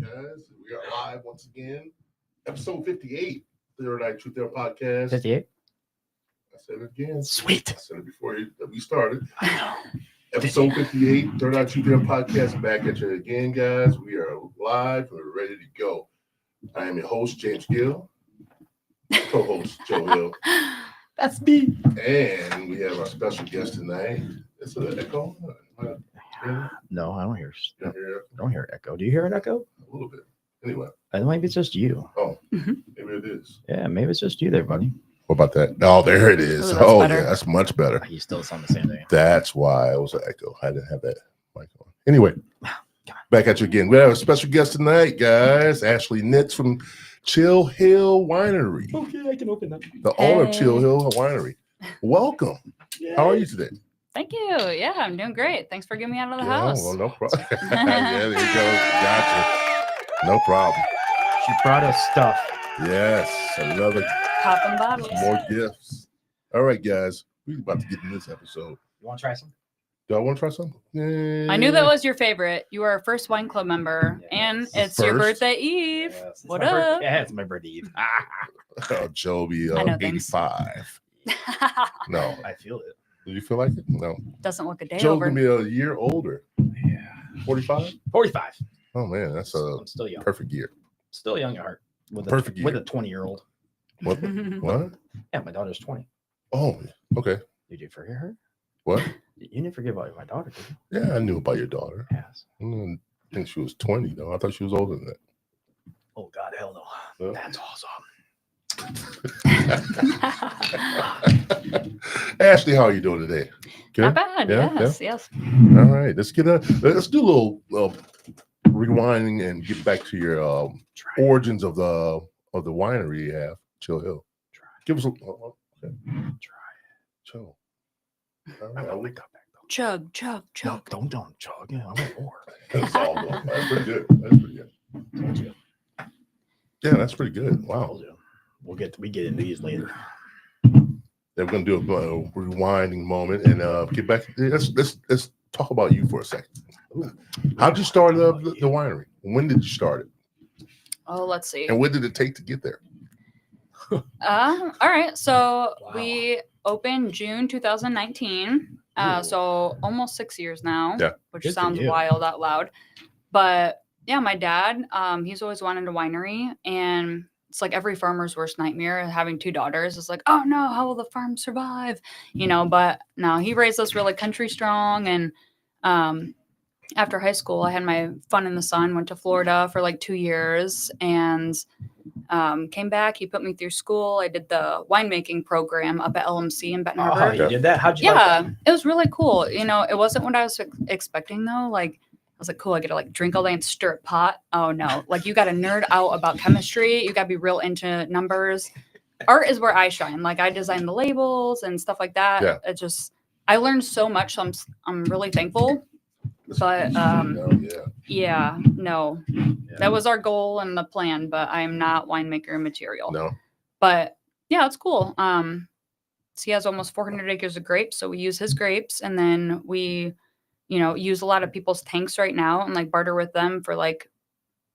Guys, we are live once again. Episode 58, Third Eye Truth There podcast. 58? I said it again. Sweet. I said it before we started. I know. Episode 58, Third Eye Truth There podcast. Back at you again, guys. We are live. We're ready to go. I am your host, James Gill. Co-host, Chill Hill. That's me. And we have our special guest tonight. Is it an echo? No, I don't hear. You don't hear it? I don't hear an echo. Do you hear an echo? A little bit. Anyway. Maybe it's just you. Oh, maybe it is. Yeah, maybe it's just you there, buddy. What about that? Oh, there it is. Ooh, Yeah, that's much better. You still sound the same thing. That's why it was an echo. I didn't have that mic on. Anyway, back at you again. We have a special guest tonight, guys. Ashley Nitz from Chill Hill Winery. Okay, I can open that. The owner of Chill Hill Winery. Welcome. Yay. How are you today? Thank you. Yeah, I'm doing great. Thanks for getting me out of the house. Well, no problem. Yeah, there you go. Gotcha. No problem. She brought us stuff. Yes, another Popping bottles. more gifts. All right, guys. We're about to get in this episode. You want to try some? Do I want to try something? I knew that was your favorite. You are our first wine club member, Yes. and it's your First? birthday eve. Yes, it's What my up? Yeah, it's my birthday eve. Joby, I know things. 85. No. I feel it. Do you feel like it? No. Doesn't look a day Joe's over. gonna be a year older. Yeah. 45? 45. Oh man, that's a I'm still young. perfect year. Still young at heart. With Perfect With year. a 20-year-old. What? What? Yeah, my daughter's 20. Oh, okay. Did you forget her? What? You didn't forget about my daughter, did you? Yeah, I knew about your daughter. Yes. I didn't think she was 20 though. I thought she was older than that. Oh, God, hell no. Yeah. That's awesome. Ashley, how are you doing today? Good? Not bad. Yeah, Yes. All right. Let's do a little rewinding and get back to your Try it. origins of the winery you have, Chill Hill. Try it. Give us a okay. Try it. Chill. All I'm right. gonna wake up back though. Chug, chug, No, chug. don't chug. Yeah, I want more. That's all good. That's pretty good. That's pretty good. Told you. Yeah, that's pretty good. Wow. Told you. We get into these later. They're gonna do a rewinding moment and get back. Let's talk about you for a second. How'd you start the winery? When did you start it? Oh, let's see. And what did it take to get there? All right. So Wow. we opened June 2019. Ooh. So almost 6 years now, Yeah. which Good for sounds you. wild out loud. But yeah, my dad, he's always wanted a winery, and it's like every farmer's worst nightmare having two daughters. It's like, oh no, how will the farm survive? You know, but no, he raised us really country strong. And after high school, I had my fun in the sun, went to Florida for like 2 years, and came back. He put me through school. I did the winemaking program up at LMC in Benton Oh, Harbor. you did that? How'd you like Yeah, that? it was really cool. You know, it wasn't what I was expecting though. Like, I was like, cool, I get to like drink all day and stir a pot. Oh no, like you got to nerd out about chemistry. You got to be real into numbers. Art is where I shine. Like I design the labels and stuff like that. Yeah. It just, I learned so much. So I'm really thankful. But yeah, no, that was our goal and the plan. But I'm not winemaker material. No. But yeah, it's cool. So he has almost 400 acres of grapes. So we use his grapes, and then we, you know, use a lot of people's tanks right now and like barter with them for like,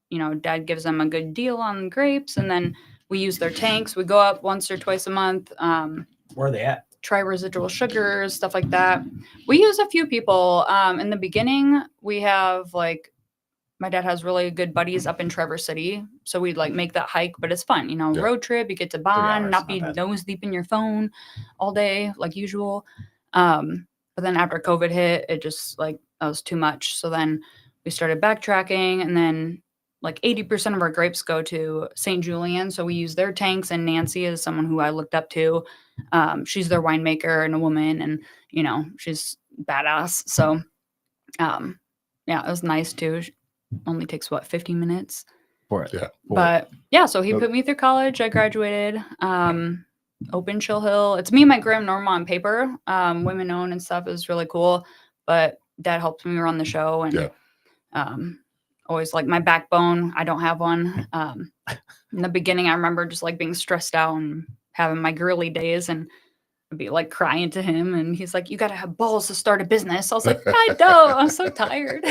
you know, dad gives them a good deal on grapes, and then we use their tanks. We go up once or twice a month, Where are they at? try residual sugars, stuff like that. We use a few people. In the beginning, we have like, my dad has really good buddies up in Traverse City. So we'd like make that hike, but it's fun, you know, Yeah. road trip, you get to bond, hours, not be not bad. nose deep in your phone all day like usual. But then after COVID hit, it just like, that was too much. So then we started backtracking, and then like 80% of our grapes go to St. Julian. So we use their tanks, and Nancy is someone who I looked up to. She's their winemaker and a woman, and you know, she's badass. So yeah, it was nice too. Only takes what, 15 minutes. For it. Yeah. But yeah, so he Nope. put me through college. I graduated. Open Chill Hill. It's me and my Graham Norma on paper. Women owned and stuff is really cool. But dad helped me run the show, and Yeah. always like my backbone. I don't have one. In the beginning, I remember just like being stressed out and having my girly days, and I'd be like crying to him, and he's like, "You got to have balls to start a business." I was like, "I don't. I'm so tired."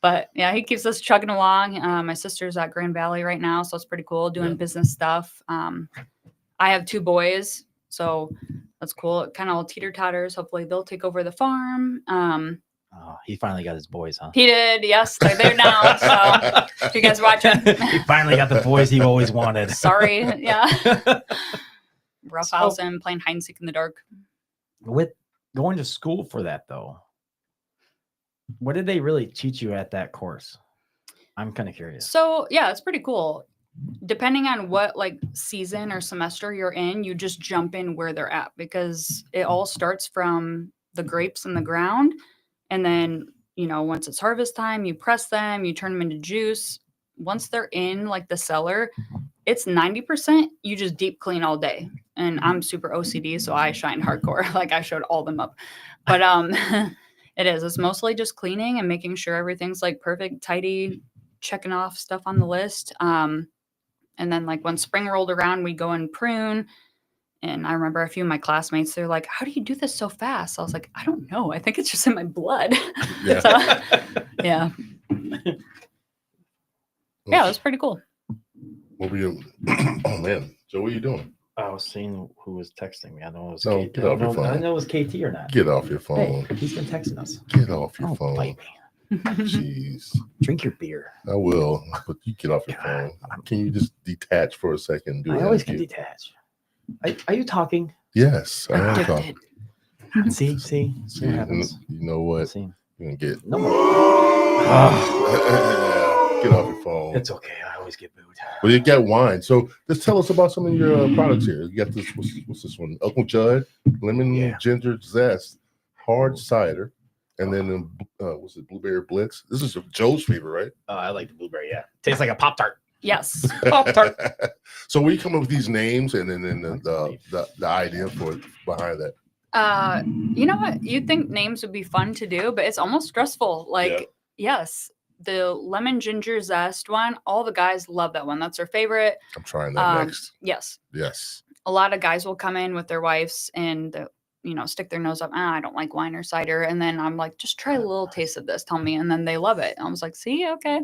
But yeah, he keeps us chugging along. My sister's at Grand Valley right now, so it's pretty cool doing business stuff. I have 2 boys, so that's cool. It kind of all teeter-totters. Hopefully they'll take over the farm. Oh, he finally got his boys, huh? He did. Yes, they're there now. So if you guys watching, He finally got the boys he always wanted. sorry. Yeah. Rough So- house and playing hide and seek in the dark. With going to school for that, though, what did they really teach you at that course? I'm kind of curious. So yeah, it's pretty cool. Depending on what like season or semester you're in, you just jump in where they're at because it all starts from the grapes in the ground. And then, once it's harvest time, you press them, you turn them into juice. Once they're in like the cellar, it's 90%. You just deep clean all day. And I'm super OCD, so I shine hardcore. Like I showed all them up. But it's mostly just cleaning and making sure everything's like perfect, tidy, checking off stuff on the list. And then like when spring rolled around, we go and prune. And I remember a few of my classmates, they're like, how do you do this so fast? I was like, I don't know. I think it's just in my blood. Yeah. So, yeah. Yeah, it was pretty cool. What were you? Oh man, Joe, what are you doing? I was seeing who was texting me. I know it was No, KT. get off your phone. I didn't know it was KT or not. Get off your phone. Hey, he's been texting us. Get off your Oh, phone. bite me. Jeez, Drink your beer. I will, but you get off your phone. Can you just detach for a second? And do I it always as can you- detach. Are you talking? Yes, I am talking. Addicted. See See, what and happens. you know what? See. You're gonna get. No more. Get off your phone. It's okay. I always get booed. Well, you got wine. So just tell us about some of your products here. You got this. What's this one? Uncle Judd, lemon Yeah. ginger zest, hard cider, and then what's it? Blueberry Blitz. This is Joe's favorite, right? Oh, I like the blueberry. Yeah, tastes like a Pop Tart. Yes. Pop-Tart. So we come up with these names and then the idea for behind that. You know what? You'd think names would be fun to do, but it's almost stressful. Like, yes, the lemon ginger zest one, all the guys love that one. That's their favorite. I'm trying that next. Yes. Yes. A lot of guys will come in with their wives and stick their nose up. I don't like wine or cider. And then I'm like, just try a little taste of this. Tell me. And then they love it. I was like, see, okay.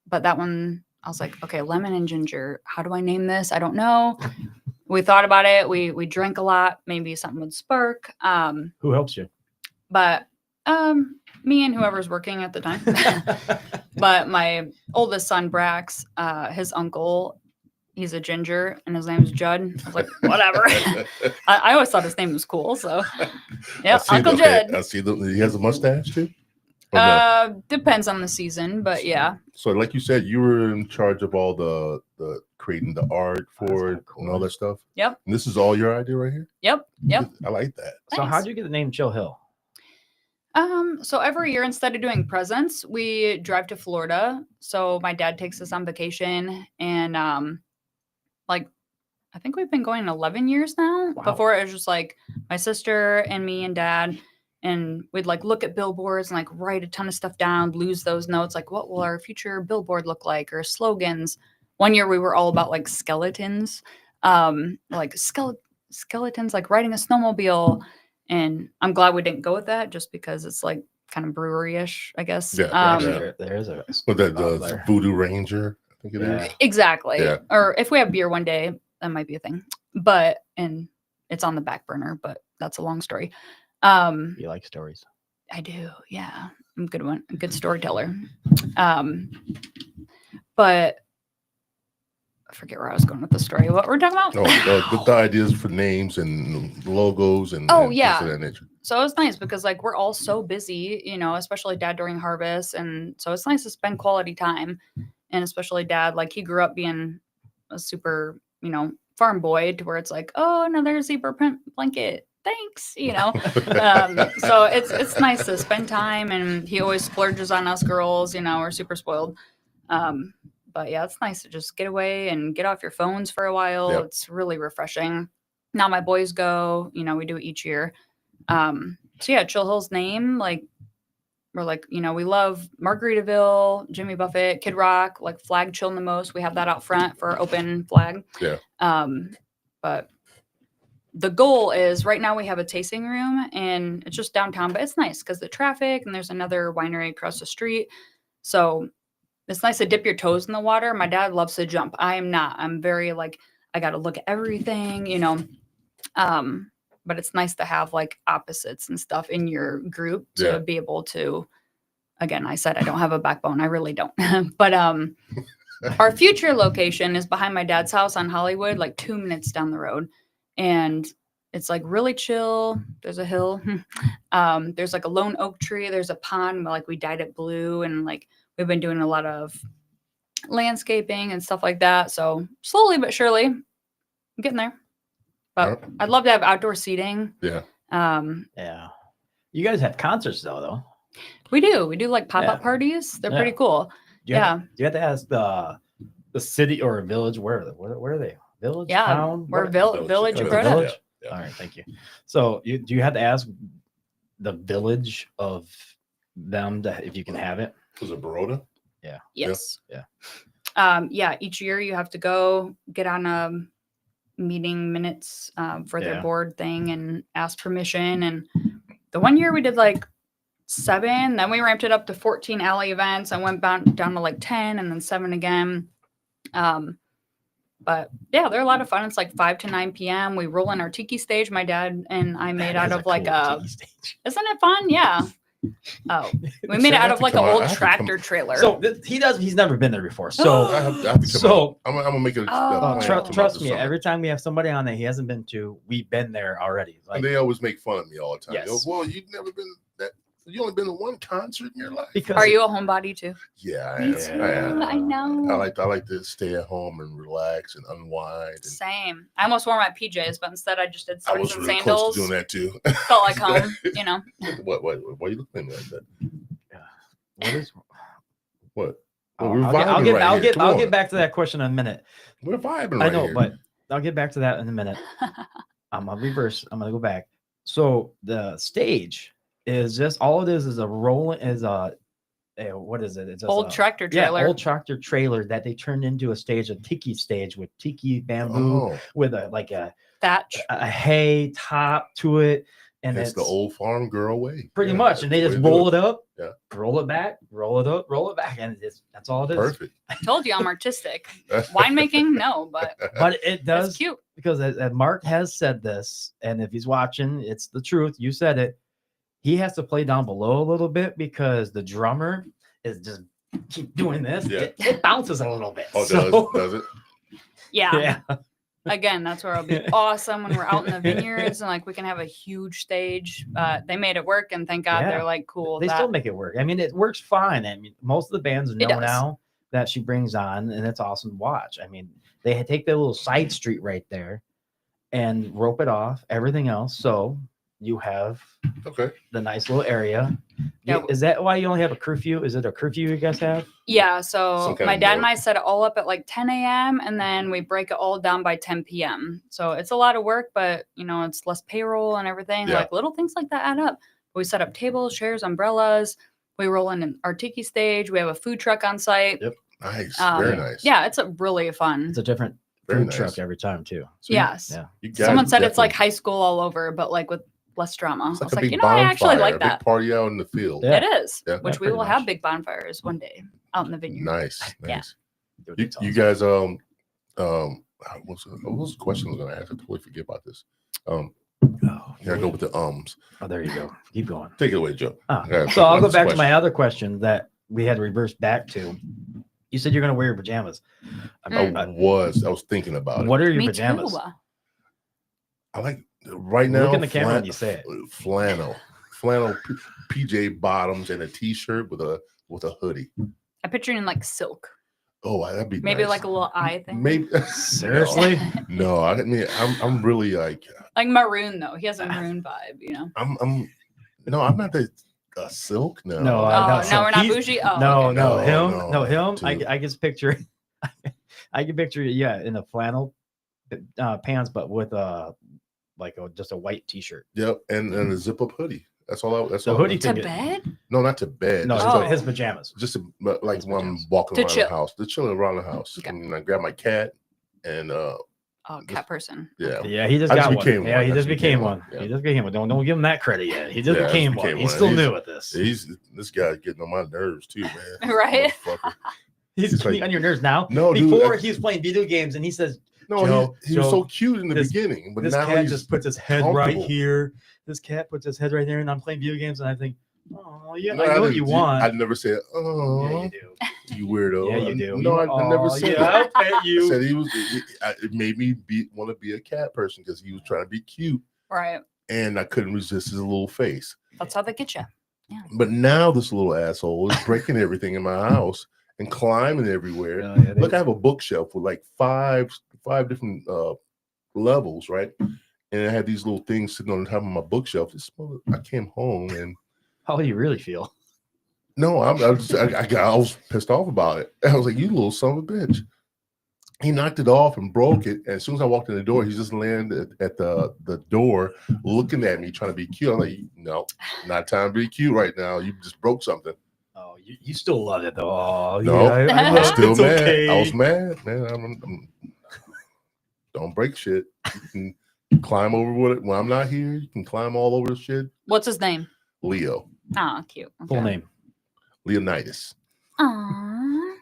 But that one, I was like, okay, lemon and ginger. How do I name this? I don't know. We thought about it. We drank a lot. Maybe something would spark. Who helps you? But me and whoever's working at the time. But my oldest son, Brax, his uncle, he's a ginger and his name's Judd. I was like, whatever. I always thought his name was cool. So, yeah, Uncle Judd. I see he has a mustache too. Or no? Depends on the season, but yeah. So, like you said, you were in charge of all the creating the art for it cool. and all that stuff. Yep. And this is all your idea right here. Yep. I like that. So Nice. how'd you get the name Chill Hill? So every year, instead of doing presents, we drive to Florida. So my dad takes us on vacation, and I think we've been going 11 years now. Wow. Before it was just like my sister and me and dad, and we'd like look at billboards and like write a ton of stuff down, lose those notes, like what will our future billboard look like, or slogans. One year we were all about like skeletons, skeletons, like riding a snowmobile. And I'm glad we didn't go with that, just because it's like kind of brewery-ish, I guess. Yeah, There is a. But that there. Voodoo Ranger, I think it is. Yeah. Exactly. Yeah. Or if we have beer one day, that might be a thing. And it's on the back burner, but that's a long story. You like stories. I do. Yeah. I'm a good storyteller. But I forget where I was going with the story. What we're talking about? Oh, the ideas for names and logos and Oh, and yeah. things of that nature. So it was nice because like we're all so busy, especially dad during harvest. And so it's nice to spend quality time. And especially dad, like he grew up being a super, farm boy, to where it's like, oh, another zebra print blanket. Thanks. So it's nice to spend time, and he always splurges on us girls, we're super spoiled. But yeah, it's nice to just get away and get off your phones for a while. Yep. It's really refreshing. Now my boys go, we do it each year. So yeah, Chill Hill's name, like we're like, we love Margaritaville, Jimmy Buffett, Kid Rock, like flag chilling the most. We have that out front for our open flag. Yeah. But the goal is right now we have a tasting room and it's just downtown, but it's nice because the traffic and there's another winery across the street. So it's nice to dip your toes in the water. My dad loves to jump. I am not. I'm very like, I got to look at everything, you know. But it's nice to have like opposites and stuff in your group to be able to, again, I said I don't have a backbone. I really don't. But our future location is behind my dad's house on Hollywood, like 2 minutes down the road. And it's like really chill. There's a hill. There's like a lone oak tree. There's a pond where like we dyed it blue. And like we've been doing a lot of landscaping and stuff like that. So slowly but surely, I'm getting there. But I'd love to have outdoor seating. Yeah. Yeah. You guys have concerts though. We do. We do like pop-up parties. They're pretty cool. Do you have to ask the city or village where are they? Village? Yeah. Town? We're Village. village Or the Roberta. village? Yeah. All right, thank you. So do you have to ask the village of them if you can have it? Was it Baroda? Yeah. Yes. Yeah. Each year you have to go get on a meeting minutes for their board thing and ask permission. And the one year we did like 7, then we ramped it up to 14 alley events. I went down to like 10 and then 7 again. But yeah, they're a lot of fun. It's like 5 to 9 p.m. We roll in our tiki stage. My dad and I made out of like tiki stage. isn't it fun? Yeah. Oh, we made it out of like an old tractor trailer. So he's never been there before. So I have to come So- out. I'm gonna make it. trust me, every time we have somebody on that he hasn't been to, we've been there already. Like, And they always make fun of me all the time. Yes. They go, well, you've never been that. You only been to one concert in your life. because Are you a homebody too? Yeah, I Me am. too. I am. I know. I like to stay at home and relax and unwind. And Same. I almost wore my PJs, but instead I just did I sweaters was and really close sandals. to doing that too. Felt like home, you know. What? Why are you looking at me like that? what is What? I'll, Well, we're I'll vibing get right I'll here. get Come I'll on. get back to that question in a minute. We're vibing I right know, here. but I'll get back to that in a minute. I'm gonna reverse. I'm gonna go back. So the stage is just all it is a rolling what is it? It's just Old tractor trailer. Yeah, old tractor trailer that they turned into a stage, a tiki stage with tiki bamboo Oh, with a Thatch. hay top to it, and it's the old farm girl way. pretty Yeah, much, and they that's just the way to roll do it up, Yeah. roll it back, roll it up, roll it back, and that's all it is. Perfect. I told you I'm artistic. Winemaking, no, but But it that's does cute. because as Mark has said this, and if he's watching, it's the truth. You said it. He has to play down below a little bit because the drummer is just keep doing this. Yeah. It bounces a little bit. Oh, So- does it? Yeah. yeah. Again, that's where it'll be awesome when we're out in the vineyards and like we can have a huge stage. They made it work, and thank God Yeah. they're like cool. They with still that. make it work. I mean, it works fine. I mean, most of the bands know does. now that she brings on, and it's awesome to watch. I mean, they take that little side street right there and rope it off, everything else. So you have Okay. the nice little area. Yeah. Is that why you only have a curfew? Is it a curfew you guys have? Yeah, Some so kind my of dad and note. I set it all up at like 10 a.m. and then we break it all down by 10 p.m. So it's a lot of work, but you know, it's less payroll and everything. Yeah. Like little things like that add up. We set up tables, chairs, umbrellas. We roll in our tiki stage. We have a food truck on site. Yep. Nice. Um, Very nice. Yeah, it's a really fun. It's a different Very food nice. truck every time too. So you- Yes. Yeah. you guys Someone said it's like definitely- high school all over, but like with less drama. It's I like was a like, big you know, I actually bonfire, like a that. big party out in the field. Yeah. It is, Yeah. which Yeah, we pretty will have much. big bonfires one day out in the vineyard. Nice. Yeah. Nice. Dude, You, it's you awesome. guys, what was the question I was gonna ask? I totally forget about this. Oh, Here I go with the ums. oh, there you go. Keep going. Take it away, Joe. Ah, Yeah, so I'll go what's the back to my question? other question that we had to reverse back to. You said you're going to wear your pajamas. I was thinking about it. What are your Me pajamas? too. I like right now. Look in the camera when you say it. Flannel, PJ bottoms and a t-shirt with a hoodie. I picture it in like silk, Oh, that'd be maybe nice. like a little eye thing. Maybe Seriously? No, I mean I'm really like Like maroon though. He has a maroon vibe, you know. I'm not the silk. No, No, Oh, no, no, so we're not he's- bougie. Oh, no, okay. no, No, him. dude. I just picture, I can picture, yeah, in a flannel pants, but with just a white t-shirt. Yep, and a zip up hoodie. That's all. That's The all. hoodie To thing- bed? No, not to bed. No, just, Oh. his pajamas. just like His when I'm pajamas. walking To around chill. the house, to chilling around the house. Okay. And I grab my cat and Oh, cat person. Yeah. Yeah, he just I got just one. became Yeah, one. he I just became one. Yeah. He just became one. Don't give him that credit yet. He just Yeah, became just one. became He's one. still He's- new at this. This guy's getting on my nerves too, man. Right? Motherfucker. He's he's getting like- on your nerves now. No, dude, Before I- he was playing video games and he says, No, Joe, he was Joe, so cute in the this- beginning, but this now cat he's just puts his head right comfortable. here. This cat puts his head right there, and I'm playing video games, and I think, oh, yeah, No, I know what didn't- you want. I never said, oh, Yeah, you do. you weirdo. Yeah, you do. No, I never Aw, said yeah, that. I'll pet I you. said it made me want to be a cat person because he was trying to be cute, Right. and I couldn't resist his little face. That's how they get you. But now this little asshole is breaking everything in my house and climbing everywhere. Oh, yeah, Look, I have a bookshelf with like five different levels, right? And I had these little things sitting on top of my bookshelf. I came home and how do you really feel? no, I was pissed off about it. I was like, "You little son of a bitch!" He knocked it off and broke it. And as soon as I walked in the door, he just landed at the door, looking at me, trying to be cute. I'm like, "No, not time to be cute right now. You just broke something." Oh, you still love it though. Oh, No, yeah, I I'm love still it's mad. okay. I was mad, man. I'm don't break shit. You can climb over it when I'm not here. You can climb all over the shit. What's his name? Leo, Oh, cute. Full Okay. name. Leonidas. Aww.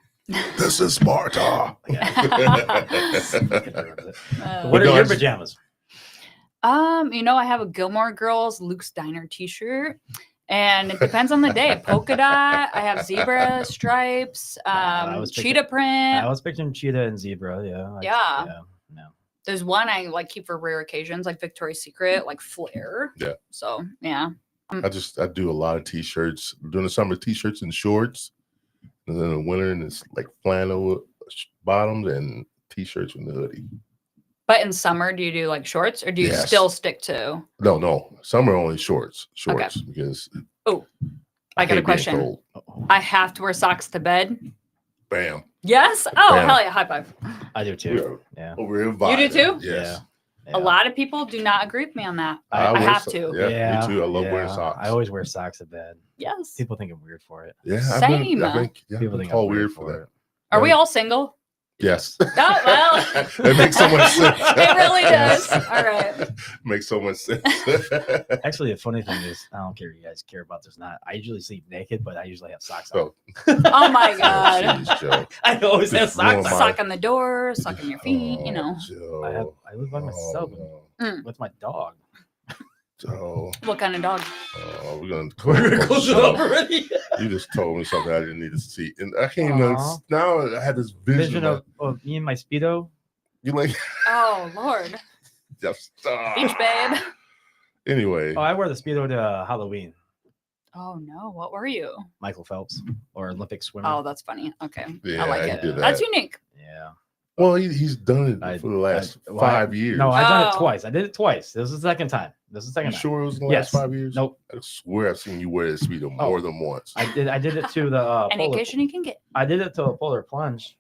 This is Sparta. Uh, What are no, your I just- pajamas? I have a Gilmore Girls Luke's Diner t-shirt. And it depends on the day. Polka dot. I have zebra stripes, I was cheetah I print. was picturing cheetah and zebra. Yeah. Yeah. No. There's one I like keep for rare occasions, like Victoria's Secret, like flare. Yeah. So yeah. I do a lot of t-shirts during the summer, t-shirts and shorts, and then in the winter, and it's like flannel bottoms and t-shirts with the hoodie. But in summer, do you do like shorts or do you Yes. still stick to? No, summer only shorts because I got a hate being question. cold. Uh-oh. I have to wear socks to bed. Bam, Yes. Oh, Bam. hell yeah. High five. I do we too. are Yeah. over here. You do vibing. too? Yes. Yeah. A lot of people do not agree with me on that. I I wear have so- to. Yeah, me too. I love wearing yeah. socks. I always wear socks in bed. Yes. People think I'm weird for it. Yeah, Same. I think People it's think all I'm weird for that. Are we all single? Yes. Oh, well. That makes so much sense. It really does. All right. Makes so much sense. Actually, the funny thing is, I don't care if you guys care about this or not. I usually sleep naked, but I usually have socks on. Oh my God. Jeez, Joe. I always have Just socks ruin on. my- Sock on the door, sock on your feet, you know. Joe. I live by myself Oh, with my dog. Joe. What kind of dog? We're gonna We're gonna close it up up. already. You just told me something I didn't need to see, and I can't even. Aw. Now I had this vision, Vision of me and my Speedo. you like Oh, Lord. just Beach babe. Anyway, Oh, I wear the Speedo to Halloween. Oh, no. What were you? Michael Phelps or Olympic swimmer. Oh, that's funny. Okay. Yeah, I like I it. did That's that. unique. Yeah. well, he's done it I- for the last well, 5 years. No, I've done it Oh. twice. I did it twice. This is the second time. This is the you second time. sure it was in the Yes. last 5 years? Nope. I swear I've seen you wear that Speedo Oh. more than once. I did it to the Any polar, occasion you can get. I did it to a polar plunge.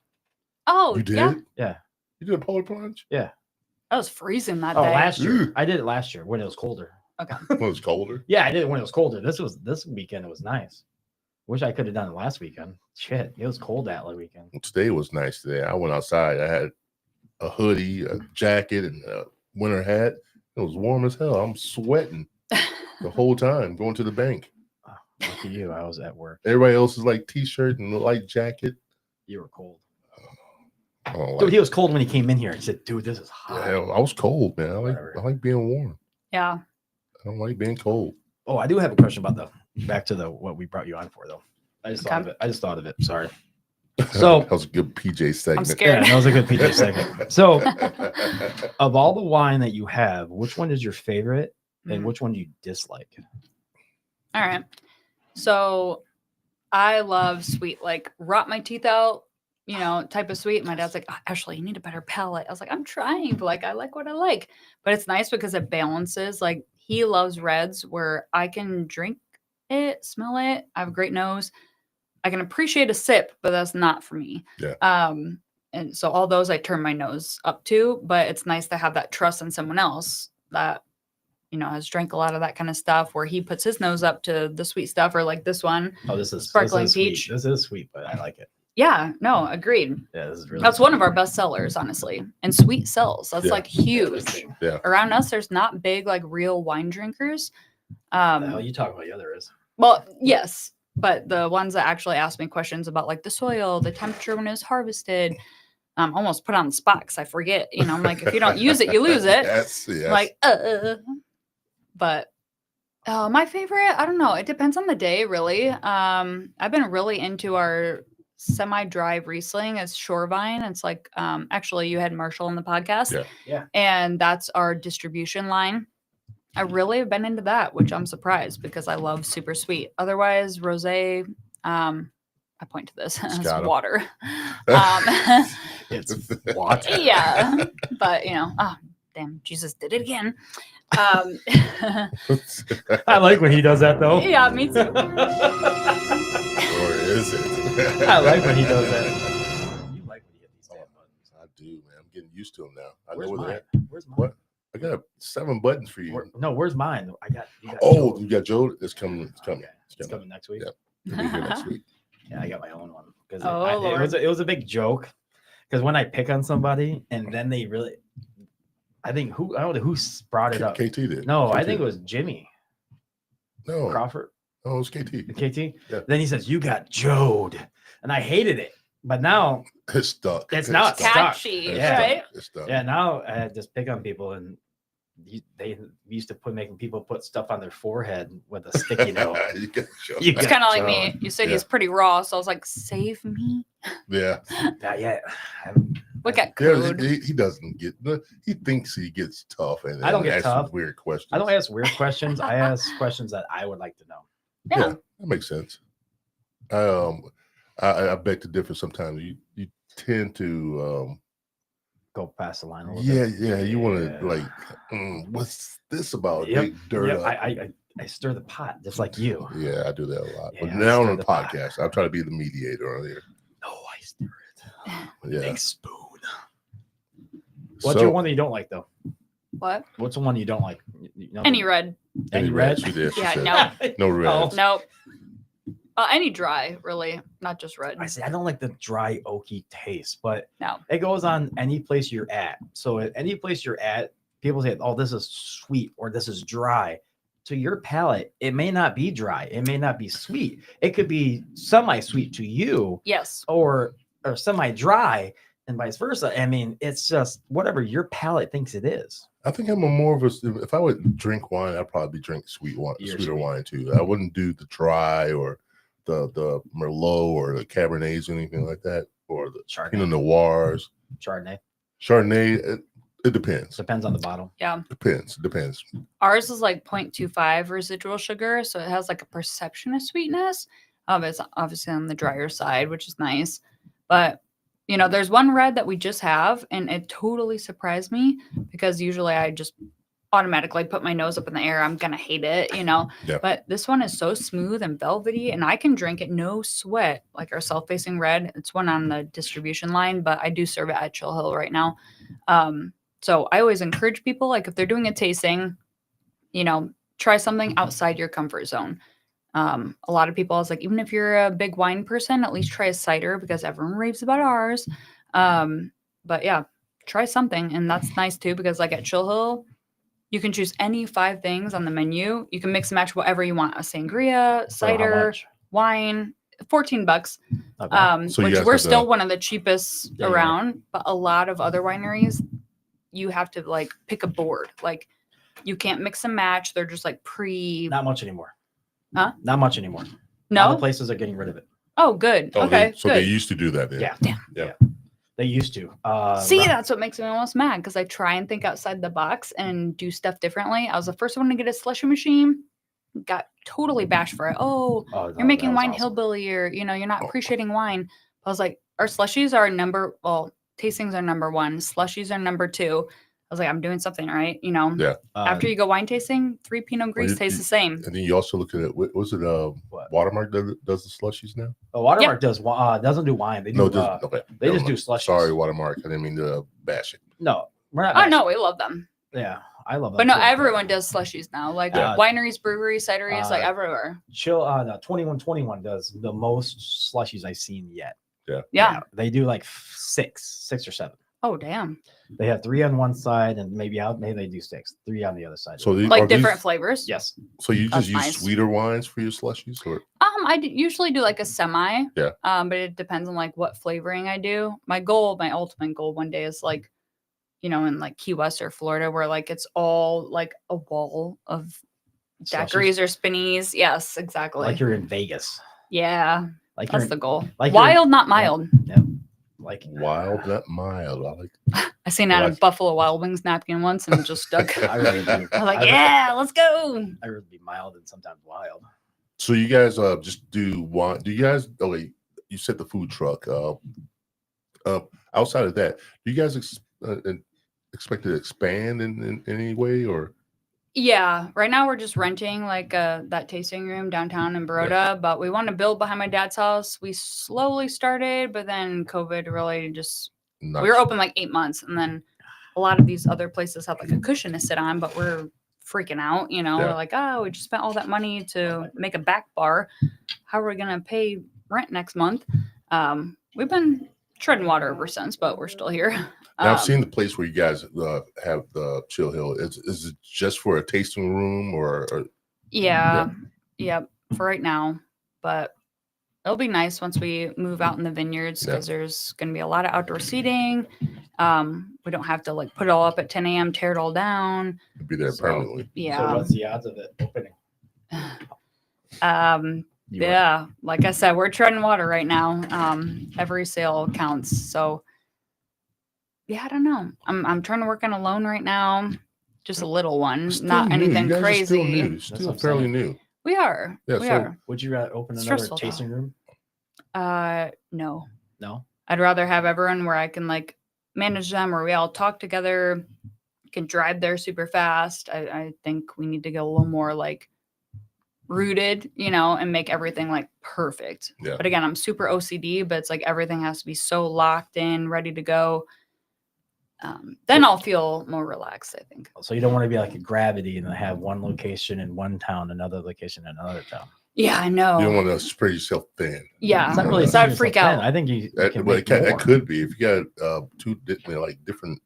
Oh, You did? yeah. Yeah. You did a polar plunge? I was freezing that Oh, day. last year. Ooh. I did it last year when it was colder. Okay. When it was colder. Yeah, I did it when it was colder. This weekend it was nice. Wish I could have done it last weekend. Shit, it was cold that weekend. Today was nice today. I went outside. I had a hoodie, a jacket, and a winter hat. It was warm as hell. I'm sweating the whole time going to the bank. Oh, look at you. I was at work. Everybody else is like t-shirt and a light jacket. You were cold. I don't Dude, like he was cold when he came in here. He said, "Dude, this is hot." Yeah, I was cold, man. Whatever. I like being warm. Yeah. I don't like being cold. Oh, I do have a question about back to what we brought you on for though. I just thought of it. Sorry. So- that was a good PJ segment. I'm scared. Yeah, that was a good PJ segment. So, of all the wine that you have, which one is your favorite, and Mhm. which one do you dislike? All right. So I love sweet, like rot my teeth out, type of sweet. My dad's like, "Oh, Ashley, you need a better palate." I was like, I'm trying, but like I like what I like. But it's nice because it balances. Like he loves reds where I can drink it, smell it. I have a great nose. I can appreciate a sip, but that's not for me. Yeah. And so all those I turn my nose up to, but it's nice to have that trust in someone else that has drank a lot of that kind of stuff where he puts his nose up to the sweet stuff or like this one. Oh, this is Sparkling sweet. peach. This is sweet, but I like it. Yeah, no, agreed. Yeah, this is really. That's one of our best sellers, honestly. And sweet sells. That's Yeah. like huge. Interesting. Yeah. Around us, there's not big like real wine drinkers. The hell you talking about? Yeah, there is. Well, yes, but the ones that actually ask me questions about like the soil, the temperature when it was harvested, almost put on the spot because I forget. You know, I'm like, if you don't use it, you lose it. Yes, yes. Like, but my favorite, I don't know. It depends on the day, really. I've been really into our semi-dry Riesling. It's Shorevine. It's like, actually, you had Marshall on the podcast. Yeah. Yeah. And that's our distribution line. I really have been into that, which I'm surprised because I love super sweet. Otherwise, rosé, I point to this as Got 'em. water. It's water. Yeah, but you know, oh damn, Jesus did it again. I like when he does that though. Yeah, me too. Or is it? I like when he does that. You like when he hits these damn buttons. I do, man. I'm getting used to them now. I Where's know where mine? they're at. Where's mine? What? I got 7 buttons for you. No, where's mine? You got Oh, Joe. you got Joe? It's coming. It's coming. Okay. It's It's coming. coming next week. Yeah. It'll be here next week. Yeah, I got my own one because Oh, it Lord. was a big joke. Because when I pick on somebody and then they really, I don't know who brought it up. KT did. No, I KT think it did. was Jimmy No. Crawford. Oh, it was KT. KT. Yeah. Then he says, "You got Joed," and I hated it. But now, It's stuck. It's not stuck. stuck. Catchy, It's Yeah. right? stuck. It's stuck. yeah, now I just pick on people, and they used to making people put stuff on their forehead with a sticky note. You got Joe. You It's got kind of like Joe. me. You said Yeah. he's pretty raw, so I was like, save me. Yeah. Not yet. Look at Yeah, code. he doesn't get. He thinks he gets tough, and I don't get asks tough. weird questions. I don't ask weird questions. I ask questions that I would like to know. Yeah. That makes sense. I beg to differ. Sometimes you tend to Go past the line a little yeah, bit. yeah. You want Yeah. to like, what's this about? Yep, Big dirt Yep, up. I stir the pot just like you. Yeah, I do that a lot. But Yeah, now stir on the the pot. podcast, I'm trying to be the mediator on here. No, I stir it. Yeah. Big spoon. What's So- your one that you don't like though? What? What's the one you don't like? Any red? Any red? She did. She Yeah, said. no. No red. Oh. Nope. Any dry, really, not just red. I say I don't like the dry oaky taste, but No. it goes on any place you're at. So at any place you're at, people say, "Oh, this is sweet" or "This is dry." To your palate, it may not be dry. It may not be sweet. It could be semi-sweet to you, Yes. or semi-dry, and vice versa. I mean, it's just whatever your palate thinks it is. I think I'm a more of a. If I would drink wine, I'd probably drink sweet wine, You're sweeter sweet. wine too. I wouldn't do the dry or the Merlot or the Cabernets or anything like that, or the Chardonnay. Pinot Noirs, Chardonnay Chardonnay. It depends. depends on the bottle. Yeah. Depends. Ours is like 0.25 residual sugar, so it has like a perception of sweetness. It's obviously on the drier side, which is nice. But you know, there's one red that we just have, and it totally surprised me because usually I just automatically put my nose up in the air. I'm gonna hate it, you know. Yeah. But this one is so smooth and velvety, and I can drink it no sweat. Like our self-facing red, it's one on the distribution line, but I do serve it at Chill Hill right now. So I always encourage people, like if they're doing a tasting, you know, try something outside your comfort zone. A lot of people, I was like, even if you're a big wine person, at least try a cider because everyone raves about ours. But yeah, try something, and that's nice too because like at Chill Hill, you can choose any 5 things on the menu. You can mix and match whatever you want: a sangria, For how cider, much? wine. $14. Okay. So you Which guys we're have to- still one of the cheapest Yeah, yeah. around, but a lot of other wineries, you have to like pick a board. Like you can't mix and match. They're just like Not much anymore. Huh? Not much anymore. All the no. places are getting rid of it. Oh, good. Oh, Okay, so good. they used to do that then. Yeah. Yeah. They used to. See, Ra- that's what makes me almost mad because I try and think outside the box and do stuff differently. I was the first one to get a slushy machine. Got totally bashed for it. Oh, oh, no, you're making that was wine awesome. hillbilly, or you know, you're not Oh. appreciating wine. I was like, our slushies are tastings are number 1, slushies are number 2. I was like, I'm doing something right, you know. Yeah. After you go wine tasting, 3 Pinot Gris you- taste you- the same. And then you also look at it. Was it What? Watermark that does the slushies now? Watermark doesn't do wine. They do. No, just okay. they Never just do mind. slushies. Sorry, Watermark. I didn't mean to bash it. No, we're not. Oh bashing. no, we love them. Yeah, I love them. But no, too. everyone does slushies now. Like Yeah. wineries, breweries, cideries, like everywhere. Chill. No, 2121 does the most slushies I've seen yet. Yeah. They do like six or seven. Oh, damn. They have 3 on one side, and maybe they do 6, 3 on the other side. So Like different flavors. Yes. So you That's just use nice. sweeter wines for your slushies, or Usually do like a semi. Yeah. But it depends on like what flavoring I do. My ultimate goal one day is like, in like Key West or Florida, where like it's all like a wall of daiquiris or spinnies. Yes, exactly. Like you're in Vegas. Yeah, Like you're that's the goal. like you're- Wild, not mild. Yep. Like wild, not mild. I like. I seen that Like- a Buffalo Wild Wings napkin once and it just stuck. I really do. I was like, I- yeah, let's go. I would be mild and sometimes wild. So you guys just do wine? Do you guys? Oh wait, you said the food truck. Outside of that, do you guys expect to expand in any way, or? Yeah, right now we're just renting like that tasting room downtown in Baroda, but we want to build behind my dad's house. We slowly started, but then COVID really just Not we were open like 8 months, and then a lot of these other places have like a cushion to sit on, but we're freaking out. Yeah. We're like, oh, we just spent all that money to make a back bar. How are we gonna pay rent next month? We've been treading water ever since, but we're still here. Now, I've seen the place where you guys have the Chill Hill. Is it just for a tasting room, or Yeah. Yep. For right now. But it'll be nice once we move out in the vineyards because there's going to be a lot of outdoor seating. We don't have to like put it all up at 10 a.m., tear it all down. be there So- permanently? So Yeah. what's the odds of it opening? Yeah. Like I said, we're treading water right now. Every sale counts. So yeah, I don't know. I'm trying to work on a loan right now. Just a little one, Still not new. anything You guys are crazy. Still new. what Still I'm fairly saying. new. We are. Yeah, we so- are. Would you rather open another Stressful, though. tasting room? No. No. I'd rather have everyone where I can like manage them, or we all talk together, can drive there super fast. I think we need to go a little more like rooted, and make everything like perfect. Yeah. But again, I'm super OCD, but it's like everything has to be so locked in, ready to go. Then I'll feel more relaxed, I think. So you don't want to be like a gravity and have one location in one town, another location in another town. Yeah, I know. You don't want to spread yourself thin. Yeah. It's not really. So I'd yourself freak thin. out. I think you That, can well, make that more. could be if you got two different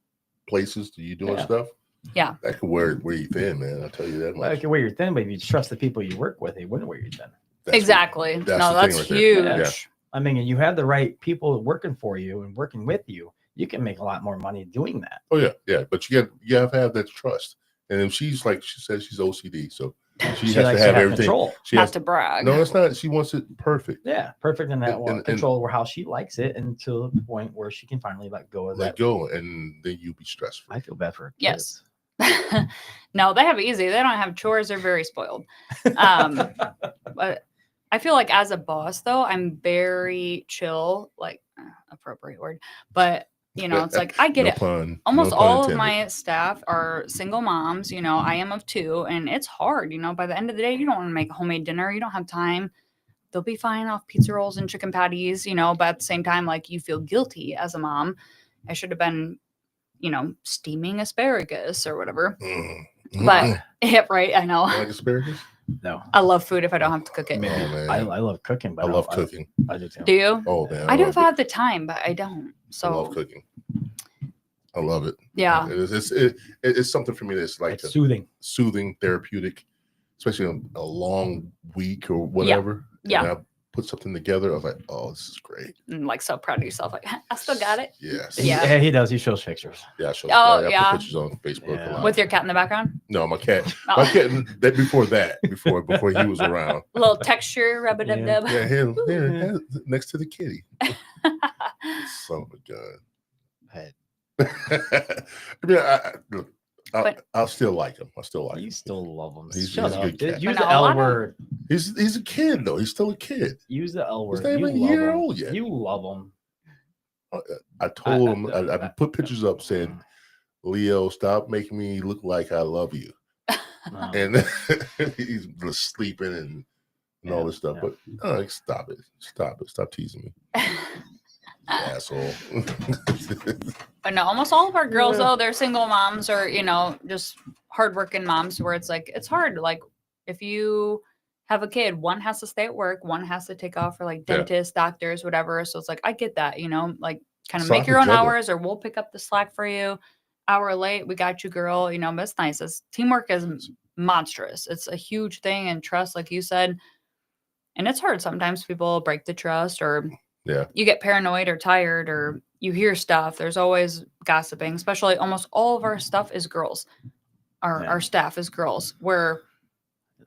places that you doing Yeah. stuff. Yeah. That could wear you thin, man. I'll tell you that Well, much. it can wear you thin, but if you trust the people you work with, they wouldn't wear you thin. That's Exactly. that's No, the thing that's right there. huge. Yeah. I mean, you have the right people working for you and working with you. You can make a lot more money doing that. Oh yeah. But you have to have that trust. And if she's like she says she's OCD, so she has to likes have everything. control. She Not has to brag. no, it's not. She wants it perfect. Yeah, perfect in that And- control where how she likes it until the point where she can finally let go of Let that. go, and then you be stressful. I feel bad for her. Yes. No, they have it easy. They don't have chores. They're very spoiled. But I feel like as a boss, though, I'm very chill, like appropriate word. But, it's like I get No it. pun. Almost no pun all of intended. my staff are single moms. I am of 2, and it's hard. By the end of the day, you don't want to make a homemade dinner. You don't have time. They'll be fine off pizza rolls and chicken patties, but at the same time, like you feel guilty as a mom. I should have been, steaming asparagus or whatever. But yeah, right. I know. You like asparagus? No, I love food if I don't have to cook I it. mean, Oh, man. I love cooking, but I love cooking. I do too. Do you? Oh man, I do love if I have the time, but I don't. I love So cooking. I love it. yeah, It's something for me that's like It's soothing. soothing, therapeutic, especially on a long week or whatever. Yeah. And I put something together. I was like, oh, this is great. I'm like so proud of yourself. Like I still got it. Yes. Yeah. He does. He shows pictures. Yeah. I showed, Oh, I yeah. put pictures on Facebook Yeah. a lot. With your cat in the background. No, my cat. Oh. My cat. That before he was around. A little texture, rub a dub dub. Yeah, here, next to the kitty. Son of a gun. Hey, I mean, look, I'll still like him. I still like you him. still love him. He's Shut a up. good cat. Use But the no, a lot L of- word. He's a kid though. He's still a kid. Use the L word. not You even a love year him. old yet. You love him. I told him. I put pictures up saying, "Leo, stop making me look like I love you." No. And he's sleeping and all this stuff. Yeah. But stop it. Stop teasing me, asshole. But no, almost all of our girls Yeah. though, they're single moms or just hardworking moms where it's like it's hard. Like if you have a kid. One has to stay at work. One has to take off for like Yeah. dentists, doctors, whatever. So it's like, I get that, you know, like kind of So I make your could own juggle. hours or we'll pick up the slack for you. Hour late, we got you, girl. You know, but it's nice. Teamwork is monstrous. It's a huge thing. And trust, like you said, and it's hard. Sometimes people break the trust or Yeah. you get paranoid or tired or you hear stuff. There's always gossiping, especially almost all of our stuff is girls. Our staff is girls, where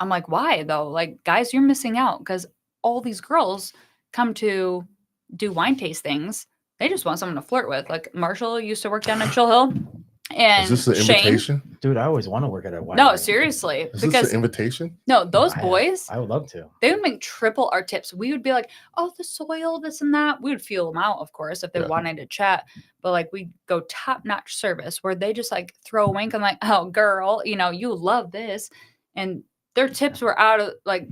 I'm like, why though? Like, guys, you're missing out because all these girls come to do wine tastings. They just want someone to flirt with. Like Marshall used to work down at Chill Hill. And Is this an Shane, invitation? Dude, I always want to work at a winery. no, seriously. Is this Because an invitation? no, those I- boys, I would love to. they would make triple our tips. We would be like, oh, the soil, this and that. We would feel them out, of course, if they Yeah. wanted to chat. But like we go top-notch service where they just like throw a wink and like, oh girl, you know, you love this. And their tips were out of like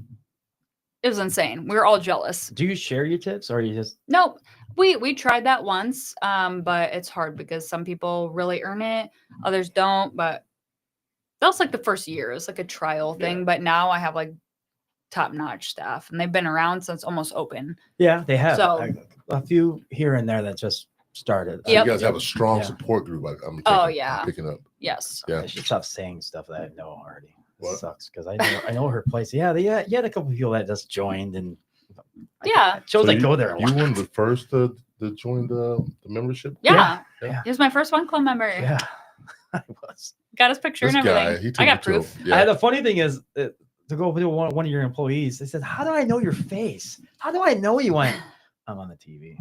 it was insane. We were all jealous. Do you share your tips or you just Nope. We tried that once, but it's hard because some people really earn it, others don't. But that was like the first year. It was like a trial thing. But now I have like top-notch staff, and they've been around since almost open. Yeah, they have. So- A few here and there that just started. So Yep. you guys have a strong Yeah. support group. I'm Oh, picking- yeah. I'm picking up. Yes. Yeah. I should stop saying stuff that I know already. What? It sucks because I know her place. Yeah, you had a couple people that just joined and Yeah. shows So I go there a You lot. were one of the first to join the membership. Yeah. Yeah. He was my first Wine Club member. Yeah, I was. Got his picture This and guy, everything. he took I me got to a- proof. Yeah. The funny thing is to go to one of your employees. They said, "How do I know your face? How do I know you?" Went, "I'm on the TV."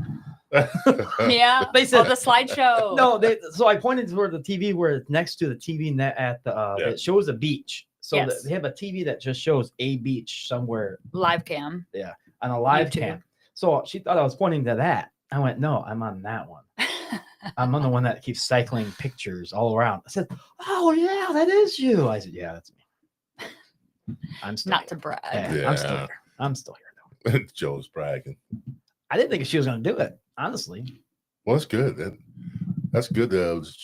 Yeah. They said- the slideshow. No, so I pointed toward the TV where it's next to the TV net at the Yeah. it shows a beach. So Yes. they have a TV that just shows a beach somewhere Live cam. on a live YouTube. cam. So she thought I was pointing to that. I went, "No, I'm on that one. I'm on the one that keeps cycling pictures all around." I said, "Oh yeah, that is you." I said, "Yeah, that's me." I'm still Not here. to brag. Yeah, I'm still Yeah. here. I'm still here though. Joe's bragging. I didn't think she was going to do it, honestly. Well, that's good. That's good.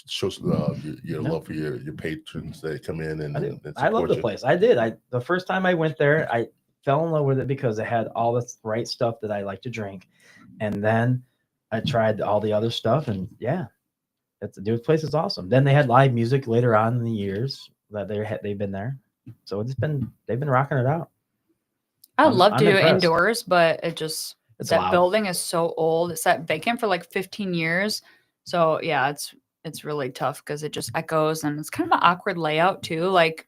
Shows your Yeah. love for your patrons that come in and, I do. and I love support the you. place. I did. The first time I went there, I fell in love with it because it had all the right stuff that I like to drink, and then I tried all the other stuff, and yeah, the place is awesome. Then they had live music later on in the years that they've been there, so they've been rocking it out. I would I'm- love to I'm do it impressed. indoors, but it just It's that loud. building is so old. It's sat vacant for like 15 years. So yeah, it's really tough because it just echoes and it's kind of an awkward layout too. Like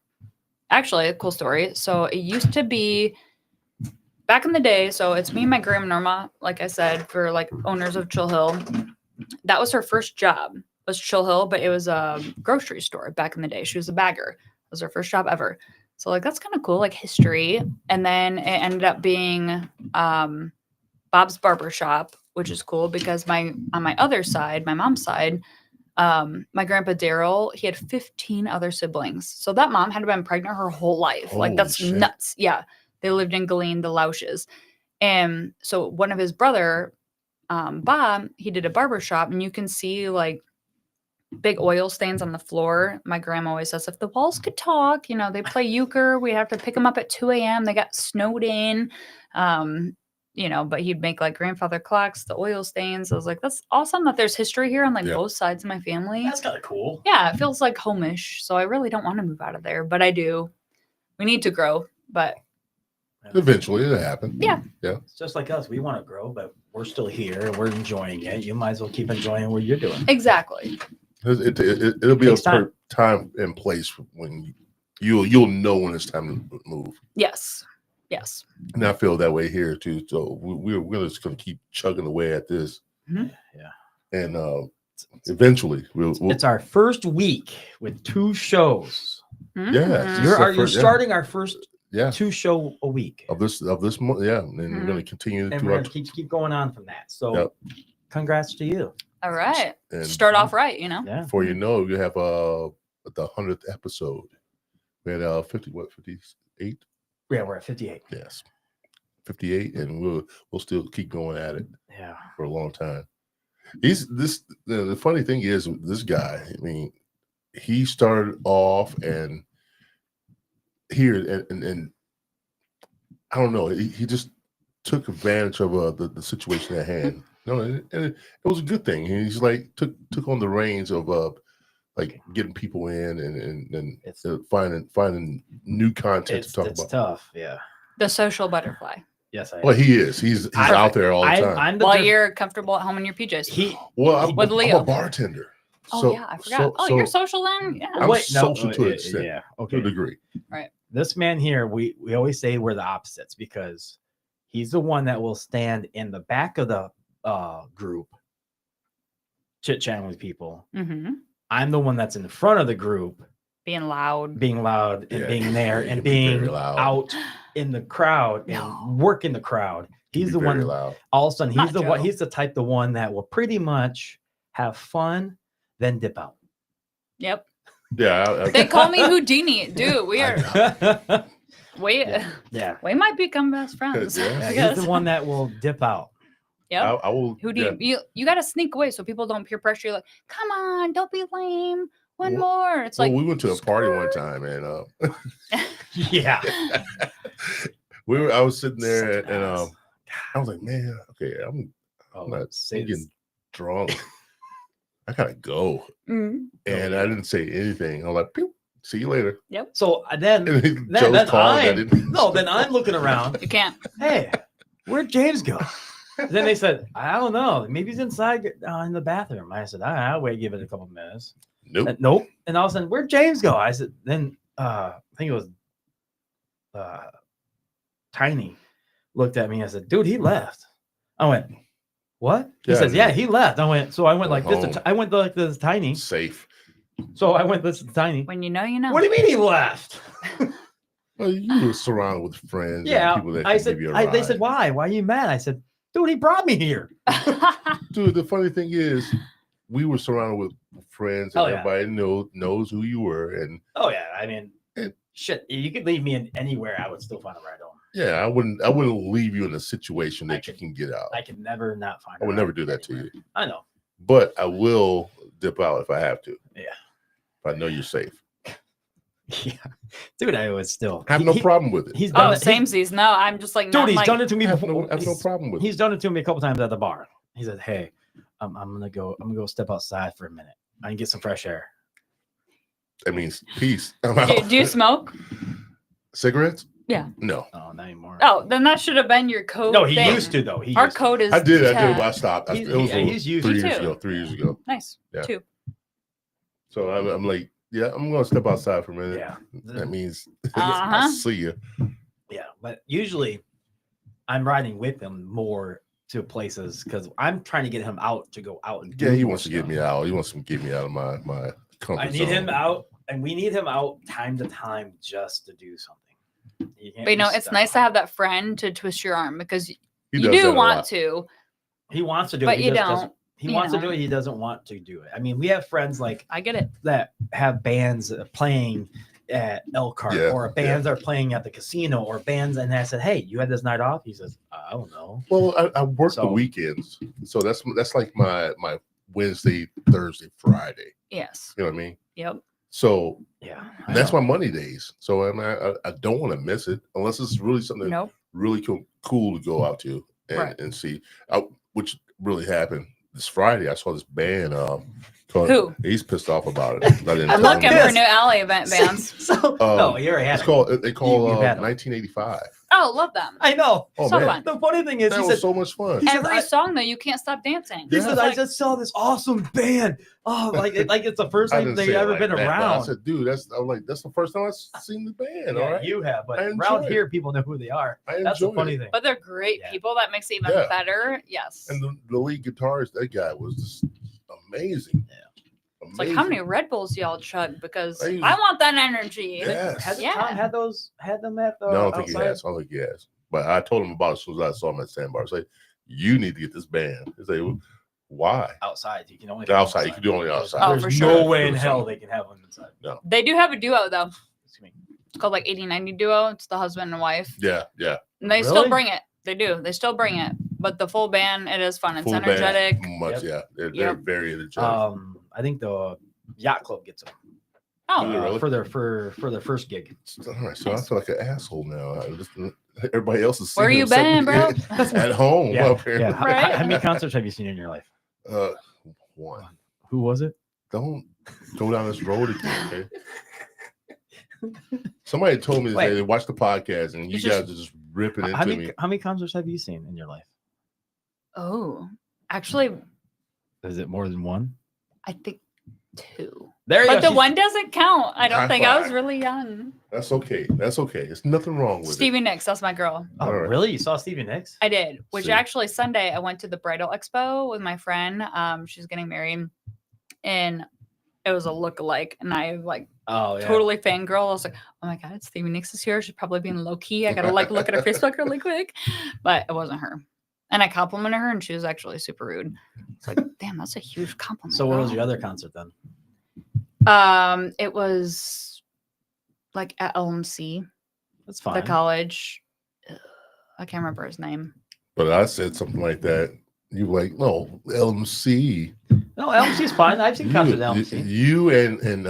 actually a cool story. So it used to be back in the day. So it's me and my grandma Norma, like I said, for like owners of Chill Hill. That was her first job, was Chill Hill, but it was a grocery store back in the day. She was a bagger. It was her first job ever. So like that's kind of cool, like history. And then it ended up being Bob's Barber Shop, which is cool because on my other side, my mom's side, my grandpa Daryl, he had 15 other siblings. So that mom had been pregnant her whole life. Like Holy that's shit. nuts. Yeah. They lived in Galeen, the Lausches. And so one of his brother, Bob, he did a barber shop and you can see like big oil stains on the floor. My grandma always says, if the walls could talk, you know, they play euchre. We have to pick them up at 2 a.m. They got snowed in. You know, but he'd make like grandfather clocks, the oil stains. I was like, that's awesome that there's history here on like Yeah. both sides of my family. That's kind of cool. Yeah, it feels like homish. So I really don't want to move out of there, but I do. We need to grow, but Eventually, it'll happen. Yeah. It's just like us. We want to grow, but we're still here and we're enjoying it. You might as well keep enjoying what you're doing. exactly. It'll be Takes a time and place when you'll know when it's time to move. Yes. Yes. And I feel that way here too. So we're just gonna keep chugging away at this. Mhm. Yeah. And eventually we'll It's our first week with 2 shows. Yeah, Mhm. You're- You're yeah. starting our first yeah 2 show a week. of this month. Yeah, and we're Mhm. gonna continue And to we're gonna keep going on from that. So Yep. congrats to you. All right. and Start off right, you know? Yeah. before you know, you have the 100th episode. We had 58. Yeah, we're at 58. Yes, 58, and we'll still keep going at it Yeah. for a long time. The funny thing is this guy, I mean, he started off and here and I don't know. He just took advantage of the situation at hand. No, and it was a good thing. He's like took on the reins of like getting people in and It's finding new content to talk it's about. tough. Yeah. The social butterfly. Yes, I. Well, he is. He's out there all the time. I'm the While diff- you're comfortable at home in your PJs. I'm With a Leo. bartender. Oh So- yeah, I forgot. so- You're social then? Yeah. I'm Wait, no, social to an yeah, extent, yeah, to a okay. degree. This man here, we always say we're the opposites because he's the one that will stand in the back of the group, chit chatting with people. Mm-hmm. I'm the one that's in the front of the group, Being loud. being loud and Yeah, being there he and can be very being loud. out in the crowd and No. working the crowd. He's the Very one. loud. All of a sudden, Not he's the one. Joe. He's the type, the one that will pretty much have fun, then dip out. Yep. Yeah, They call me Houdini. Dude, we are yeah. yeah. we might become best friends. Yeah. Yeah, I he's guess. the one that will dip out. Yep. I will. Houdini, you gotta sneak away so people don't peer pressure you like, come on, don't be lame. One more. It's Well, like we went to a party one time and Yeah. I was sitting there Such an and ass. I was like, man, okay, I'm Oh, not say this. getting drunk. I gotta go. mm, And I didn't say anything. I was like, "Pew, see you later." So then, And then Joe's called. I I'm, didn't. no, then I'm looking around. you can't. Hey, where'd James go? Then they said, I don't know. Maybe he's inside in the bathroom. I said, I'll wait, give it a couple minutes. Nope. Nope. And all of a sudden, where'd James go? I said, then I think it was Tiny looked at me and I said, dude, he left. I went, what? He Yeah, says, yeah, he left. I went, so I went like this. home. I went like this Tiny. Safe. So I went this to Tiny. When you know, you know. What do you mean he left? Well, you were surrounded with friends. Yeah. And people that I could said, give you a they said, ride. why? Why are you mad? I said, dude, he brought me here. Dude, the funny thing is, we were surrounded with friends, and Oh, yeah. everybody knows who you were. And Oh yeah, I mean, It- shit. You could leave me in anywhere, I would still find a ride home. yeah, I wouldn't leave you in a situation I that you could- can get out. I could never not find. I a would ride never do that to anywhere. you. I know. But I will dip out if I have to. Yeah. If I know you're safe. Yeah, dude, I was still. I have no problem with it. He's done Oh, it. samesies. No, I'm just like, Dude, not he's like, done it to me I have before. no problem with it. He's done it to me a couple times at the bar. He said, "Hey, I'm gonna go step outside for a minute. I can get some fresh air." That means peace. I'm Do, out. do you smoke? Cigarettes? Yeah. No. Oh, not anymore. Oh, then that should have been your code. no, he thing. used to though. He Our used to. code is. I did. 10. I stopped. He's- It was yeah, he's used 3 to. years Me too. ago. 3 years ago. Nice. Yeah. 2. So I'm like, yeah, I'm gonna step outside for a minute. Yeah, That means Uh-huh. I'll see you. yeah. But usually, I'm riding with him more to places because I'm trying to get him out to go out and do Yeah, he more wants to get stuff. me out. He wants to get me out of my comfort I need zone. him out, and we need him out time to time just to do something. He can't But you be know, it's stuck. nice to have that friend to twist your arm because He you does that do a want lot. to. He wants to do But it. you just don't, doesn't- He you wants to know. do it. He doesn't want to do it. I mean, we have friends like I get it. that have bands playing at Elkhart, Yeah, or bands are playing at the casino, or bands. And I said, "Hey, you had this night off?" He says, "I don't know." Well, I work the So- weekends, so that's like my Wednesday, Thursday, Friday. Yes. You know what I mean? Yep. So Yeah, that's my money days. So I don't want to miss it unless it's really something Nope. really cool to go out to and, Right. and see. Which really happened this Friday. I saw this band. Called, Who? He's pissed off about it. I didn't I'm tell looking him. for Yes. new alley event bands. So, no, you already had It's it. called. They call You've had 'em. 1985. Oh, love them. I know. Oh So man, fun. The funny thing is, that he was said, so much fun. He said, Every I- song though, you can't stop dancing. he Yeah. says, It's "I like- just saw this awesome band. Oh, like it's the first I time didn't they've say it ever like been that, but around." I said, dude, that's the first time I've seen the band. Yeah, all right, you have, but I around enjoy here, people know who they are. I That's the enjoyed funny it. thing. But they're great Yeah. people. That makes it even Yeah. better. Yes. And the lead guitarist, that guy was just amazing. Yeah. It's like, how many Red Bulls y'all chug? Because Hey. I want that energy. Yes. Has Yeah. Tom had them at the No, I don't think he outside? has. I don't think he has. But I told him about it as soon as I saw him at Sandbar. I said, you need to get this band. He said, why? Outside. You can only The outside. You can do only There's- outside. Oh, There's for no sure. way in hell they can have them inside. They do have a duo though. Excuse me. It's called like 80-90 duo. It's the husband and wife. Yeah, yeah. And they Really? still bring it. They do. They still bring it. But the full band, it is fun. It's Full band, energetic. much, Yep. yeah. They're Yep. very energetic. I think the yacht club gets them Oh, Yeah. really? for their first gig. All right, so I feel like an asshole now. everybody else is Where seeing you him been, bro? at home. Yeah, Apparently. yeah. How, Right? how many concerts have you seen in your life? One. Who was it? Don't go down this road again, okay? Somebody told me that Wait. they watched the podcast and you You guys just- are just ripping How into many me. how many concerts have you seen in your life? Oh, actually, Is it more than one? I think 2. There you But go. the She's- one doesn't count. I don't High think I was five. really young. That's okay. That's okay. There's nothing wrong with Stevie Nicks, that's my girl. Oh, All right. really? You saw Stevie Nicks? I did. Which See. actually Sunday I went to the bridal expo with my friend. She's getting married, and it was a lookalike, and I like Oh, yeah. totally fangirl. I was like, oh my god, Stevie Nicks is here. She's probably being low key. I gotta like look at her Facebook really quick, but it wasn't her. And I complimented her, and she was actually super rude. It's like, damn, that's a huge compliment. So what was girl. your other concert then? It was like at LMC, That's fine. the college. I can't remember his name. But I said something like that. You were like, no, LMC. No, LMC's fine. I've seen concerts at LMC. You and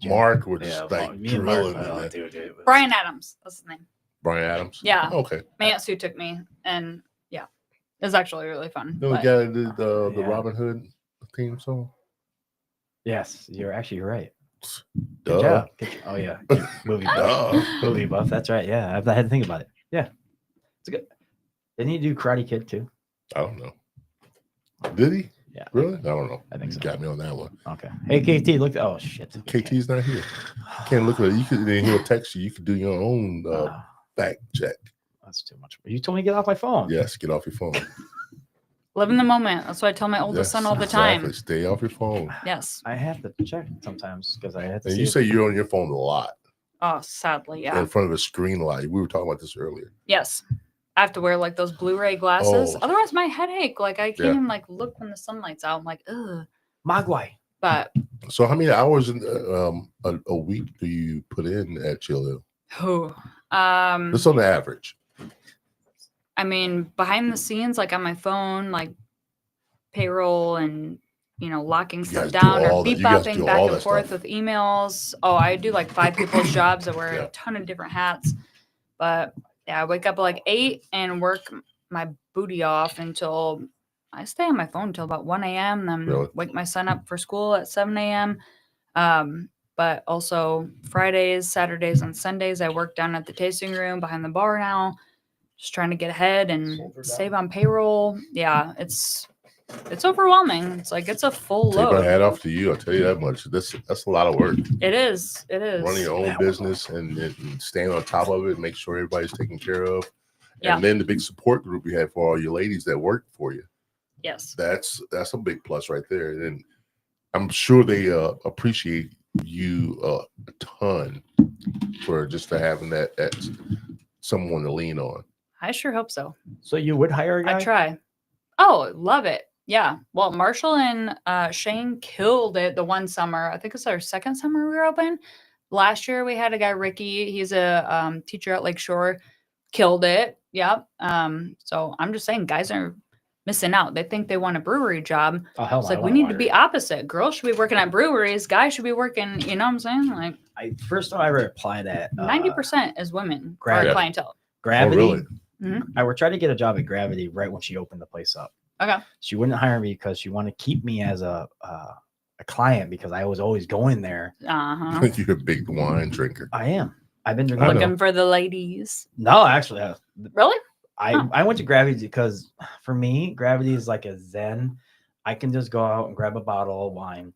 Mark were just Yeah, like me and Mark. drilling. in Oh, that. dude, it was- Brian Adams, that's his name. Brian Adams. Yeah. Okay. My Aunt Sue took me, and yeah, it was actually really fun. The but- guy that did the Yeah. Robin Hood theme song. Yes, you're actually right. Duh. Good job. Oh yeah, movie buff. Duh. Movie buff. That's right. Yeah, I had to think about it. Yeah, it's good. Didn't he do Karate Kid too? I don't know. Did he? Yeah. Really? I don't know. I think You so. got me on that one. Okay. Hey KT, look. Oh shit. KT's not here. Can't look at it. You could then he'll text you. You could do your own Oh, fact check. that's too much. You told me to get off my phone. Yes, get off your phone. Live in the moment. That's what I tell my oldest son all the time. Exactly. Stay off your phone. Yes. I have to check sometimes because I had to. And see you if- say you're on your phone a lot. Oh, sadly, yeah. In front of a screen a lot. We were talking about this earlier. Yes. I have to wear like those Blu-ray glasses. Oh. Otherwise, my head ache. Like I can't Yeah. even like look when the sunlight's out. I'm like, ugh. Mogwai. But So how many hours in a week do you put in at Chill Hill? who? Just on the average. I mean, behind the scenes, like on my phone, like payroll and locking stuff guys do down or all that. You guys bebopping do back all and that forth stuff. with emails. Oh, I do like 5 people's jobs. I wear Yeah. a ton of different hats. But yeah, I wake up at like 8 and work my booty off until I stay on my phone until about 1 a.m. Then Really? wake my son up for school at 7 a.m. But also Fridays, Saturdays, and Sundays, I work down at the tasting room behind the bar now, just trying to get ahead and Shoulder save down. on payroll. Yeah, it's overwhelming. It's like it's a full Take my load. hat off to you. I'll tell you that much. That's a lot of work. It is. It is. Running your own Yeah. business and staying on top of it, make sure everybody's taken care of. Yeah. And then the big support group we have for all your ladies that work for you. Yes. That's a big plus right there. And I'm sure they appreciate you a ton for just to having that someone to lean on. I sure hope so. So you would hire a guy? I try. Oh, love it. Yeah. Well, Marshall and Shane killed it the one summer. I think it's our second summer we were open. Last year we had a guy, Ricky. He's a teacher at Lakeshore. Killed it. Yep. So I'm just saying guys are missing out. They think they want a brewery job. Oh hell, It's no, I like we want a need to be winery. opposite. Girls should be working at breweries. Guys should be working, you know what I'm saying? Like First time I ever applied at 90% is women Gravity. are clientele. Gravity. Oh, really? I would try to get a job at Gravity right when she opened the place up. Okay. She wouldn't hire me because she wanted to keep me as a client because I was always going there. Uh-huh. You're a big wine drinker. I am. I've been I drinking. know. Looking for the ladies. No, actually, Really? I went to Gravity because for me, Gravity is like a zen. I can just go out and grab a bottle of wine,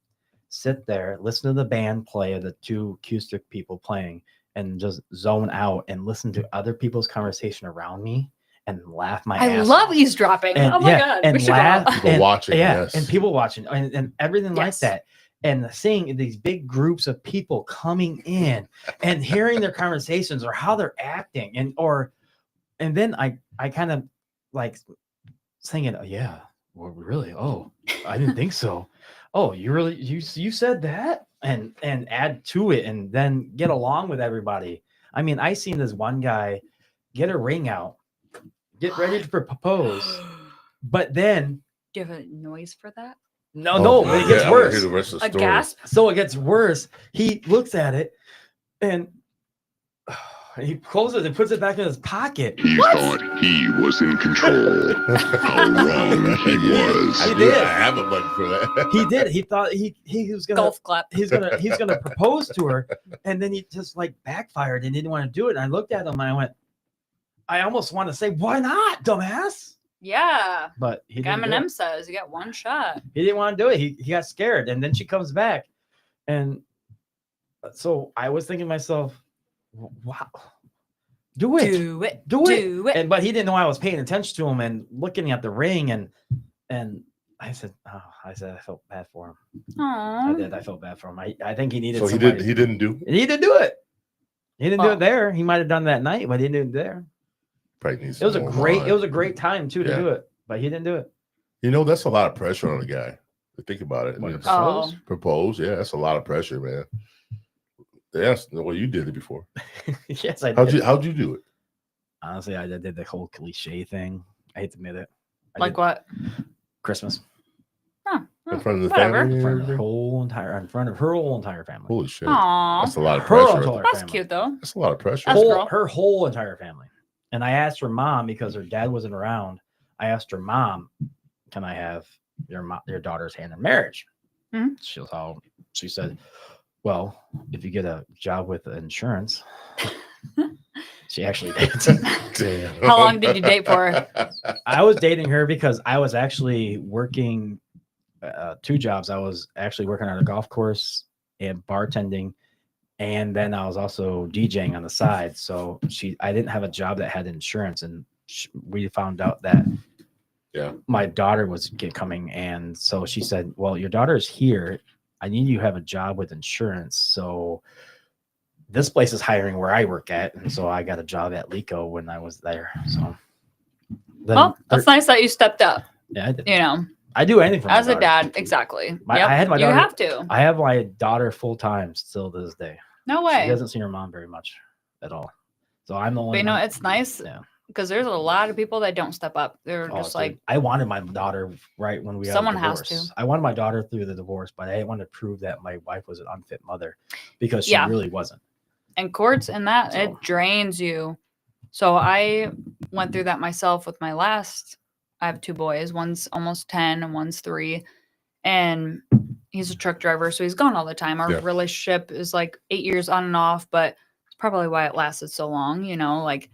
sit there, listen to the band play, the two acoustic people playing, and just zone out and listen to other people's conversation around me and laugh my I ass love off. eavesdropping. And- Oh my yeah, god. and we should go laugh. out. People And- watching, Yeah, yes. and people watching and everything like Yes. that. And seeing these big groups of people coming in and hearing their conversations or how they're acting and then I kind of like saying, oh, yeah, well, really? Oh, I didn't think so. Oh, you really you said that and add to it and then get along with everybody. I mean, I seen this one guy get a ring out, get ready to propose, but then Do you have a noise for that? no, it yeah, gets I wanna worse. hear the rest of the A story. gasp? So it gets worse. He looks at it and He closes it and puts it back in his pocket. He thought he was in control. How wrong he was. I He did. did. I have a button for that. He did. He thought he was gonna Golf clap. he's gonna propose to her, and then he just like backfired and didn't want to do it. And I looked at him and I went, I almost want to say, why not, dumbass? Yeah. But he didn't. Do Eminem it. says you got one shot. He didn't want to do it. He got scared, and then she comes back, and so I was thinking to myself, wow, do it, Do it. do it. Do it. And but he didn't know I was paying attention to him and looking at the ring, and I said, I felt bad for him. I Aww. did. I felt bad for him. I think he needed. So he somebody. didn't do. He didn't do it. He didn't do Oh. it there. He might have done that night, but he didn't do it there. Probably needs It was a some more great. wine. It was a great time too to Yeah. do it, but he didn't do it. You know, that's a lot of pressure on a guy. Think about it. What, You know, propose? propose, yeah, that's a lot of pressure, man. Yes, well, you did it before. Yes, I did. How'd you do it? Honestly, I did the whole cliche thing. I hate to admit it. I Like did what? Christmas In front of the whatever. family? in and front of everything? in front of her whole entire family. Holy shit. Aww. That's a lot of Her pressure. entire That's family. cute though. That's a lot of pressure. That's girl. Her whole entire family. And I asked her mom because her dad wasn't around. I asked her mom, "Can I have your daughter's hand in marriage?" Mhm. She said, "Well, if you get a job with insurance." She actually did. Damn. How long did you date for? I was dating her because I was actually working 2 jobs. I was actually working on a golf course and bartending, and then I was also DJing on the side. So I didn't have a job that had insurance, and we found out that my daughter was coming, and so she said, "Well, your daughter's here. I need you to have a job with insurance." So this place is hiring where I work at, and so I got a job at Lico when I was there. So then, Well, that's nice that you stepped up. yeah, I did. You know, I do anything for my as a daughter. dad, exactly. I had my you daughter- have to. I have my daughter full time still to this day. No She way. hasn't seen her mom very much at all. So I'm the But only. you know, one- it's nice Yeah. because there's a lot of people that don't step up. They're Oh, just dude, like, I wanted my daughter right when we got a Someone has divorce. to. I wanted my daughter through the divorce, but I didn't want to prove that my wife was an unfit mother because she Yeah. really wasn't. and courts and that, So- it drains you. So I went through that myself with my last. I have 2 boys. One's almost 10 and one's 3. And he's a truck driver, so he's gone all the time. Our Yeah. relationship is like 8 years on and off, but it's probably why it lasted so long, you know, like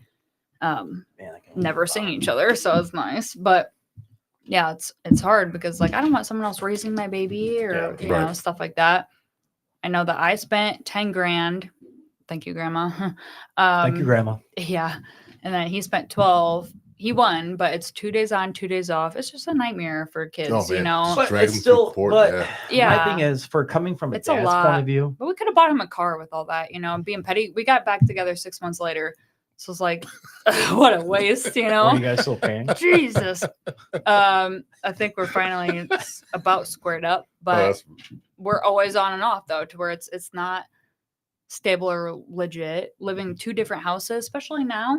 Man, I can't never believe seeing that. each other. So it's nice. But yeah, it's hard because like I don't want someone else raising my baby or Yeah, you know, right. stuff like that. I know that I spent 10 grand. Thank you, Grandma. Thank you, Grandma. Yeah. And then he spent 12. He won, but it's 2 days on, 2 days off. It's just a nightmare for kids, Oh, you man. know. But- But drag it's them through still, court, but yeah. my Yeah. thing is, for coming from a It's a dad's point lot. of view, But we could have bought him a car with all that, you know, and being petty. We got back together 6 months later. So it's like, what a waste, you are know? you guys still paying? Jesus. I think we're finally about squared up, but that's- we're always on and off though, to where it's not stable or legit. Living 2 different houses, especially now,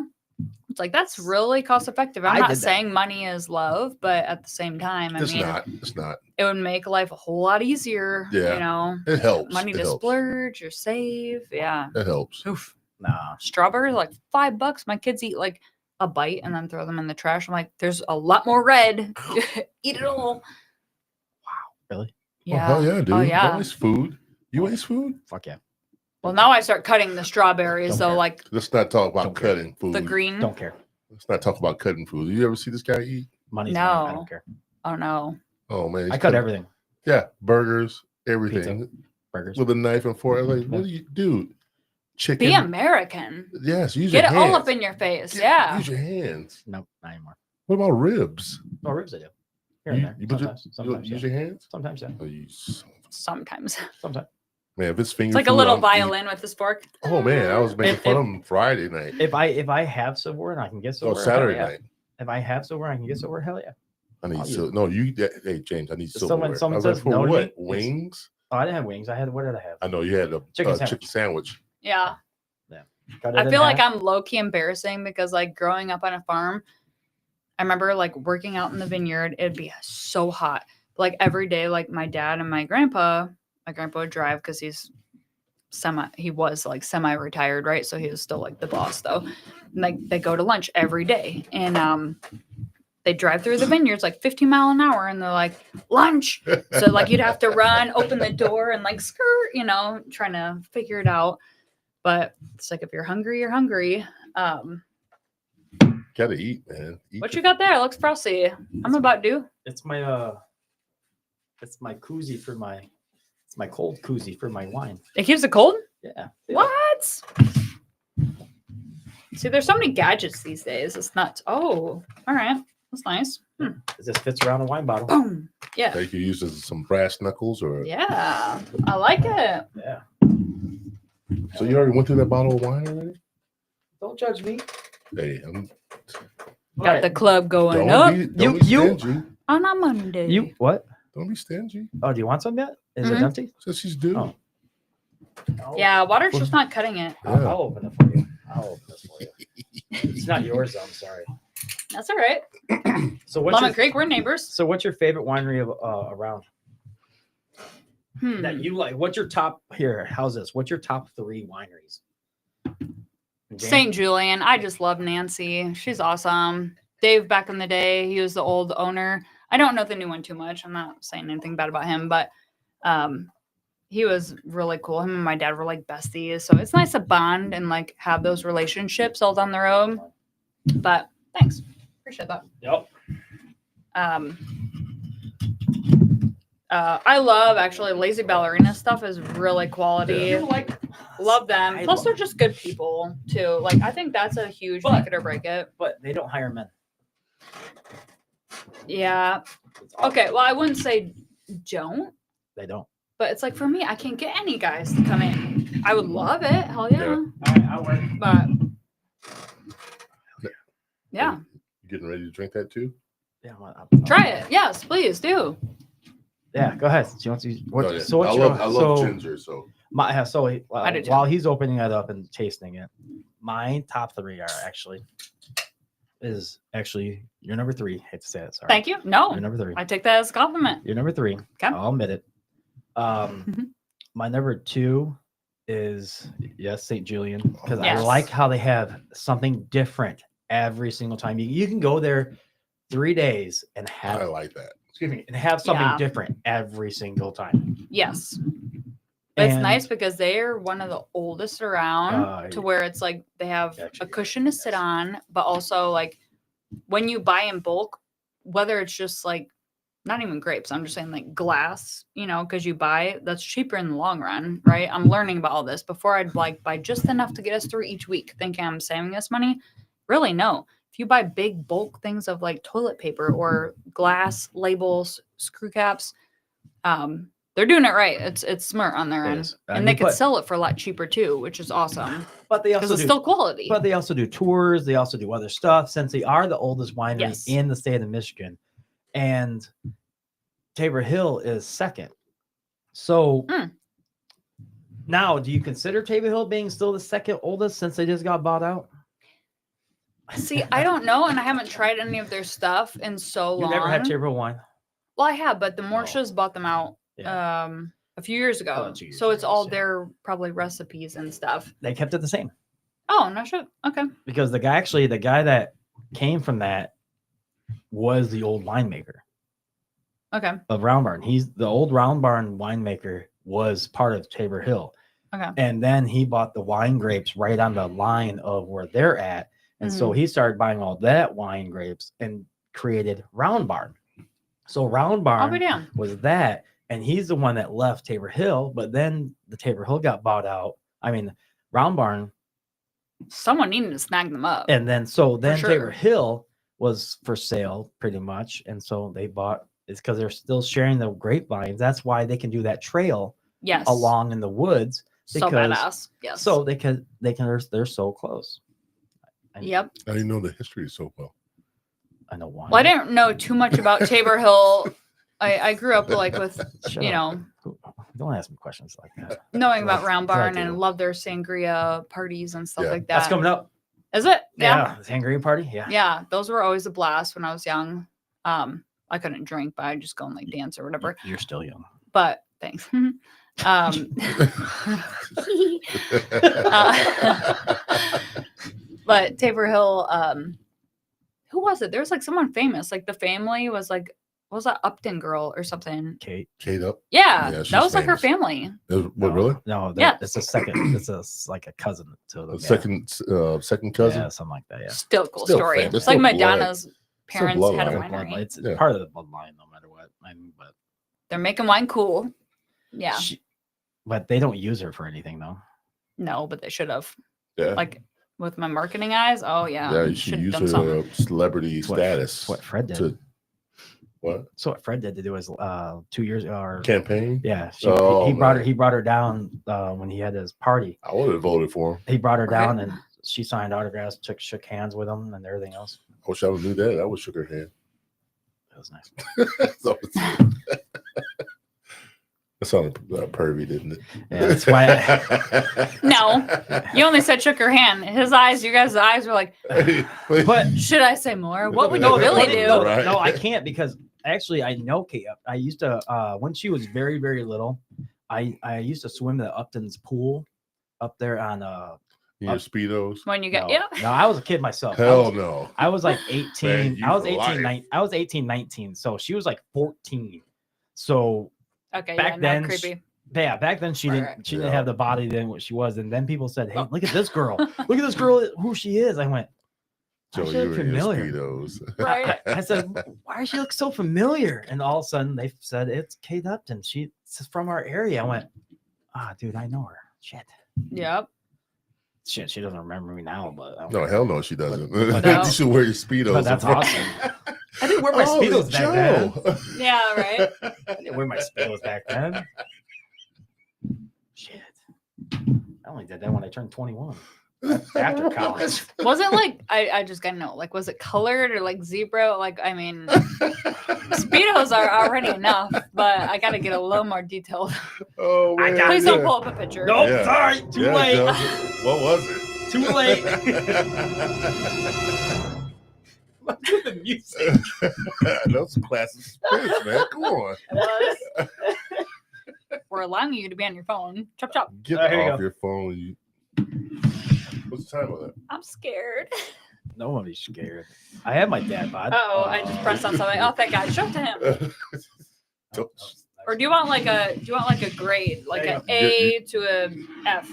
it's like that's really cost effective. I'm I not did that. saying money is love, but at the same time, I it's mean, not. It's not. it would make life a whole lot easier. Yeah. You know, It helps. money it to helps. splurge or save. Yeah. It helps. Oof. Nah. Strawberries like $5. My kids eat like a bite and then throw them in the trash. I'm like, there's a lot more red. Eat it all. Really? Yeah. Oh, hell yeah, dude. Oh, yeah. Don't waste food. You waste food? Fuck yeah. Well, now I start cutting the strawberries. Don't So care. like Let's not talk about Don't care. cutting food. the green. Don't care. Let's not talk about cutting food. You ever see this guy eat? Money's money. I No. don't care. Oh no. Oh man, he's I cut cutting- everything. Yeah, burgers, everything Burgers. with a knife and fork. Like, what Yeah. do you do? Chicken. Be American. Yes, use Get your it hands. all up in your face. Get- Yeah. Use your hands. Nope, not anymore. What about ribs? No ribs I do. Here and there. You put your- Sometimes. you Sometimes, use yeah. your hands? Sometimes, yeah. Oh, you son of a- Sometimes. Sometimes. man, if it's finger It's like a food, little I'm violin with this fork. Oh man, I was making If- fun of him Friday night. If I have silverware and I can get Oh, silverware, hell Saturday yeah. night. If I have silverware, I can get silverware. Hell yeah. I need I'll use silver. No, you. Hey James, I need Someone- silverware. someone I was like, says for no to what? me, it's- Wings? Oh, I didn't have wings. I had what did I have? I know you had a Chicken chicken sandwich. Yeah. Cut it I in feel like half. I'm low key embarrassing because like growing up on a farm, I remember like working out in the vineyard. It'd be so hot. Like every day, like my dad and my grandpa would drive because he's he was like semi-retired, right? So he was still like the boss though. And, like they go to lunch every day, and they drive through the vineyards like 50 mile an hour, and they're like lunch. So like you'd have to run, open the door, and like skirt, trying to figure it out. But it's like if you're hungry, you're hungry. Gotta eat, man. Eat What you got there? It looks frosty. I'm about due. It's my koozie for my. It's my cold koozie for my wine. It keeps it cold? Yeah. What? See, there's so many gadgets these days. It's nuts. Oh, all right. That's nice. This fits around a wine bottle. Boom. Yeah. That you could use as some brass knuckles or. Yeah. I like it. Yeah. So you already went through that bottle of wine already? Don't judge me. Hey, Got the club going don't up be, don't be you- stingy. on a Monday. You what? Don't be stingy. Oh, do you want some yet? Is Mhm. it empty? Says she's due. Oh. Yeah, water's just not cutting it. I'll open it for you. I'll open it for you. It's not yours, though. I'm sorry. That's all right. So what's Lemon your, Creek, we're neighbors. so what's your favorite winery of around Hmm. that you like? What's your top here? How's this? What's your top 3 wineries? Jane? St. Julian. I just love Nancy. She's awesome. Dave, back in the day, he was the old owner. I don't know the new one too much. I'm not saying anything bad about him, but he was really cool. Him and my dad were like besties. So it's nice to bond and like have those relationships all down the road. But thanks. Appreciate that. Yep. I love actually Lazy Ballerina stuff is really quality. Love them. I Plus, love- they're just good people too. Like I think that's a huge But- make it or break it. But they don't hire men. Yeah. It's awful. Okay. Well, I wouldn't say don't, They don't. but it's like for me, I can't get any guys to come in. I would love it. Hell yeah. Yeah. All right, I'll work. But yeah, You getting ready to drink that too? Yeah, try it. Yes, please do. Yeah, go ahead. Do you want to? What, Oh, yeah. So what's I your, love so, ginger. So I do too. while he's opening it up and tasting it, my top 3 are actually your number 3. Hate to say it, sorry. Thank you. No, Your number 3. I take that as a compliment. Your number 3. Okay. I'll admit it. My number 2 is St. Julian because I Yes. like how they have something different every single time. You can go there 3 days and I have like that. and have something Yeah. different every single time. Yes. But it's And- nice because they're one of the oldest around to where it's like they have a Actually, cushion to sit yes. on, but also like when you buy in bulk, whether it's just like not even grapes, I'm just saying like glass, because you buy it, that's cheaper in the long run, right? I'm learning about all this. Before I'd like buy just enough to get us through each week, thinking I'm saving us money. Really, no. If you buy big bulk things of like toilet paper or glass labels, screw caps, they're doing it right. It's smart on their It end, is. and they could sell it for a lot cheaper too, which is awesome But they because also it's do, still quality. but they also do tours. They also do other stuff since they are the oldest winery Yes. in the state of Michigan, and Tabor Hill is second. So now, do you consider Tabor Hill being still the second oldest since they just got bought out? See, I don't know, and I haven't tried any of their stuff in so You long. never had Tabor Hill wine? Well, I have, but the Oh. Morshas bought them out Yeah. a few years ago. Oh, 2 years So it's ago, all yeah. their probably recipes and stuff. They kept it the same Oh, no shit. Okay. because the guy that came from that was the old winemaker Okay. of Round Barn. He's the old Round Barn winemaker was part of Tabor Hill. Okay. And then he bought the wine grapes right on the line of where they're at. And so he started buying all that wine grapes and created Round Barn. So Round I'll be Barn down. was that. And he's the one that left Tabor Hill, but then the Tabor Hill got bought out. I mean, Round Barn. Someone needed to snag them up. And then Tabor sure. Hill was for sale pretty much. And so they bought it's because they're still sharing the grapevines. That's why they can do that trail Yes. along in the woods. So because- badass. Yes. So they're so close. Yep. I didn't know the history so well. I know why. Well, I didn't know too much about Tabor Hill. I grew up like with, Shut you up. know, Don't ask me questions like that. knowing about Like, Round that's what I Barn do. and love their sangria parties and stuff Yeah. like that. That's coming up. Is it? Yeah. Sangria party. Yeah. Yeah, those were always a blast when I was young. I couldn't drink, but I'd just go and like dance or whatever. You're still young. But thanks. But Tabor Hill, who was it? There was like someone famous. Like the family was like, what was that Upton girl or something? Kate. Kate up. Yeah, Yeah, she's that was like her famous. family. What No, really? No, Yeah. it's a second. It's like a cousin to them. A second cousin. Yeah, something like that. Yeah. Still a cool Still story. famous, It's like still my blood. Donna's parents had a bloodline. winery. It's Yeah. part of the bloodline, no matter what. I mean, but They're making wine cool. Yeah. but they don't use her for anything though. No, but they should have. Yeah. Like with my marketing eyes. Oh yeah. Yeah, you should use done her something. celebrity It's what- status. It's what Fred did. to what So what Fred did to do was 2 years or campaign? yeah, Oh, he brought her. man. He brought her down when he had his party. I would have voted for him. He brought her Right. down and she signed autographs, shook hands with him, and everything else. I wish I would knew that. I would shook her hand. That was nice. So that sounded pervy, didn't it? Yeah, that's why. No. You only said shook her hand. His eyes, you guys' eyes were like, But should I say more? What would No, you really no, do? no, right. No, I can't because actually I know Kate. I used to when she was very very little. I used to swim at Upton's pool up there on Your speedos. When you get no, yeah. no, I was a kid myself. Hell no. I was like 18. Man, you I was for 18, life. I was 18, 19. So she was like 14. So Okay, back yeah, then, no, creepy. yeah, back then she Right, didn't right. she didn't Yeah. have the body then what she was. And then people said, "Hey, Oh. look at this girl. Look at this girl who she is." I went, Joe, "Why you she were look in your familiar?" speedos. Right. I said, "Why does she look so familiar?" And all of a sudden they said, "It's Kate Upton. She's from our area." I went, "Ah, dude, I know her." Shit. Yep. Shit, she doesn't remember me now, but No, hell no, she doesn't. But no. You should wear your speedos. But that's awesome. I didn't wear my Oh, speedos it's back then. Joe. Yeah, right. I didn't wear my speedos back then. Shit. I only did that when I turned 21. After college. Was it like I just gotta know, like was it colored or like zebra? Like I mean Speedos are already enough, but I gotta get a little more detailed. Oh, I man, got- Please yeah. don't pull up a picture. Nope, Yeah. sorry, too Yeah, late. Joe. What was it? Too late. The music. Those classic spirits, man. Come on. It was. We're allowing you to be on your phone. Chop chop. Get Here you off go. your phone. What's the time on that? I'm scared. No one be scared. I have my dad bod. Oh, I just pressed on something. Oh, thank God. Show it to him. Don't- Or do you want like a grade, like There an you A to a F?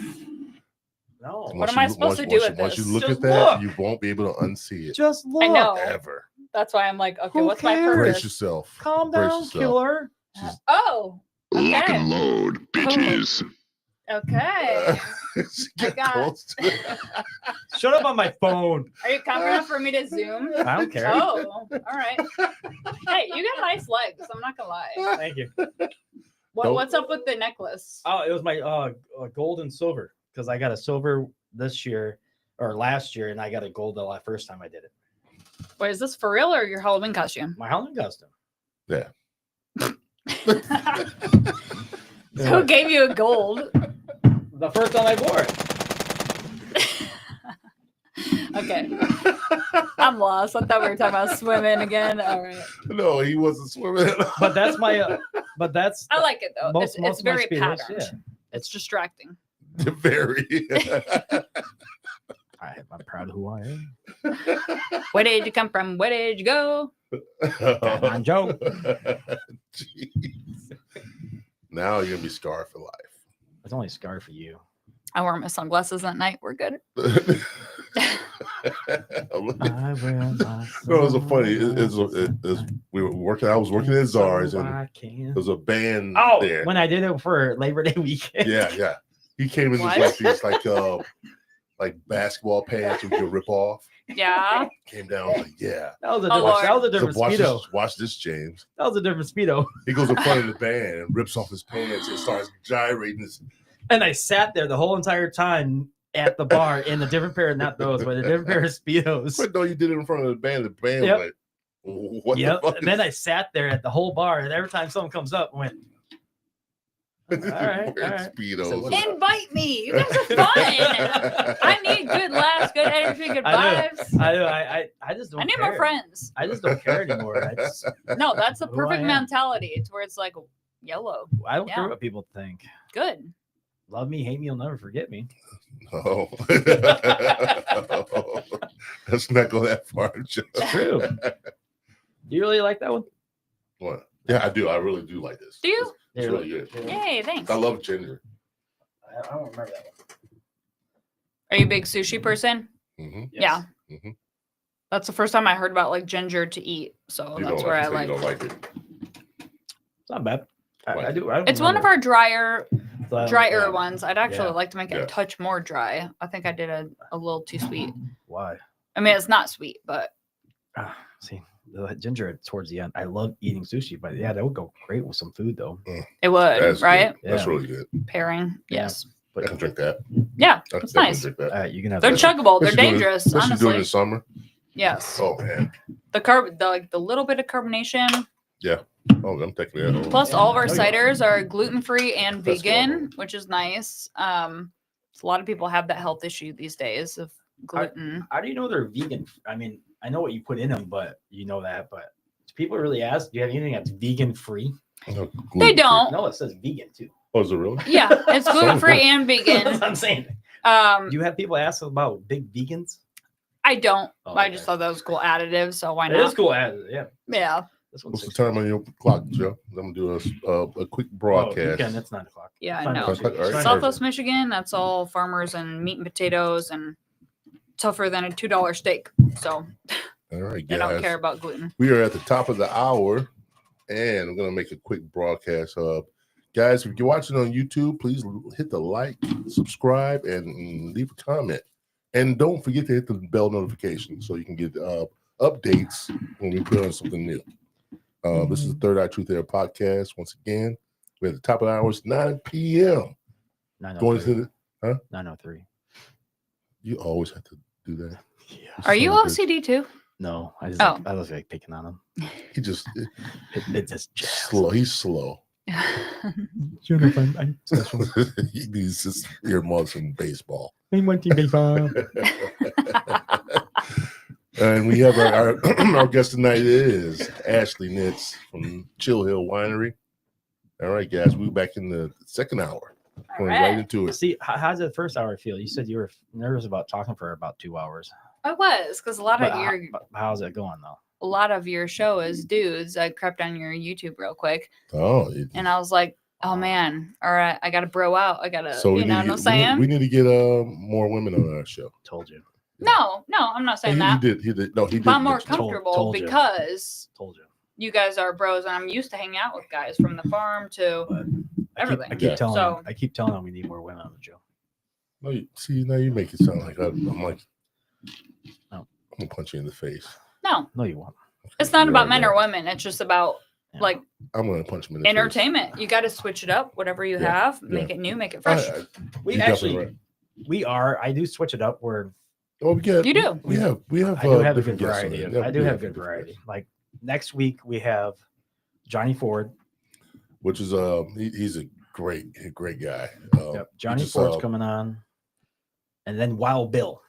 No. What am I supposed to do with Once you this? look Just at that, look. you won't be able to unsee it Just look. I know. ever. That's why I'm like, okay, Who what's my cares? Brace purpose? yourself. Calm Brace down, yourself. killer. Oh, Lock Okay. and load, bitches. okay. Get got- close to it. Shut up on my phone. Are you confident for me to zoom? I don't care. Oh, all right. Hey, you got nice legs. I'm not gonna lie. Thank you. What's up with the necklace? Oh, it was my gold and silver because I got a silver this year or last year, and I got a gold the first time I did it. Wait, is this for real or your Halloween costume? My Halloween costume. Yeah. Who gave you a gold? The first time I wore it. Okay. I'm lost. I thought we were talking about swimming again. All right. No, he wasn't swimming at all. But that's my. But that's. I like it though. Most It's of my very Speedos, patterned. yeah. It's distracting. Very. I'm proud of who I am. Where did you come from? Where did you go? Come on, Joe. Jeez. Now you're gonna be scarred for life. It's only a scar for you. I wore my sunglasses that night. We're good. I wear my No, it was a funny. We were working. I was working at Czars, and I can. there was a band Oh, there. when I did it for Labor Day weekend. Yeah. He came in What? just like these like basketball pants you could rip off. Yeah. Came down like, yeah. That was a Oh, different. Lord. that was a So different watch speedo. this, James. That was a different speedo. He goes in front of the band and rips off his pants and starts gyrating his. And I sat there the whole entire time at the bar in a different pair of not those, but a different pair of speedos. But no, you did it in front of the band. The band Yep. was like, what Yep. the fuck? And then I sat there at the whole bar, and every time someone comes up, I went, is all right, wearing all right. Speedos. So what- Invite me. You guys are fun. I need good laughs, good energy, good I know. vibes. I just don't I need care. more friends. I just don't care anymore. I just, No, that's the Who I perfect am. mentality. It's where it's like, Yellow. I don't care Yeah. what people think. Good. Love me, hate me, you'll never forget me. Oh. Let's not go that far, Joe. It's true. Do you really like that one? What? Yeah, I do. I really do like this. Do you? It's really good. Yay, thanks. I love ginger. I don't remember that one. Are you a big sushi person? Mm-hmm. Yeah. Mhm. That's the first time I heard about like ginger to eat. So You that's don't where I like it, so like. you don't like it. It's not bad. I Right. do. I don't It's one of remember. our drier Yeah. ones. I'd actually Yeah. like to make it Yeah. a touch more dry. I think I did a little too sweet. Why? I mean, it's not sweet, but See, the ginger towards the end. I love eating sushi, but yeah, that would go great with some food though. it would, That's right? good. That's Yeah. really good. Pairing. Yeah. Yes. I can drink that. Yeah. I can It's definitely nice. drink that. You can have They're that. chuggable. They're Especially during- dangerous, especially during honestly. the summer. Yes. Oh man. The little bit of carbonation. Oh, I'm taking that home. Plus, Yeah, all of our I know you are. ciders are gluten free and That's vegan, which is nice. So a lot of people have that health issue these days of gluten. How do you know they're vegan? I mean, I know what you put in them, but you know that. But do people really ask, do you have anything that's vegan free? They Gluten-free. don't. No, it says vegan too. Oh, is it really? Yeah, it's gluten free and That's vegan. what I'm saying. Um, Do you have people ask about big vegans? I don't. Oh, I just okay. thought that was cool additive, so why It is not? cool. Yeah. Yeah, This one's What's the 6 time on your clock, Joe? I'm gonna do a quick broadcast. Weekend, it's 9 o'clock. yeah, I Fine, know. I'll shoot you. All right. Fine. Southwest Michigan, that's all farmers and meat and potatoes and tougher than a $2 steak. So All right, they don't guys. care about gluten. We are at the top of the hour, and I'm gonna make a quick broadcast. Guys, if you're watching on YouTube, please hit the like, subscribe, and leave a comment. And don't forget to hit the bell notification so you can get updates when we put on something new. This is the Third Eye Truth Air podcast. Once again, we're at the top of the hour. It's 9 p.m. Going to 903. the, 903. you always have to do that. Yeah. Are you son of a bitch. OCD too? No, I just Oh. I was like picking on him. He just It's just slow. He's slow. Jonathan, I'm He needs his earmuffs and baseball. one team baseball. And we have our guest tonight is Ashley Nitz from Chill Hill Winery. All right, guys, we're back in the second hour. All Going right. right into it. See, how did the first hour feel? You said you were nervous about talking for about 2 hours. I was because a lot But how's it going though? your show is dudes. I crept on your YouTube real quick, Oh, and I was like, "Oh man, all right, I got to bro out. I got to, so we you know need, what I'm saying?" we need to get more women on our show. Told you. No, I'm not saying that. He did. No, he did. But I'm more mention it. comfortable told you. because Told you. you guys are bros, and I'm used to hanging out with guys from the farm to But everything. I keep Yeah. telling So- him. I keep telling him we need more women on the show. No, see, now you make it sound like I'm like, No. I'm gonna punch you in the face. No, No, you won't. it's not You're about right, men yeah. or women. It's just about Yeah. like I'm gonna punch him in the face. entertainment. You got to switch it up. Whatever you Yeah, have, yeah. make it new, make it fresh. We You're actually definitely we are. I do switch it up where Oh, we get. You do. We have. I do have a different good guests on variety. there. I do we have good variety. Like next week we have Johnny Ford. Which is he's a great guy. Yep. Johnny just, Ford's coming on, and then Wild Bill.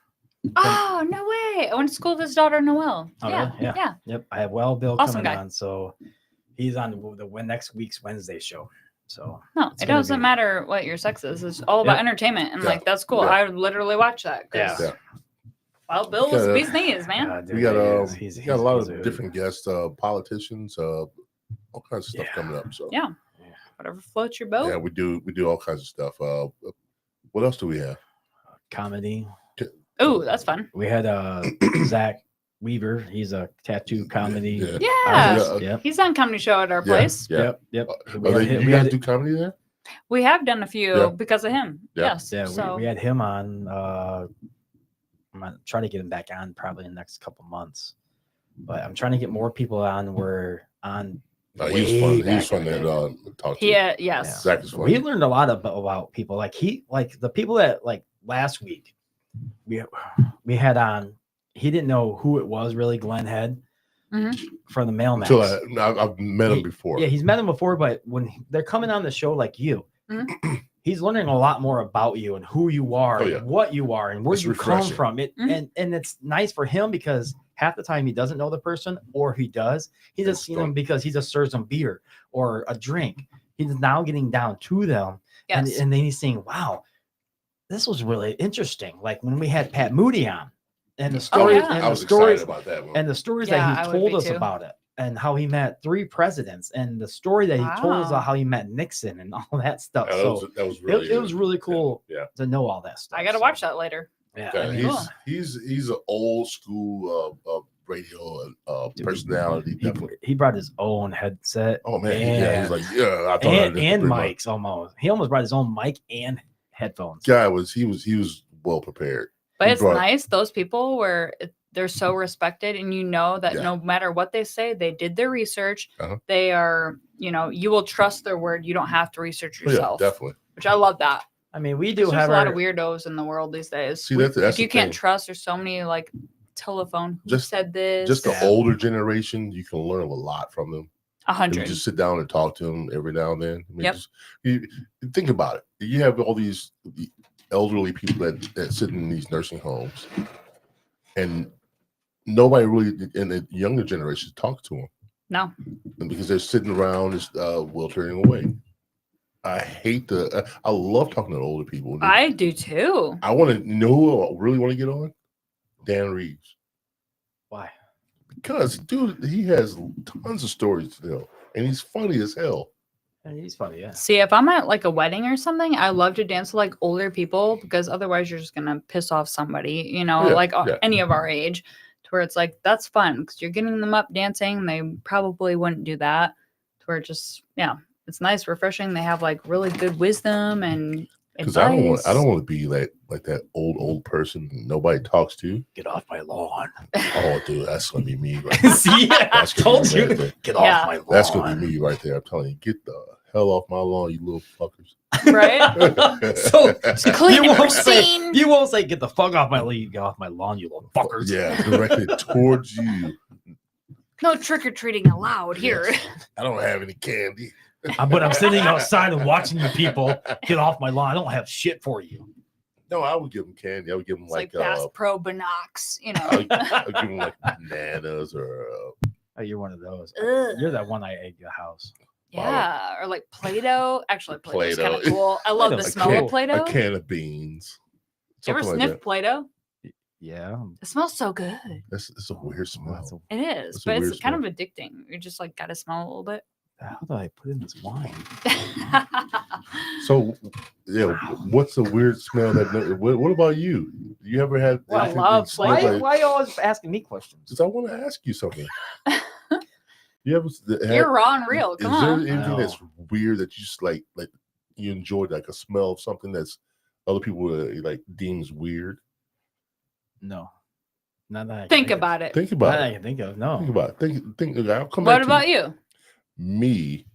Oh no way! I went to school with his daughter Noelle. Oh, Yeah, really? Yeah. yeah. Yep, I have Wild Bill Awesome coming guy. on, so he's on the next week's Wednesday show. So No, It's it gonna doesn't be- matter what your sex is. It's all about Yep. entertainment, and Yeah. like that's cool. Yeah. I would literally watch that. 'Cause Yeah. Wild Bill was Yeah. the bee's knees, man. dude, We got he's- we got a lot he's of different guests, politicians, all kinds of stuff Yeah. coming up. So Yeah. Whatever floats your boat. yeah, we do all kinds of stuff. What else do we have? comedy. Ooh, that's fun. We had Zach Weaver. He's a tattoo comedy. Yeah. Yeah. artist. Yep. He's on comedy show at our Yeah. place. Yeah. Yep. Are We had they, him- you we guys had- do comedy there? We have done a few Yeah. because of him. Yeah. Yes. Yeah, so we had him on. I'm gonna try to get him back on probably in the next couple months, but I'm trying to get more people on. We're on. He was way fun. He back was fun in the to day. talk to. yeah, yes. Zach is We funny. learned a lot about people. Like the people that like last week we had on. He didn't know who it was really. Glenn Head from the Mailman. Until I've met him before. Yeah, he's met him before, but when they're coming on the show like you, he's learning a lot more about you and who you are, Oh, yeah. and what you are, and where It's you come refreshing. from. It Mhm. and it's nice for him because half the time he doesn't know the person, or he does. He just It's seen fun. them because he just serves them beer or a drink. He's now getting down to them, Yes. and then he's saying, "Wow, this was really interesting." Like when we had Pat Moody on, and the story, yeah. and I the was stories, excited about that one. and the stories Yeah, that I he would told be us too. about it, and how he met 3 presidents, and the story that he told us Wow. about how he met Nixon and all that stuff. Yeah, So that was really it was really cool Yeah. to know all that stuff. I got to So, watch that later. Yeah, Yeah, I mean, Cool. he's an old school radio Dude, personality. Definitely. he brought his own headset. Oh man, and, yeah, he's like, yeah, I thought I and didn't bring my- mics almost. He almost brought his own mic and headphones. guy was he was well prepared. But He it's brought- nice, those people where they're so respected, and you know that Yeah. no matter what they say, they did their research. Uh-huh. They are, you will trust their word. You don't have to research Oh, yeah, yourself, definitely. which I love that. I mean, we do There's have a lot our of weirdos in the world these days. See, that's If the you can't thing. trust, there's so many like telephone who Just- said this. Just the Yeah. older generation, you can learn a lot from them. If you 100. just sit down and talk to them every now and then. I mean, Yep. you think about it. You have all these elderly people that sit in these nursing homes, and nobody really in the younger generation talks to them. No. And because they're sitting around, just wheelchairing away. I hate I love talking to older people. I do too. I want to know who I really want to get on? Dan Reeves. why? Because, dude, he has tons of stories to tell, and he's funny as hell. And he's funny, yeah. See, if I'm at like a wedding or something, I love to dance with like older people because otherwise you're just gonna piss off somebody, Yeah, like yeah. any of our age, to where it's like that's fun because you're getting them up dancing. They probably wouldn't do that. To where it just it's nice, refreshing. They have like really good wisdom and Because advice. I don't want to be like that old person nobody talks to. Get off my lawn. Oh, dude, that's gonna be me right there. See, I That's gonna told be you. right there. Get Yeah. off my lawn. That's gonna be me right there. I'm telling you, get the hell off my lawn, you little fuckers. right? So Clean you and won't say pristine. you won't say get the fuck off my lawn. You get off my lawn, you little fuckers. Yeah, directed towards you. No trick or treating allowed here. Yes. I don't have any candy. But I'm sitting outside and watching the people get off my lawn. I don't have shit for you. No, I would give them candy. I would give them It's like Bass Pro Binox, I'd give them like bananas or Oh, you're one of those. Ugh. You're that one I egg your house. Yeah, or like Play-Doh. Actually, Play-Doh's kind of Play-Doh. cool. I love the Play-Doh's smell cool. of Play-Doh. a can of beans. You ever Something like sniff Play-Doh? Yeah. It smells so good. It's a weird smell. That's a- It is, That's a but it's weird kind of addicting. You just like gotta smell a little bit. How do I put in this wine? So, yeah, what's the weird smell what about you? You ever had? Well, I anything love that smells Play-Doh. like- Why are you always asking me questions? Because I want to ask you something. You ever? You're raw and real. Is Come there on. anything that's No. weird that you just like you enjoyed, like a smell of something that's other people like deems weird? No. Not that I can Think of. about it. Think Not about that I it. can think of. Think No. about it. Think. I'll come What back about to you? me.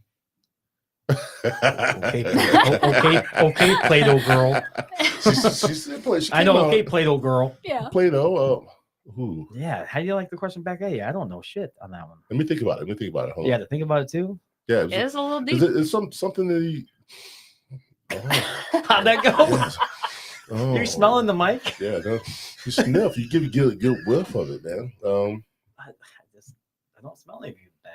Okay, okay, Play-Doh girl. She I know. came Okay, out- Play-Doh girl. Yeah. Play-Doh. Who? Yeah. How do you like the question back? Hey, I don't know shit on that one. Let me think about it. Hold You on. had to think about it too. Yeah. It is a little Is deep. it something that you? Oh, How'd that go? yes. Oh, You're smelling the mic. Yeah, no, you sniff. You give a good whiff of it, man. I don't smell anything bad.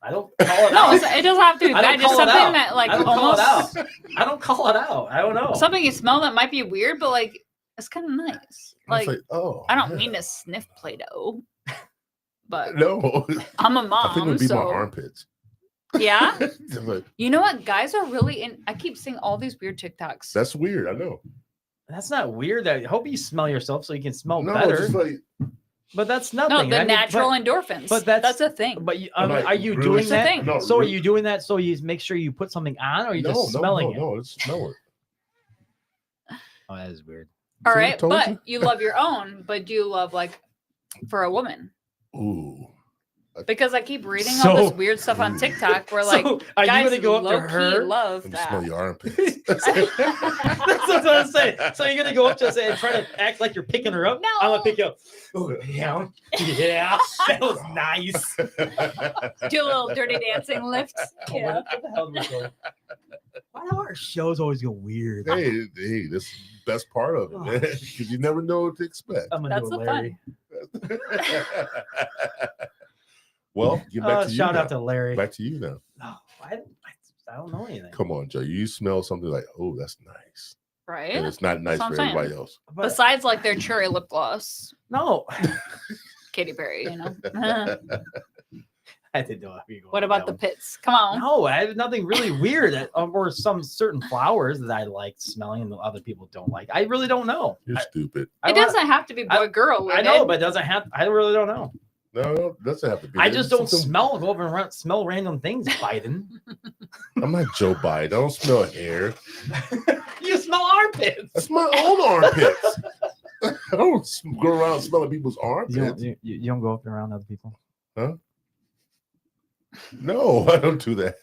I don't call it No, out. it doesn't have to be I don't bad. Just call it something out. that like I don't call it almost out. I don't call it out. I don't know. something you smell that might be weird, but like it's kind of nice. Like, Like oh, I don't yeah. mean to sniff Play-Doh, but No, I'm a I think it mom, would be my so armpits. yeah. Like, You know what? Guys are really in. I keep seeing all these weird TikToks. that's weird. I know. That's not weird. I hope you smell yourself so you can smell No, better. it's just like But that's no, nothing. the I mean, natural endorphins. but that's that's- a thing. But you, I'm like, are you really? doing It's a that? thing. No, So are really- you doing that so you make sure you put something on, or are you just smelling it? No, it's smell it. Oh, that is weird. All See, I right, told but you. you love your own, but do you love like for a woman? Ooh, Because I keep reading all this So- weird stuff on TikTok where like So are you guys gonna go up to low-key her? love let me smell that. your armpits. That's what I'm saying. So you're gonna go up to her and try to act like you're picking her up. No. I'm gonna pick you up. Oh, yeah, yeah, that was nice. Do a little dirty dancing lift. Oh, Yeah. what the hell did we go? Why do our shows always go weird? hey, this is the best part of it, man. Because you never know what to expect. I'm gonna That's do it, the Larry. Well, get back to you. Shout now. out to Larry. Back to you now. No, I don't know anything. Come on, Joe. You smell something like, oh, that's nice. Right? And it's not nice That's for what I'm everybody saying. else. But Besides, like their cherry lip gloss, no, Katy Perry. You know. I didn't know. What about the pits? Come on. No, I have nothing really weird or some certain flowers that I like smelling and the other people don't like. I really don't know. You're stupid. I It doesn't have to be boy girl. I know, but it doesn't have. I really don't know. No, it doesn't have to be. I just don't Something- go over and smell random things, Biden. I'm not Joe Biden. I don't smell hair. You smell armpits. That's my own armpits. I don't go around smelling people's armpits. You don't go up and around other people. No, I don't do that.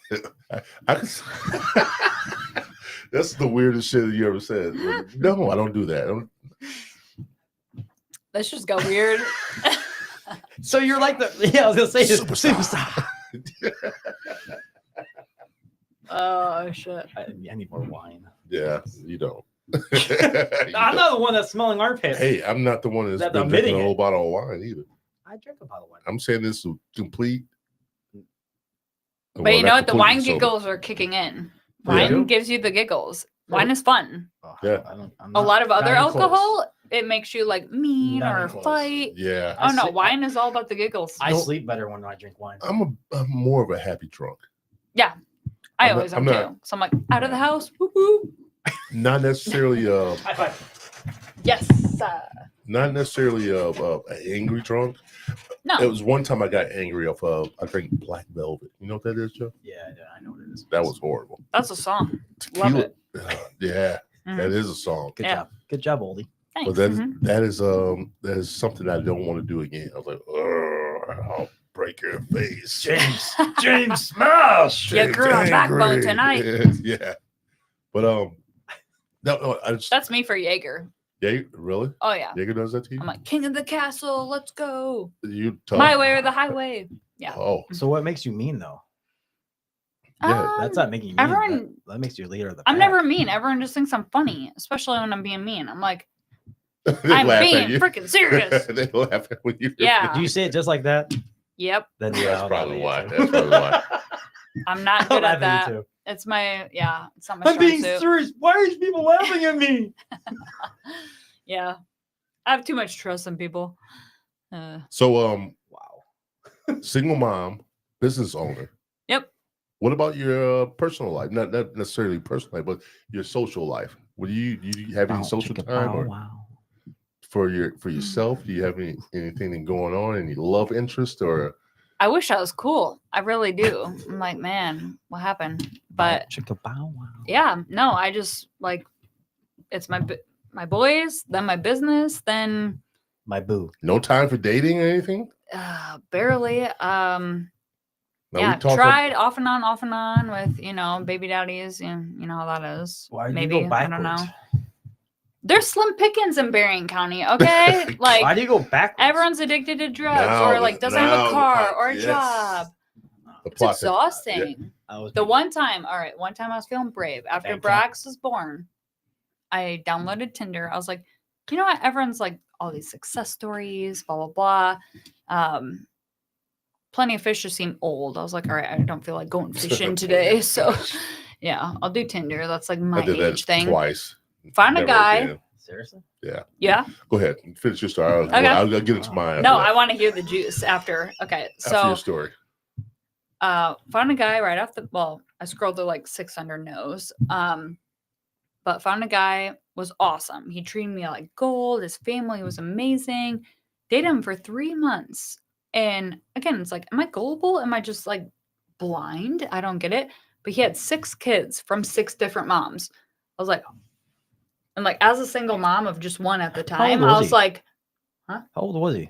That's the weirdest shit you ever said. No, I don't do that. Let's just go weird. So you're like the I was gonna say Superstar. Oh shit. I need more wine. Yeah, you don't. I'm not the one that's smelling armpits. Hey, I'm not the one that's That's been drinking admitting a it. whole bottle of wine either. I drink a bottle of wine. I'm saying this is complete. But you know not what? The completely wine sober. giggles are kicking in. Yeah. Wine gives you the giggles. Wine is fun. Oh, Yeah. I'm A lot of not other even close. alcohol, it makes you like mean Not or even close. fight. Yeah, Oh no, sleep- wine is all about the giggles. I No. sleep better when I drink wine. I'm more of a happy drunk. I I'm not- always I'm am not- too. So I'm like out of the house. Woo woo. Not necessarily High five. Yes. not necessarily an angry drunk. No. It was one time I got angry off of I drank Black Velvet. You know what that is, Joe? Yeah, I know what it is. That was horrible. That's a song. Love Tequila- it. Yeah, Mhm. that is a song. Good Yeah. job. Good job, oldie. Thanks. But Mhm. that is something I don't want to do again. I was like, "Ugh, I'll break your face. James Smash. You James grew a backbone angry." tonight. Yeah. But no, I just That's me for Jaeger. yeah, really? Oh yeah. Jaeger does that to you? I'm like king of the castle. Let's go. You tough. My way or the highway. Yeah. Oh, So what makes you mean though? Yeah, That's not making you mean. everyone- that makes you leader of the I'm pack. never mean. Everyone just thinks I'm funny, especially when I'm being mean. I'm like, they I'm laugh at being you. freaking serious. They laugh at when you. Yeah. Do you say it just like that? Yep. Then That's I'll probably laugh why. at you, That's probably why. I'm not I'll good laugh at that. you too. It's my it's not my I'm strong being suit. serious. Why are these people laughing at me? Yeah. I have too much trust in people. So Wow. single mom, business owner. Yep. What about your personal life? Not necessarily personal life, but your social life. What do you have any Bow, social chicka, time bow, or wow. for yourself? Do you have anything going on? Any love interest or I wish I was cool. I really do. I'm like, man, what happened? But Chicka, bow, wow. yeah, no, I just like it's my boys, then my business, then My boo. no time for dating or anything? barely. Now, Yeah, we talked tried off and on with baby daddies. You know how that is. Why do Maybe you go I don't know. backwards? There's slim pickings in Berrien County. Okay, Why like do you go backwards? everyone's addicted to drugs Now or like doesn't have now a the car pot- or a yes. job. The It's plot- exhausting. I was The one time I was feeling brave after Thank Brax was born. I downloaded Tinder. I was like, you know what? Everyone's like all these success stories, blah blah blah. Plenty of Fish just seem old. I was like, all right, I don't feel like going fishing today, so yeah, I'll do Tinder. That's like my I did that age thing. twice. Find a Never guy. again. Seriously? Yeah. Go ahead. Finish your story. Okay. I'll get into mine. No, after I want to hear the juice after. Okay, after your so story. found a guy right off the I scrolled through like 600 no's. But found a guy, was awesome. He treated me like gold. His family was amazing. Dated him for 3 months. And again, it's like, am I gullible? Am I just like blind? I don't get it. But he had 6 kids from 6 different moms. I was like, and like as a single mom of just one at the How old time, was I was he? like, How old was he?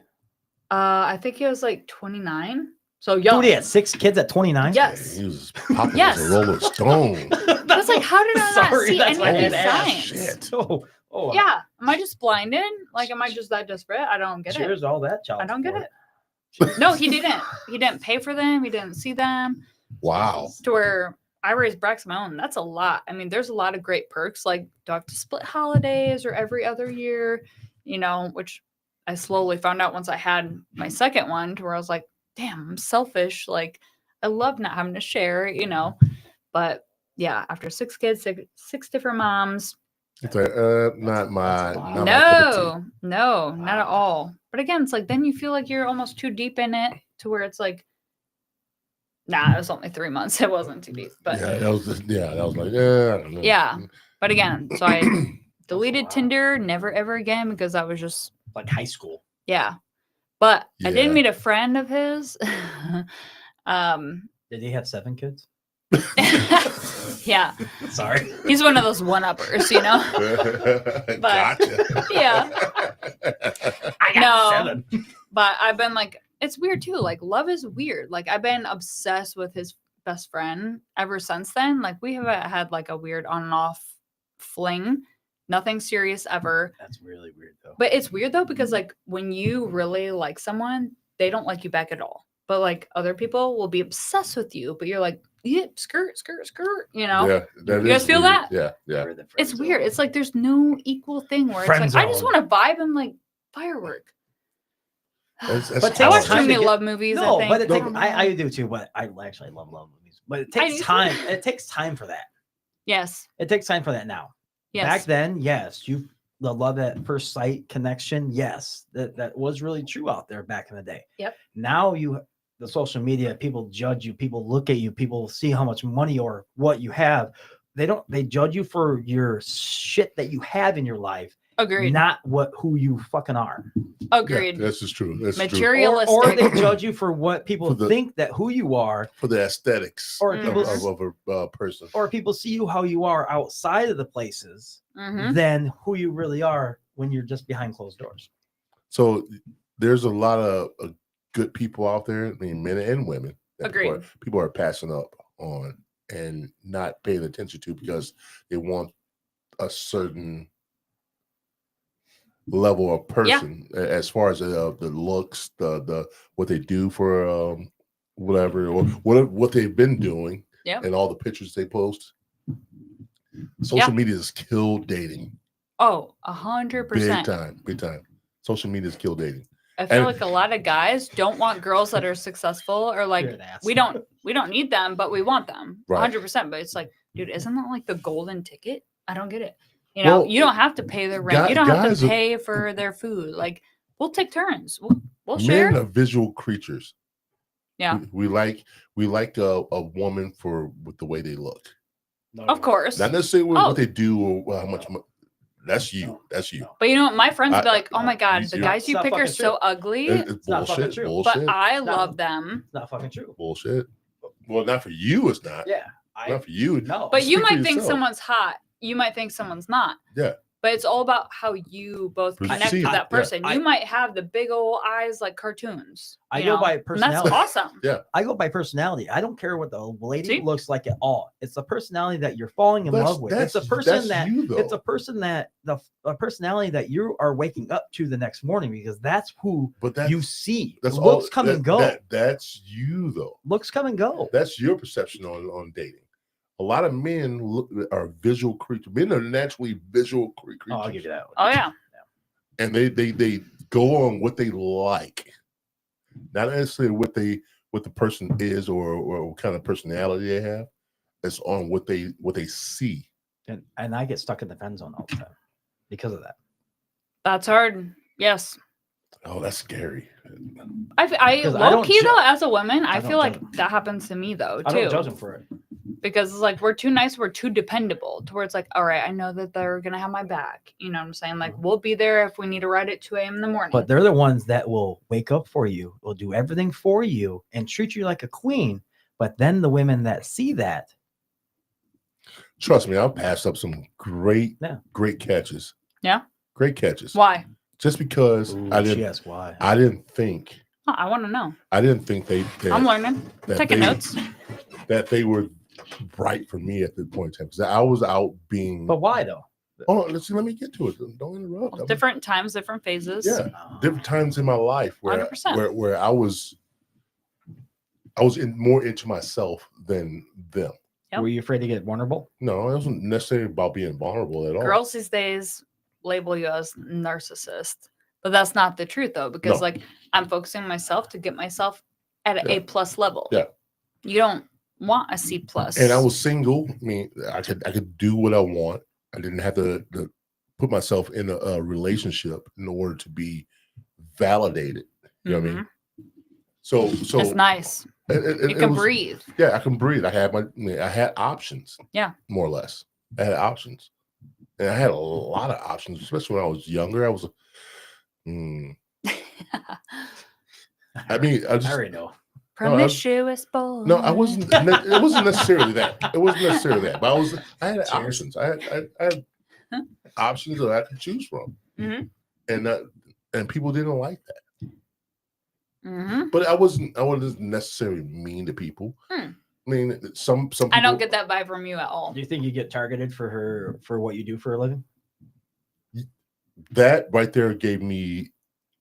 I think he was like 29. So young. Dude, he had 6 kids at 29? Yes. He was popping Yes. as a Rolling Stone. I was like, how did I not see that's any why of I these had to ask. signs? Shit. Oh, Yeah. Am I just blinded? Like, am I just that desperate? I don't get it. Cheers to all that child I don't get support. it. No, he didn't. He didn't pay for them. He didn't see them. Wow. To where I raised Brax my own. That's a lot. I mean, there's a lot of great perks, like do I have to split holidays or every other year, which I slowly found out once I had my second one, to where I was like, damn, I'm selfish. Like, I love not having to share, But yeah, after 6 kids, six different moms. It's like, not my, a lot. not my cup of tea. No, not at Wow. all. But again, it's like then you feel like you're almost too deep in it to where it's like, nah, it was only 3 months. It wasn't too deep. But Yeah, that was like, I don't know. yeah. But again, so I deleted Wow. Tinder, never ever again, because I was just, Like high school. yeah. But I did Yeah. meet a friend of his. Did he have 7 kids? Yeah. Sorry. He's one of those one-uppers, you know? Gotcha. Yeah. I got got 7. But I've been like, it's weird too. Like, love is weird. Like, I've been obsessed with his best friend ever since then. Like, we have had like a weird on and off fling, nothing serious ever. That's really weird though. But it's weird though, because like when you really like someone, they don't like you back at all. But like other people will be obsessed with you, but you're like, yeah, skirt, you know? Yeah, that You guys is feel weird. that? Yeah, yeah. We're the It's friend weird. zone. It's like there's no equal thing where Friend it's like, I just zone. want to vibe and like firework. That's But I takes watch time too to many get- love movies. No, I think. but it I takes, don't I know. do too, but I actually love movies. But it I takes do too. time. It takes time for that. Yes. It takes time for that now. Yes. Back then, yes, the love at first sight connection, yes, that was really true out there back in the day. Yep. Now the social media, people judge you, people look at you, people see how much money or what you have. They judge you for your shit that you have in your life, Agreed. not who you fucking are. Agreed. Yeah, this is true. That's true. Materialistic. Or they judge you for what people For the- think that who you are, For the aesthetics or Mhm. people of a person. or people see you how you are outside of the places Mhm. than who you really are when you're just behind closed doors. So there's a lot of good people out there. I mean, men and women. that Agreed. people are passing up on and not paying attention to because they want a certain level of person as far as the looks, the what they do for whatever or what they've been doing, Yep. and all the pictures they post. Social media has killed dating. Oh, Big 100%. time. Social media has killed dating. I feel And- like a lot of guys don't want girls that are successful or like You're an ass. we don't need them, but we want them. Right. 100%. But it's like, dude, isn't that like the golden ticket? I don't get it. You know, Well, you don't have to pay their rent. You don't have guys to are- pay for their food. Like, we'll take turns. We'll Men share. are visual creatures. Yeah. We like a woman with the way they look, No, Of course. not necessarily what Oh. they do or how much. That's you. That's you. But you know what? My friends would be I- like, oh my God, you- the you- guys It's you not pick are fucking so true. ugly. It's not fucking bullshit. true. Bullshit. But I No. love them. It's not fucking true. Bullshit. Well, not for you. It's not. Yeah. Not for you. No. But you Speak for might think yourself. someone's hot. You might think someone's not. Yeah. But it's all about how you both connect Perceive to it, that yeah. person. I- You might have the big old eyes like cartoons. I you go know? by And that's personality. awesome. Yeah. I go by personality. I don't care what the lady See? looks like at all. It's the personality that you're falling in love with. It's a person that you, though. it's a person that a personality that you are waking up to the next morning because that's who but that's you see. that's Looks all, come that- and go. that's you though. Looks come and go. That's your perception on dating. A lot of men are visual creatures. Men are naturally visual creatures. Oh, I'll give you that one. Oh yeah. And they go on what they like, not necessarily what the person is or what kind of personality they have. It's on what they see. And I get stuck in the friend zone all the time because of that. That's hard. Yes. Oh, that's scary. I Because I low don't key ju- though, as a woman, I I feel don't like judge 'em. that happens to me though I don't judge too. them for it. Because it's like we're too nice, we're too dependable to where it's like, all right, I know that they're gonna have my back. You know what I'm saying? Like we'll be there if we need to ride at 2 a.m. in the morning. But they're the ones that will wake up for you, will do everything for you, and treat you like a queen. But then the women that see that, Trust me, I've passed up some great catches. Yeah? Great catches. Why? Just because ooh, I she didn't asked why. I didn't think I want to know. I'm learning. that Taking they- notes. that they were right for me at the point in time because I was out being. But why though? Oh, let me get to it. Don't interrupt. Well, different times, different phases. Yeah, different times in my life where 100%. where I was more into myself than them. Yep. Were you afraid to get vulnerable? No, it wasn't necessarily about being vulnerable at all. Girls these days label you as narcissist, but that's not the truth though, because No. like I'm focusing on myself to get myself at an Yeah. A+ level. Yeah. You don't want a C plus. And I was single. I mean, I could do what I want. I didn't have to put myself in a relationship in order to be validated. You know what I mean? So That's nice. You can breathe. Yeah, I can breathe. I had options. Yeah, more or less. I had options, and I had a lot of options, especially when I was younger. I was. I mean, I already know. Promiscuous boy. No, I wasn't. It wasn't necessarily that. It wasn't necessarily that. But I had options. I had options that I could choose from, and people didn't like that. But I wasn't necessarily mean to people. I mean, some people, I don't get that vibe from you at all. Do you think you get targeted for what you do for a living? That right there gave me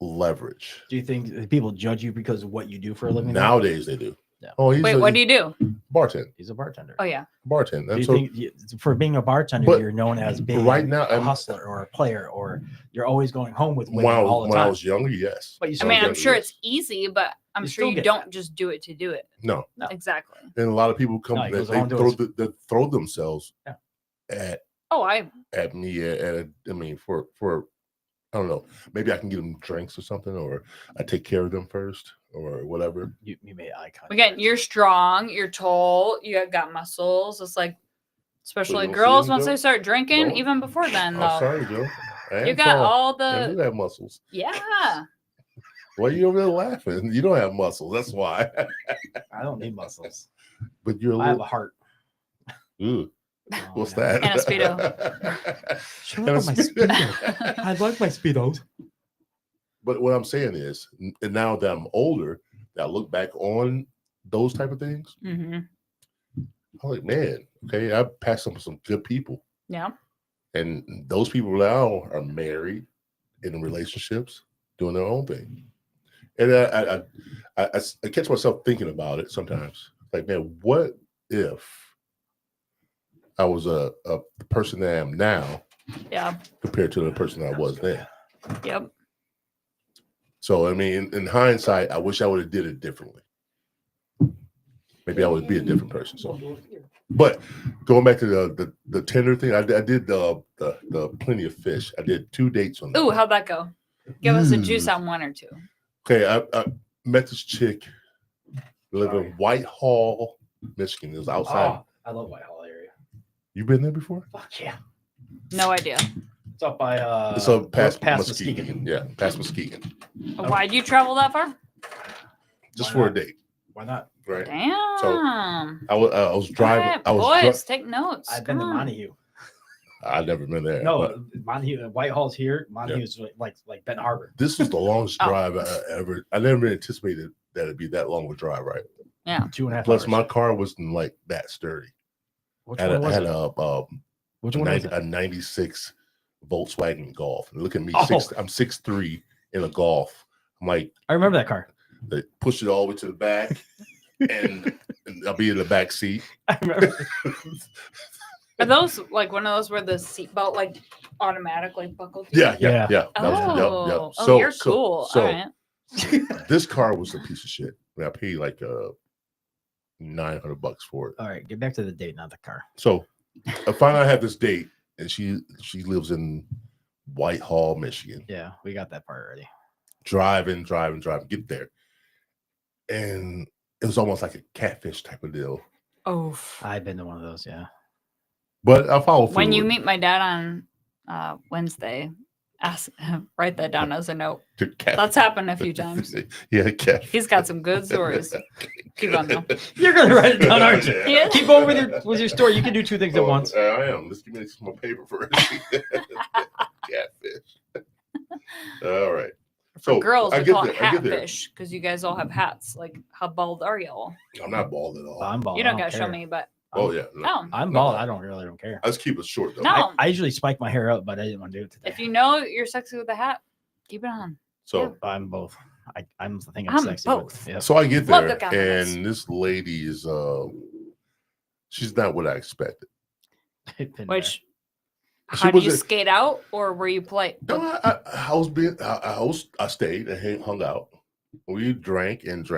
leverage. Do you think people judge you because of what you do for a living? Nowadays they do. Yeah. Oh, wait, what do you do? Bartend. He's a bartender. Oh yeah, bartend. Do you think for being a bartender, you're known as being right now a hustler or a player, or you're always going home with women all the time? When I was younger, yes. But I mean, I'm sure it's easy, but I'm sure you don't just do it to do it. No. Exactly. And a lot of people come, they throw themselves at me. I mean, for I don't know. Maybe I can get them drinks or something, or I take care of them first, or whatever. You made eye contact. Again, you're strong, you're tall, you got muscles. It's like, especially you girls, see once them, they start drinking, Don't. even before then, I'm though. sorry, Joe. You got all I do the. have muscles. Yeah. Why are you over there laughing? You don't have muscles. That's why. I don't need muscles. But you're. I have a heart. Ooh. Oh, What's no. that? And a Speedo. Shut up, my Speedo. I like my Speedos. But what I'm saying is, and now that I'm older, that I look back on those type of things, I'm like, man, okay, I passed up some good people. Yeah. And those people now are married, in relationships, doing their own thing. And I catch myself thinking about it sometimes. Like, man, what if I was the person that I am now, compared to the person I was then? Yep. So, I mean, in hindsight, I wish I would have did it differently. Maybe I would be a different person. So, but going back to the Tinder thing, I did the Plenty of Fish. I did 2 dates on that. Ooh, how'd that go? Give us a juice on 1 or 2. Okay, I met this chick, live in Whitehall, Michigan. It was outside. Oh, I love Whitehall area. You been there before? Fuck yeah. No idea. It's up by it's up past Muskegon. Muskegon. Yeah, past Muskegon. Why'd you travel that far? Just for a date. Why not? Right. Damn. So I was driving. All right, boys, take notes. I've been to Montague. I've never been there. No, but Montague, Whitehall's here. Montague's like Benton Harbor. this was the longest drive I ever. I never anticipated that it'd be that long of a drive, right? Yeah. 2.5 Plus, hours. my car wasn't like that sturdy. Which I one was had it? Which one was it? a 96 Volkswagen Golf. And look at me, Oh. I'm 6'3" in a Golf. I'm like, I remember that car. they push it all the way to the back, and I'll be in the back seat. I remember. Are those like one of those where the seatbelt like automatically buckled? Yeah. Oh, Yep. oh, you're cool. So All right. this car was a piece of shit. I mean, I paid like $900 for it. All right, get back to the date, not the car. So I finally have this date, and she lives in Whitehall, Michigan. Yeah, we got that part already. Driving, get there. And it was almost like a catfish type of deal. Oh. I've been to one of those, yeah. But I follow through. When you meet my dad on Wednesday, write that down as a note. That's happened a few times. Yeah, catfish. He's got some good stories. Keep on though. You're gonna write it down, aren't you? Yeah. Keep going with your story. You can do 2 things at once. I am. Let's give me some more paper first. Catfish. All right. So Girls, I we get call there. it I get there. hatfish because you guys all have hats. Like, how bald are y'all? I'm not bald at all. I'm bald. You I don't gotta show care. me, but Oh yeah. no. I'm bald. I don't care. Let's keep it short though. No. I usually spike my hair up, but I didn't want to do it today. If you know you're sexy with a hat, keep it on. So I'm both. I'm thinking I'm sexy. both. Yeah. so I get Love there, the compliments. and this lady is she's not what I expected. Which, She how do you wasn't- skate out, or were you polite? No, I stayed and hung out. We drank, and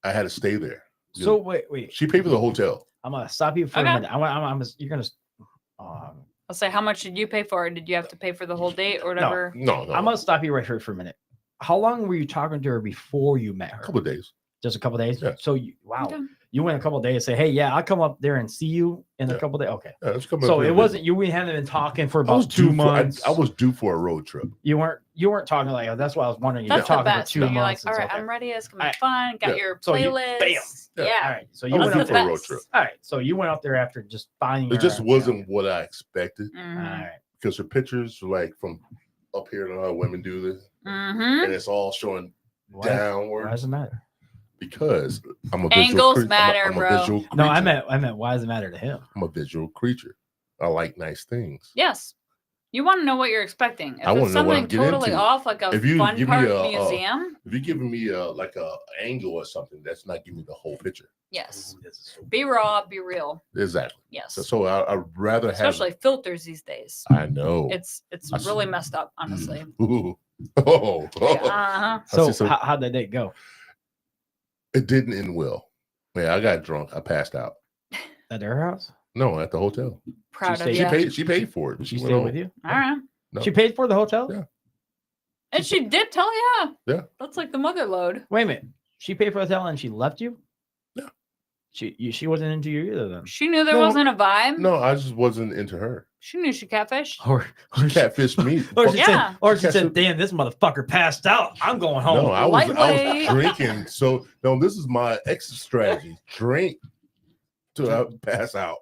I had to stay there. So wait. She paid for the hotel. I'm gonna stop you for Okay. a minute. You're gonna. I'll say, how much did you pay for it? Did you have to pay for the whole date or whatever? No. I'm gonna stop you right here for a minute. How long were you talking to her before you met her? A couple of days. Just a couple of days. Yeah. So you went a couple of days. Say, hey, yeah, I'll come up there and see you in a couple of days. Okay. Yeah, it's coming So up it here. wasn't you. We hadn't been talking for I was about due 2 months. I was due for a road trip. You weren't talking like, oh, that's why I was wondering. You were That's the talking best. for 2 When you're like, months. all right, It's okay. I'm ready. It's gonna be Alright. fun. Got Yeah. your So you- playlist. bam. Yeah. Yeah. All right. So I you was went due up for there. a road trip. All right. So you went up there after just finding. It her just out. wasn't what I expected All Mhm. right. because her pictures were like from up here, and a lot of women do this, Mhm. and it's all showing Why downward does it matter? because I'm a Angles visual creature. matter, I'm a bro. visual creature. No, I meant why does it matter to him? I'm a visual creature. I like nice things. Yes. You want to know what you're expecting. If I wanna it's know what I'm something getting totally into. off, like a If you fun give me park a- museum, If you're giving me like a angle or something, that's not giving me the whole picture. yes. Ooh, this is so- Be raw, be real. Exactly. Yes. So I'd rather have. Especially filters these days. I know. It's I see. really messed up, honestly. Ooh. Oh. Uh-huh. So, see some- how'd that date go? It didn't end well. Yeah, I got drunk. I passed out. At her house? No, at the hotel. Proud of stayed- you. She paid for it. She went stayed home. with you? All right. No. She paid for the hotel? Yeah. And she did tell you. Yeah. That's like the mother load. Wait a minute. She paid for the hotel and she left you? Yeah. She wasn't into you either then. She knew there No. wasn't a vibe. No, I just wasn't into her. She knew she catfish. Or She catfished me. Or she Yeah. said, or she Catfish- said, damn, this motherfucker passed out. I'm going home. No, I was Lightweight. drinking. So no, this is my exit strategy. Drink to pass out.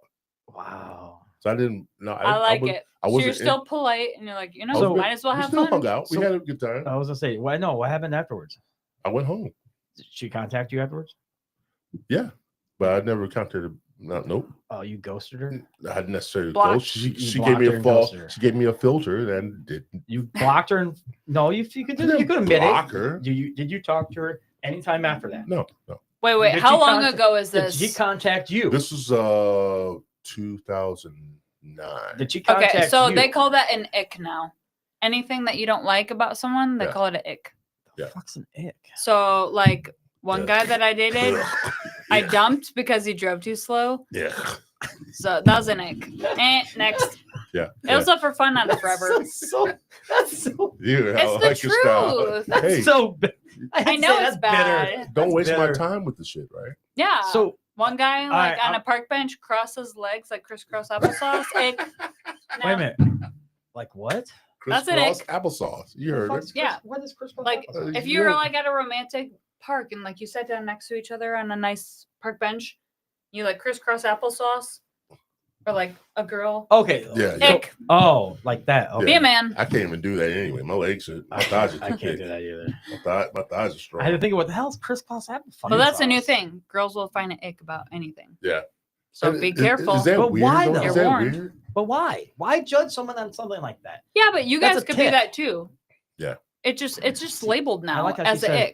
Wow. So I didn't. No, I like was, it. I So wasn't you're still polite and you're like, So- might as well we have still fun. hung out. We So- had a good time. I was gonna say, well, no, what happened afterwards? I went home. Did she contact you afterwards? Yeah, but I never contacted. Nope. Oh, you ghosted her? I hadn't necessarily Blocked. ghost. She You gave me blocked her a and fall. ghosted her. She gave me a filter and did. You blocked her and no, you could I didn't you could admit block it. her. Did you talk to her anytime after that? No. Wait. Did How she long contact- ago is Did this? she contact you? This was 2009. Did she contact Okay, so you? they call that an ick now. Anything that you don't like about someone, they Yeah. call it an ick. Yeah. Fuck's an ick. So, like one Yeah. guy that I dated, I Yeah. dumped because he drove too slow. Yeah. So that was an ick. Next. Yeah. It was up for fun, not forever. That's so Yeah, It's the your style. truth. that's Hey, so bi- hate I to know say it's that's bitter. bad. don't That's waste my bitter. time with the shit, right? Yeah. So one guy right, on a park bench crosses legs like crisscross applesauce. Ick. wait a No. minute. Like what? That's an Crisscross ick. applesauce. You heard it. Yeah. What is crisscross? Like, applesauce? If you were like at a romantic park and like you sat down next to each other on a nice park bench, you like crisscross applesauce, or like a girl. Okay. Yeah, so- Ick. Oh, like that. Okay. Be a man. I can't even do that anyway. My legs are. My thighs are I too can't big. do that either. My thighs are strong. I had to think of what the hell is crisscross applesauce. Well, that's a new thing. Girls will find an ick about anything. Yeah. So And be is- careful. Is that But weird? why, though? though? Is You're that warned. weird? But why? Why judge someone on something like that? Yeah, but you That's guys a could be tick. that too. Yeah. It's just labeled I now like how she as an said ick.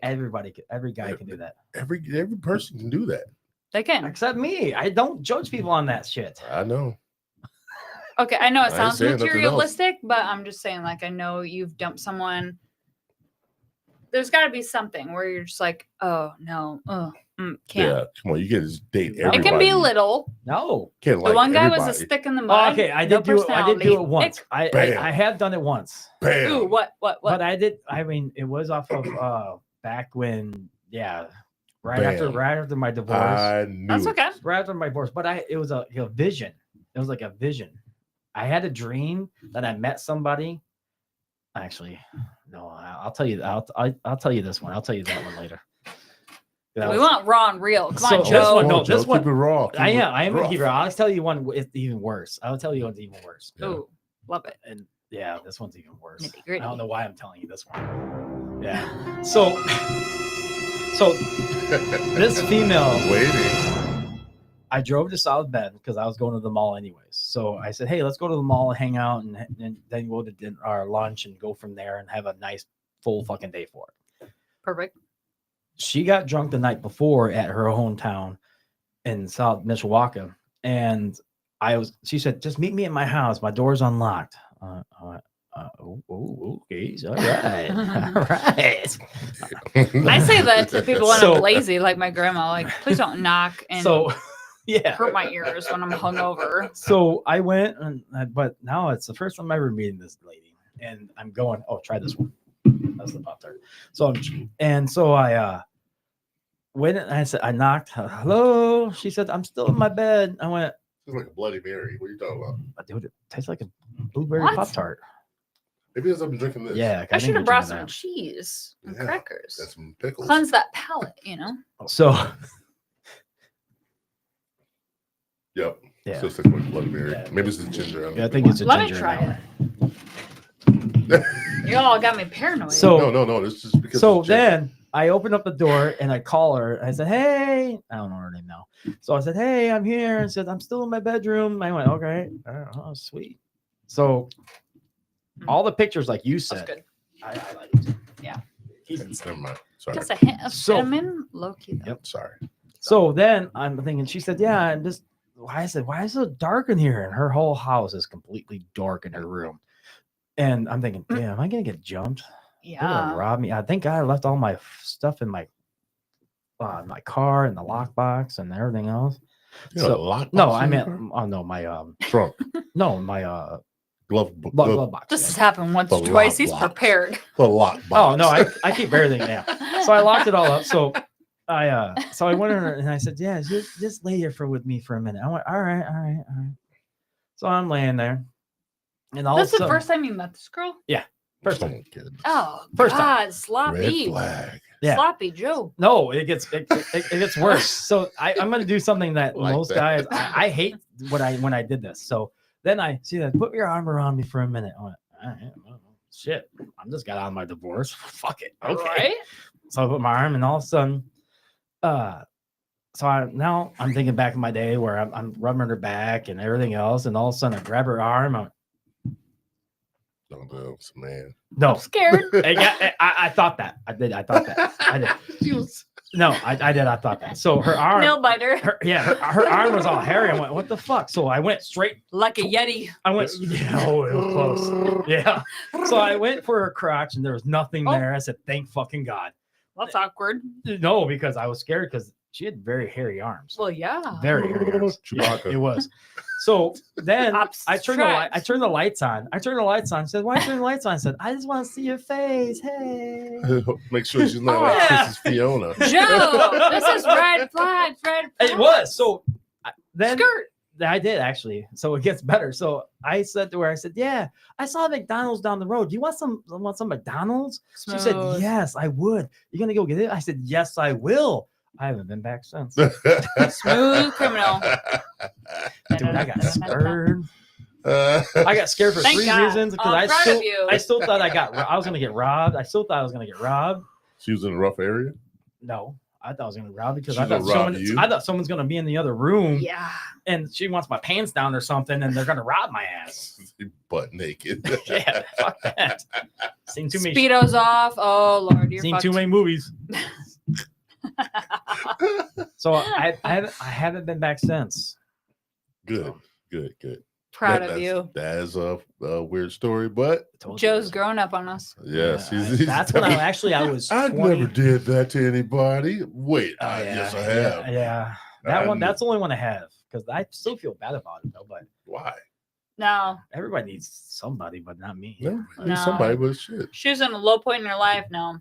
every guy can do that. Every person can do that. They can. Except me. I don't judge people on that shit. I know. Okay, I know I it ain't sounds saying nothing else. materialistic, but I'm just saying, like, I know you've dumped someone. There's got to be something where you're just like, oh no, can't. Yeah. Come on. You can just date It everybody. It can be little. No. Can't The like one guy was a everybody. stick in the Oh, mud. okay, I no did do it. I did do it personality. once. I Bam. have done it once. Bam. Ooh, what? But I did. I mean, it was off of back when, yeah, right after my divorce. I knew. That's it. okay. Right after my divorce. But it was a vision. It was like a vision. I had a dream that I met somebody. Actually, no, I'll tell you. I'll tell you this one. I'll tell you that one later. That We was- want raw and real. Come So on, this Joe. one- Come no, on, Joe, this one- keep it raw. Keep I it am. I am rough. gonna keep it. I'll tell you one. It's even worse. I'll tell you one's even worse. Yeah. Ooh, love it. And yeah, this one's even worse. Nitty-gritty. I don't know why I'm telling you this one. Yeah. So this female, Waiting. I drove to South Bend because I was going to the mall anyways. So I said, hey, let's go to the mall and hang out and then go to dinner or lunch and go from there and have a nice full fucking day for it. Perfect. She got drunk the night before at her hometown in South Mishawaka. And she said, just meet me at my house. My door's unlocked. Okay. Jeez, all right, all right. I say that to people when So- I'm lazy, like my grandma. Like, please don't knock and So, yeah. hurt my ears when I'm hungover. So I went, but now it's the first time I'm ever meeting this lady, and I'm going. Oh, try this one. That's the Pop Tart. So I went and I knocked. Hello. She said, I'm still in my bed. I went, It's like a Bloody Mary. What are you talking about? dude, it tastes like a blueberry What? Pop Tart. Maybe because I've been drinking this. Yeah. I should have brought some that. cheese and Yeah, crackers. That's some pickles. Cleanse that palate, you know? So, Yep. yeah. Still sticks like Bloody Mary. Yeah. Maybe it's the ginger. Yeah, I think it's a Let me ginger try now. it. You all got me paranoid. So- no. This is because. So it's ginger. then I opened up the door and I call her. I said, "Hey," I don't know her name now. So I said, "Hey, I'm here." And said, "I'm still in my bedroom." I went, "Okay, oh, sweet." So all the pictures, like you that's said, good. I like it. Yeah. He's Never mind. Sorry. Just a hint of So- cinnamon, low key. Though. Yep. Sorry. So then I'm thinking, she said, "Yeah, I'm just." I said, "Why is it so dark in here?" And her whole house is completely dark in her room. And I'm thinking, "Damn, am I gonna get jumped? They're gonna Yeah. rob me." I think I left all my stuff in my car and the lockbox and everything else. You got So- a lock No, box I in your meant, car? oh no, my trunk, no, my glove box. This yeah. has happened once The or twice. He's lockbox. prepared. the lock Oh box. no, I keep everything. Yeah. So I locked it all up. So I went in and I said, "Yeah, just lay here with me for a minute." I went, all right. So I'm laying there, and all That's of a the sudden, first time you met this girl? first Come time. on, kid. Oh, First time. God, Red sloppy. flag. Yeah. Sloppy Joe. No, it gets worse. So I'm gonna do something that Like most that. guys I hate when I did this. So then I see that, put your arm around me for a minute. I went, all right, well, shit. I'm just got out of my divorce. Fuck it. Okay. Right? So I put my arm, and all of a sudden, so I'm thinking back in my day where I'm rubbing her back and everything else, and all of a sudden I grab her arm. Don't do it, man. No, I'm scared. I thought that. I did. I thought that. I did. She was- No, I did. I thought that. So her arm, Nail biter. her arm was all hairy. I went, what the fuck? So I went straight. Like a Yeti. I went, yeah, oh, it was close. Yeah. So I went for her crotch, and there was nothing Oh. there. I said, thank fucking God. That's awkward. No, because I was scared because she had very hairy arms. Well, yeah. Very hairy arms. Yeah, Chewbacca. it was. So then Ops I turned the tracks. lights on. I said, "Why turn the lights on?" I said, "I just want to see your face." Hey. Make sure she's not like Yeah. Princess Fiona. Joe, this is red flag. Red flag. It was. So then Skirt. I did actually. So it gets better. So I said to her, I said, "Yeah, I saw McDonald's down the road. Do you want some McDonald's?" She said, Smooth. "Yes, I would. You gonna go get it?" I said, "Yes, I will." I haven't been back since. Smooth criminal. Dude, I got scared. I got scared for Thank 3 God. reasons because I'm proud of you. I still thought I was gonna get robbed. I still thought I was gonna get robbed. She was in a rough area. No, I thought I was gonna rob because She's gonna rob you? I thought someone's gonna be in the other room Yeah. and she wants my pants down or something and they're gonna rob my ass. Butt naked. Yeah, fuck that. Seen too many. Speedos off. Oh Lord, you're Seen fucked. too many movies. So I haven't been back since. Good. Proud of That's- you. That is a weird story, but I told you Joe's this. grown up on us. yes, Yeah, he's that's when I was I 20. never did that to anybody. Wait, Oh, yeah, yes, I have. Yeah. That one. I'm- That's the only one I have because I still feel bad about it though. But Why? No, everybody needs somebody, but not me. No, No. somebody, but shit. she was in a low point in her life. No,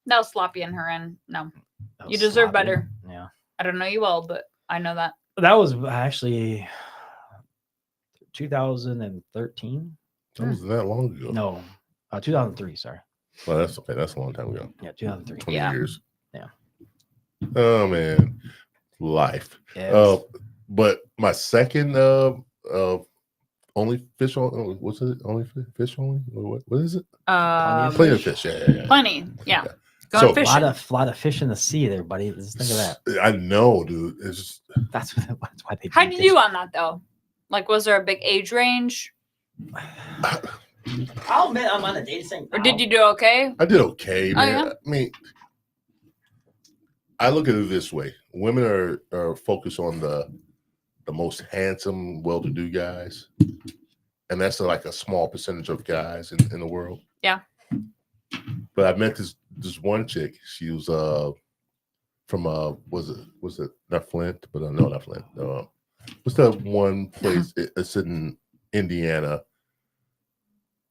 that was sloppy in her end. No, That you was deserve sloppy. better. Yeah. I don't know you well, but I know that. That was actually 2013. That wasn't that long ago. No, 2003. Sorry. Well, that's okay. That's a long time ago. Yeah, 2003. 20 Yeah. years. Yeah. Oh man, life. Yeah, But my second only fish on what's it? Only fish only? What is it? Plenty of fish. Yeah. Plenty. Yeah. Yeah. Going So- a fishing. lot of fish in the sea there, buddy. Just think of that. I know, dude. It's just That's why they. How did you do on that though? Like, was there a big age range, I'll admit I'm on a dating thing. or did you do okay? I did okay, Oh, man. yeah? I mean, I look at it this way: women are focused on the most handsome, well-to-do guys, and that's like a small percentage of guys in the world. Yeah. But I met this one chick. She was from was it not Flint? But no, not Flint. What's that one place? It's in Indiana,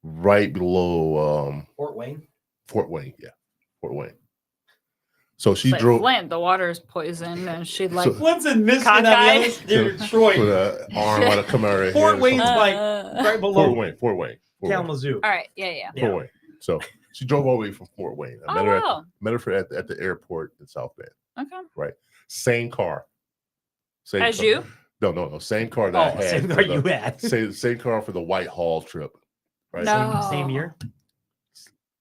right below Fort Wayne. Fort Wayne. Yeah, Fort Wayne. So she It's like drove. Flint, the water's poisoned, and she'd like. So- Flint's in Michigan. Cockeyed. Near Detroit. Put an arm out of come out of her head Fort or Wayne's something. like right below Fort Wayne. Kalamazoo. All right, yeah. Fort Wayne. So she drove all the way from Fort Wayne. I Oh, wow. met her at the airport in South Bend. Okay. Same car. Same As car. you? No. Same car that I Oh, had. same for car the- you had. Same car for the Whitehall trip. Right. No. Same year.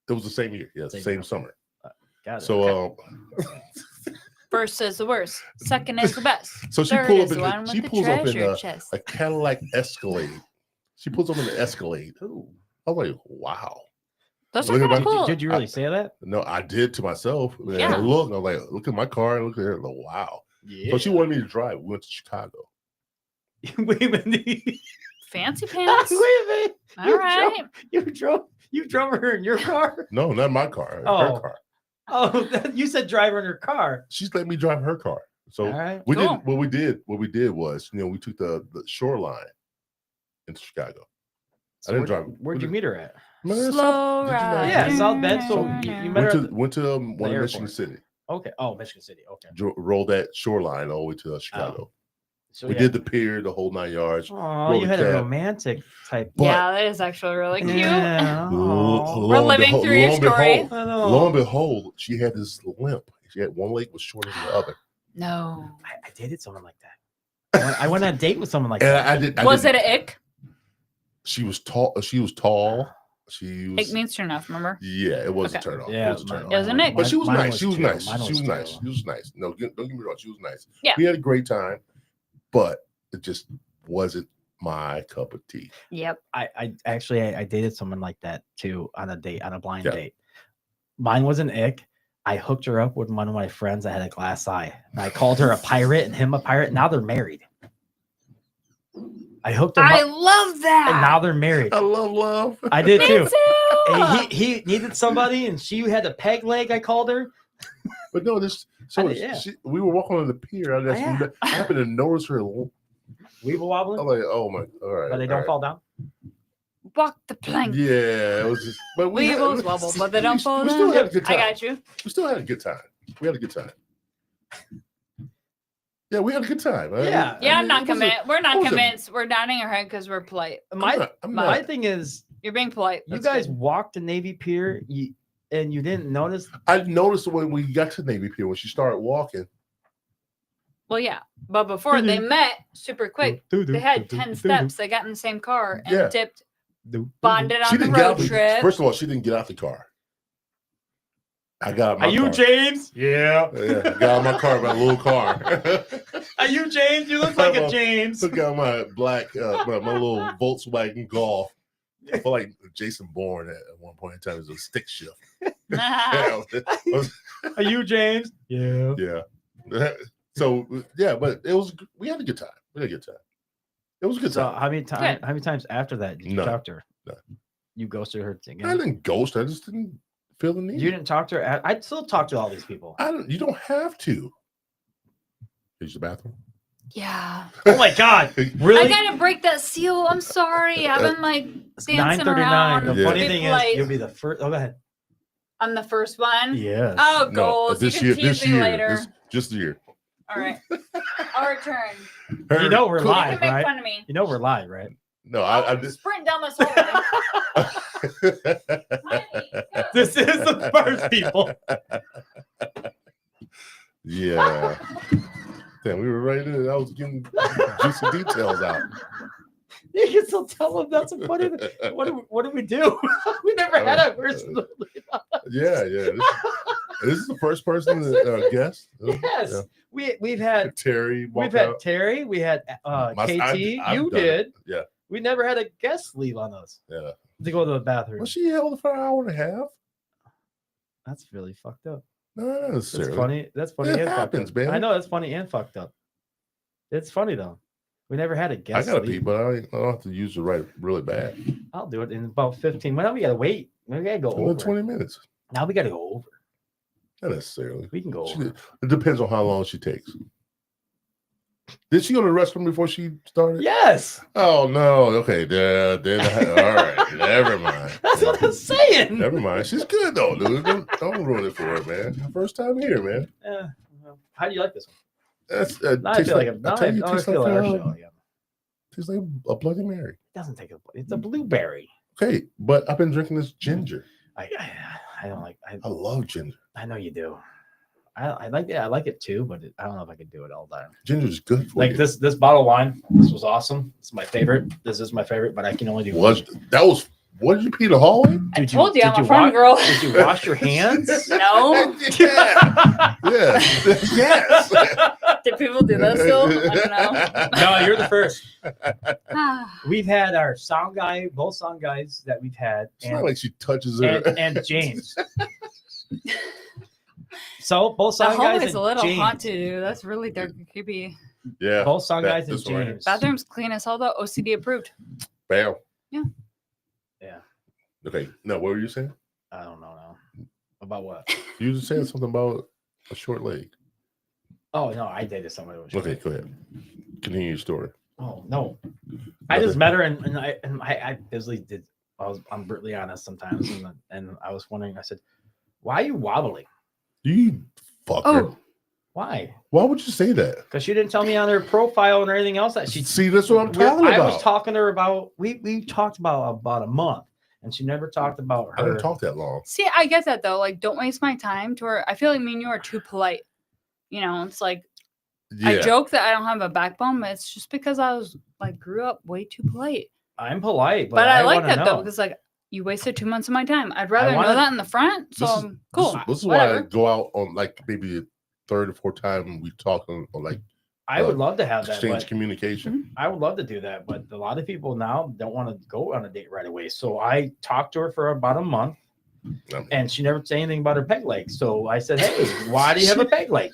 It was the same year. Yeah, Same same year. summer. Got it. So First is the worst. Second is the best. so she Third pulled is up the one in with she the pulls up in treasure chest. a Cadillac Escalade. She pulls up in the Escalade. Ooh. I was like, wow. Those are Look at kind of my- cool. Did you really say that? No, I did to myself. And Yeah. I looked, and I was like, look at my car, and look at her. Like, wow. Yeah. So she wanted me to drive. We went to Chicago. Wait a minute. Fancy Wait pants. a minute. All right. You drove her in your car. No, not my car. Her Oh. car. Oh, you said drive her in her car. She's let me drive her car. So All right. we Cool. did what we did was, we took the shoreline into Chicago. So I didn't drive. Where'd you meet her at? Remember that Slow Did you not- ride. Yeah, South Bend. So you met her Went at to went to one in airport. Michigan City. Okay. Oh, Michigan City. Okay. Rolled that shoreline all the way to Chicago. So We did the pier, the whole 9 yards. Oh, rolled you the had a cab. romantic type. But- Yeah, that is actually really cute. Yeah. Lo We're and living behold- through your lo and story. behold- I know. Lo and behold, she had this limp. She had one leg was shorter than the other. No. I dated someone like that. I went on a date with someone like And that. I did. Was it an ick? She was tall. She was tall. She was. Ick means turn off, remember? Yeah, it was a Okay. turn off. Yeah, it was a turn off. It was a Nick. But she was Mine nice. She was chill. nice. Mine She was nice. chill. She was nice. No, don't get me wrong. She was nice. Yeah. We had a great time, but it just wasn't my cup of tea. Yep. I actually I dated someone like that too on a date, on a blind Yeah. date. Mine was an ick. I hooked her up with one of my friends that had a glass eye. And I called her a pirate and him a pirate. Now they're married. I hooked them I up love that. and now they're married. I love love. I did Me too. too. And he needed somebody and she had a peg leg, I called her. But no, this. I So did, yeah. we were walking on the pier. I happened to notice her. I'm Weeble wobbling, like, oh my, all right. but they all don't right. fall down. Walk the plank. Yeah, it was just. But we had- Weebles wobble, but they don't fall We still down. had a good I time. got you. We still had a good time. We had a good time. Yeah, we had a good time. Yeah. Yeah, I I'm not it wasn't- convinced. We're not it wasn't- convinced. We're nodding our head because we're polite. My I'm my not. thing is, You're being polite. you That's guys good. walked to Navy Pier, and you didn't notice. I noticed when we got to Navy Pier when she started walking. Well, yeah. But before they met super quick, they had 10 steps. They got in the same car and Yeah. dipped, bonded She on the didn't get out road the, trip. first of all, she didn't get out the car. I got out my Are you car. James? Yeah. Yeah, I got out of my car, my little car. Are you James? You look like a Well, James. Took out my black, my little Volkswagen Golf. I feel like Jason Bourne at one point in time. It was a stick shift. Nah. Yeah. Are you James? Yeah. Yeah. So yeah, but it was. We had a good time. We had a good time. It was a good So time. how many times after that did you None. talk to her? None. You ghosted her I again. didn't ghost. I just didn't feel the need. You didn't talk to her. I'd still talk to all these people. You don't have to. Use the bathroom. Yeah. Oh my god! I Really? gotta break that seal. I'm sorry. I've been like It's dancing 9:39. around. The Yeah. funny Be thing is, polite. you'll be the first. Oh, go ahead. I'm the first one. Yes. Oh, No, goals. this you year. can tease This me year. later. Just the year. All right. I'll return. You know we're You live, can make right? fun of me. You know we're live, right? No, I I'm just. sprint down this hallway. This is the first, people. Yeah. Damn, we were right there. I was getting juicy details out. You can still tell them that's a funny. What do we do? We never had a person. Yeah. This is the first person that guest. Yes, we've had Terry. we've walked had out. Terry. We had My- KT. I've You done it. did. Yeah. We never had a guest leave on us Yeah. to go to the bathroom. Well, she held it for an hour and a half. That's really fucked up. No, not necessarily. That's funny. That's funny It and happens, fucked up. man. I know that's funny and fucked up. It's funny though. We never had a I guest. gotta pee, leave. but I don't have to use it right really bad. I'll do it in about 15. Well, now we gotta wait. We gotta go Only over. 20 minutes. Now we gotta go over. Not necessarily. We can go She- over. It depends on how long she takes. Did she go to the restroom before she started? Yes, Oh no. Okay. All right. Never mind. that's what I'm saying. Never mind. She's good though, dude. Don't ruin it for her, man. Her first time here, man. Well, how do you like this one? That's Now I tastes feel like like, I'm. Now I tell you, I tastes feel like our like, show. Yeah. tastes like a Bloody Mary. It doesn't take a. It's a blueberry. Okay, but I've been drinking this ginger. I don't like. I love ginger. I know you do. I like it. I like it too, but I don't know if I could do it all the time. Ginger's good for Like you. this bottle of wine. This was awesome. It's my favorite. This is my favorite, but I can only do. Was that was what did you pee in the hallway? I told you I'm a front wa- girl. Did you wash your hands? No. Yeah. Yes. Yes. Did people do that still? I don't know. No, you're the first. Ah, We've had our sound guy, both sound guys that we've had, It's not like she touches her. and James. So both the sound guys hallway's and a little James. haunted, dude. That's really dark and creepy. Yeah. Both sound that- guys and this one right here. James. Bathroom's clean as hell though. OCD approved. Bam. Yeah. Okay. No, what were you saying? I don't know now. About what? You were saying something about a short leg. Oh no, I dated somebody. Who was Okay, go ahead. Continue your story. Oh no, I just met her and I basically did. I'm brutally honest sometimes, and I was wondering. I said, "Why are you wobbling? You fucker. Oh, Why?" Why would you say that? Because she didn't tell me on her profile and everything else that she. See, that's what I'm talking about. I was talking to her about. We talked about a month, and she never talked about I her. didn't talk that long. see, I get that though. Like, don't waste my time. To where I feel like me and you are too polite. You know, it's like Yeah. I joke that I don't have a backbone, but it's just because I was like grew up way too polite. I'm polite, But I like wanna that though know. because like you wasted 2 months of my time. I'd rather wanna- know that in the front. So This is- cool. This is why I Whatever. go out on like maybe the third or fourth time we talk on like I would love to have that. exchange But communication. I would love to do that, but a lot of people now don't want to go on a date right away. So I talked to her for about a month, and she never said anything about her peg leg. So I said, "Hey, why do you have a peg leg?"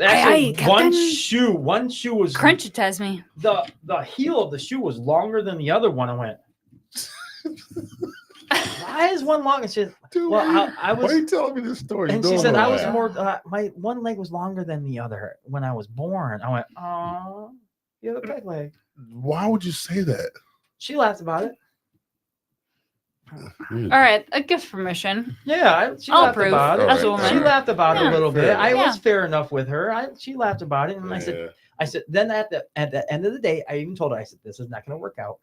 Actually, Aye, one Captain. shoe was Crunch it, test me. the heel of the shoe was longer than the other one. I went, "Why is one long?" And she said, Dude, "Well, I why was." are you telling me this story? And You she don't said, know "I was that. more. My one leg was longer than the other when I was born." I went, "Oh, you have a peg leg." Why would you say that? She laughed about it. Dude, All right, a gift permission. Yeah, she I'll laughed approve about it. as a Alright, woman. She laughed about it Yeah. a little bit. Fair I enough. was fair enough with her. She laughed about it, and yeah. I said, then at the end of the day, I even told her, I said, "This is not going to work out.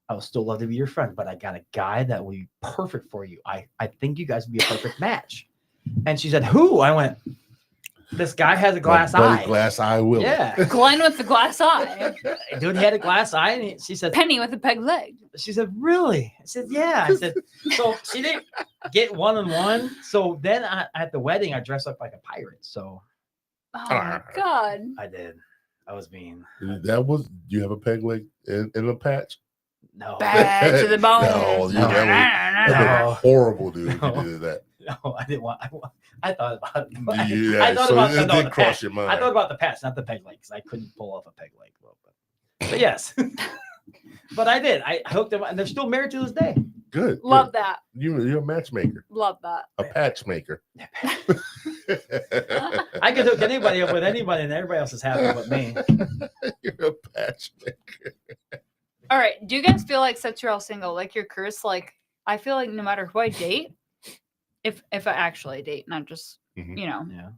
I would still love to be your friend, but I got a guy that will be perfect for you. I think you guys would be a perfect match." And she said, "Who?" I went, "This guy has a glass My buddy eye." Glass eye Willie. Yeah, Glenn with the glass eye. dude had a glass eye, and she said, Penny with a peg leg. She said, "Really?" I said, "Yeah." I said, "So she didn't get 1-on-1." So then at the wedding, I dressed up like a pirate. So Oh my god. I did. I was mean. That was. Do you have a peg leg in a patch? No, Bad to the bone. No, you- that No. was horrible, dude. No. If you did that. no, I didn't want. I thought about it. Yeah, I thought so about it no, did the cross patch. your mind. I thought about the patch, not the peg leg, because I couldn't pull off a peg leg. But yes, but I did. I hooked them, and they're still married to this day. Good. Love good. that. You're a matchmaker, Love that. a patch maker. I could hook anybody up with anybody, and everybody else is happy but me. You're a patch maker. All right. Do you guys feel like since you're all single, like you're cursed? Like I feel like no matter who I date, if I actually date, not just Mhm. you know, Yeah.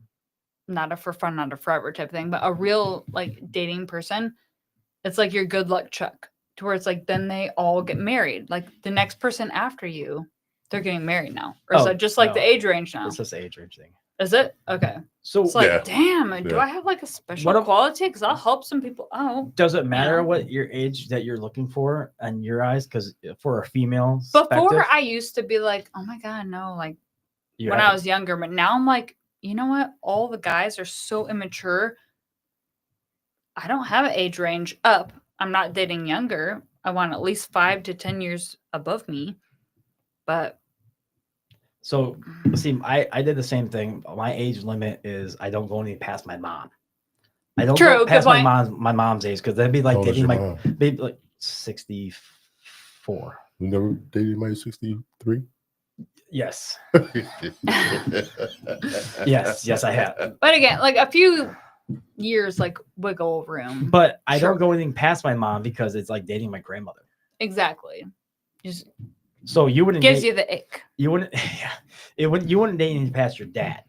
not a for fun, not a forever type thing, but a real like dating person, it's like your good luck chuck to where it's like then they all get married. Like the next person after you, they're getting married now. Or is Oh, that just like no. the age range now? It's just an age range thing. Is it? Okay. So It's like, Yeah. damn, do Yeah. I have like a special What if- quality? Because I'll help some people out. does it matter Yeah. what your age that you're looking for in your eyes? Because for a female, Before perspective, I used to be like, oh my God, no, like you when have I to- was younger, but now I'm like, you know what? All the guys are so immature. I don't have an age range up. I'm not dating younger. I want at least 5 to 10 years above me. But So see, I did the same thing. My age limit is I don't go any past my mom. I don't True, go good past point. my mom's age because they'd be like How old is dating your my mom? baby like 64. You never dated anybody 63? Yes. Yes, I have. But again, like a few years, like wiggle room. But I Sure. don't go anything past my mom because it's like dating my grandmother. Exactly. Just So you wouldn't gives date, you the ick. you wouldn't you wouldn't date anything past your dad.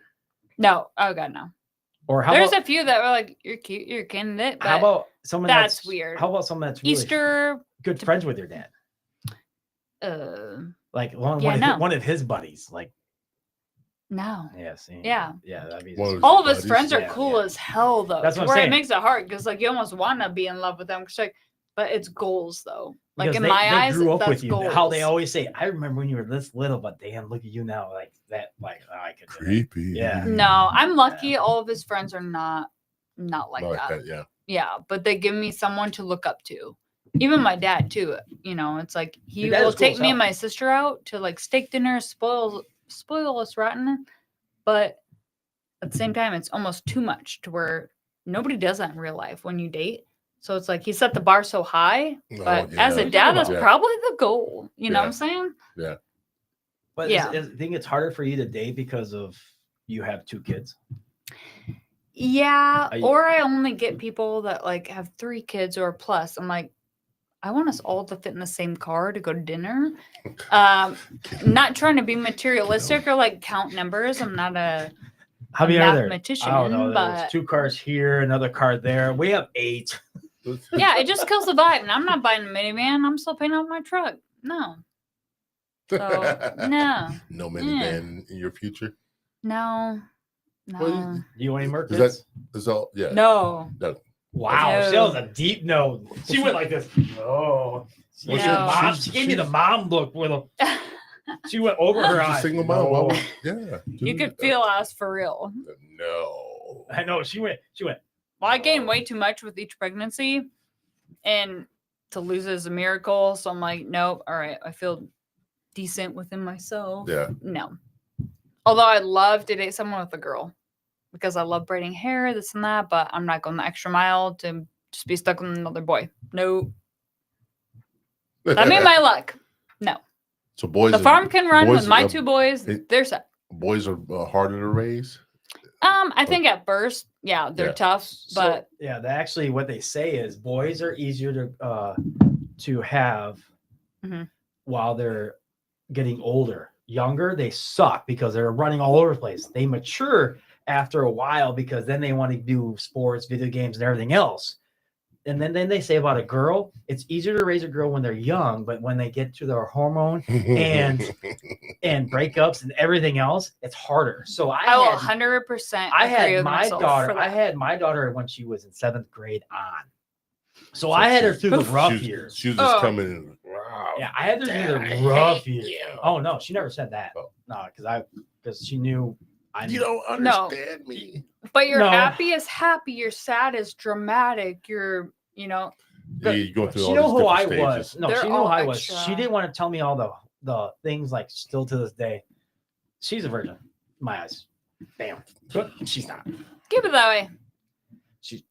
No. Oh god, no. Or how There's about a few that were like, "You're cute, you're a candidate." But how about someone that's weird. How about someone that's really Easter? good friends with your dad? Like Yeah, one of his buddies. Like No. yeah, see, Yeah. that'd be One of All of his buddies? friends are Yeah, cool yeah. as hell, though. That's to what I'm where saying. it makes it hard because, like, you almost want to be in love with them. Cause, like, but it's goals, though. Like because in they my eyes, grew up that's with you. goals. How they always say, I remember when you were this little, but damn, look at you now. Like that, like oh, I could do that. Creepy. Yeah. No, I'm lucky. All of his friends are not like Not that. yeah. Yeah, but they give me someone to look up to. Even my dad too. You know, it's like he Your dad will is cool take as me and hell. my sister out to like steak dinner, spoil us rotten. But at the same time, it's almost too much to where nobody does that in real life when you date. So it's like he set the bar so high, but as a yeah. dad, that's Yeah. probably the goal. You know what Yeah. I'm saying? But Yeah. I think it's harder for you to date because of you have 2 kids. Yeah. I- Or I only get people that like have 3 kids or plus. I'm like, I want us all to fit in the same car to go to dinner. Not trying to be materialistic or like count numbers. I'm not a How many are there? mathematician, I don't know. There's but 2 cars here, another car there. We have 8. yeah, it just kills the vibe. And I'm not buying a minivan. I'm still paying off my truck. No. So no, No minivan in your future. no, Well, no, Do you want any more Is kids? Is all yeah. no. Wow, No. that was a deep no. She went like this. No. She, Well, gave me the No. mom, she gave me the mom look with a. She went over her She's a eyes. single mom. Why No. would- yeah. You dude, could feel us for real. No. I know. She went. Well, I gained way too much with each pregnancy, and to lose is a miracle. So I'm like, nope. All right, I feel decent within myself. Yeah. No. Although I'd love to date someone with a girl because I love braiding hair, this and that, but I'm not going the extra mile to just be stuck with another boy. No. That made my luck. No. So boys. The farm can run boys with my are- 2 boys. it- They're set. Boys are harder to raise. I think at first, yeah, they're Yeah. tough, but yeah, actually what they say is boys are easier to have Mhm. while they're getting older. Younger, they suck because they're running all over the place. They mature after a while because then they want to do sports, video games, and everything else. And then they say about a girl, it's easier to raise a girl when they're young, but when they get to their hormone and breakups and everything else, it's harder. So I will 100% I agree had with my myself daughter. for I that. had my daughter when she was in 7th grade on. So I had her through the rough years. She was just Oh. coming in. Wow. Yeah, I had her through Dad, I the rough hate years. you. Oh no, she never said that. Oh. No, because she knew I You don't No. understand me. But you're No. happy is happy, you're sad is dramatic, you're, Yeah, you go through She all know these who I different was. stages. No, They're she knew all who I was. extra. She didn't want to tell me all the things like still to this day. She's a virgin, in my eyes. Bam. But she's not. keep it that way.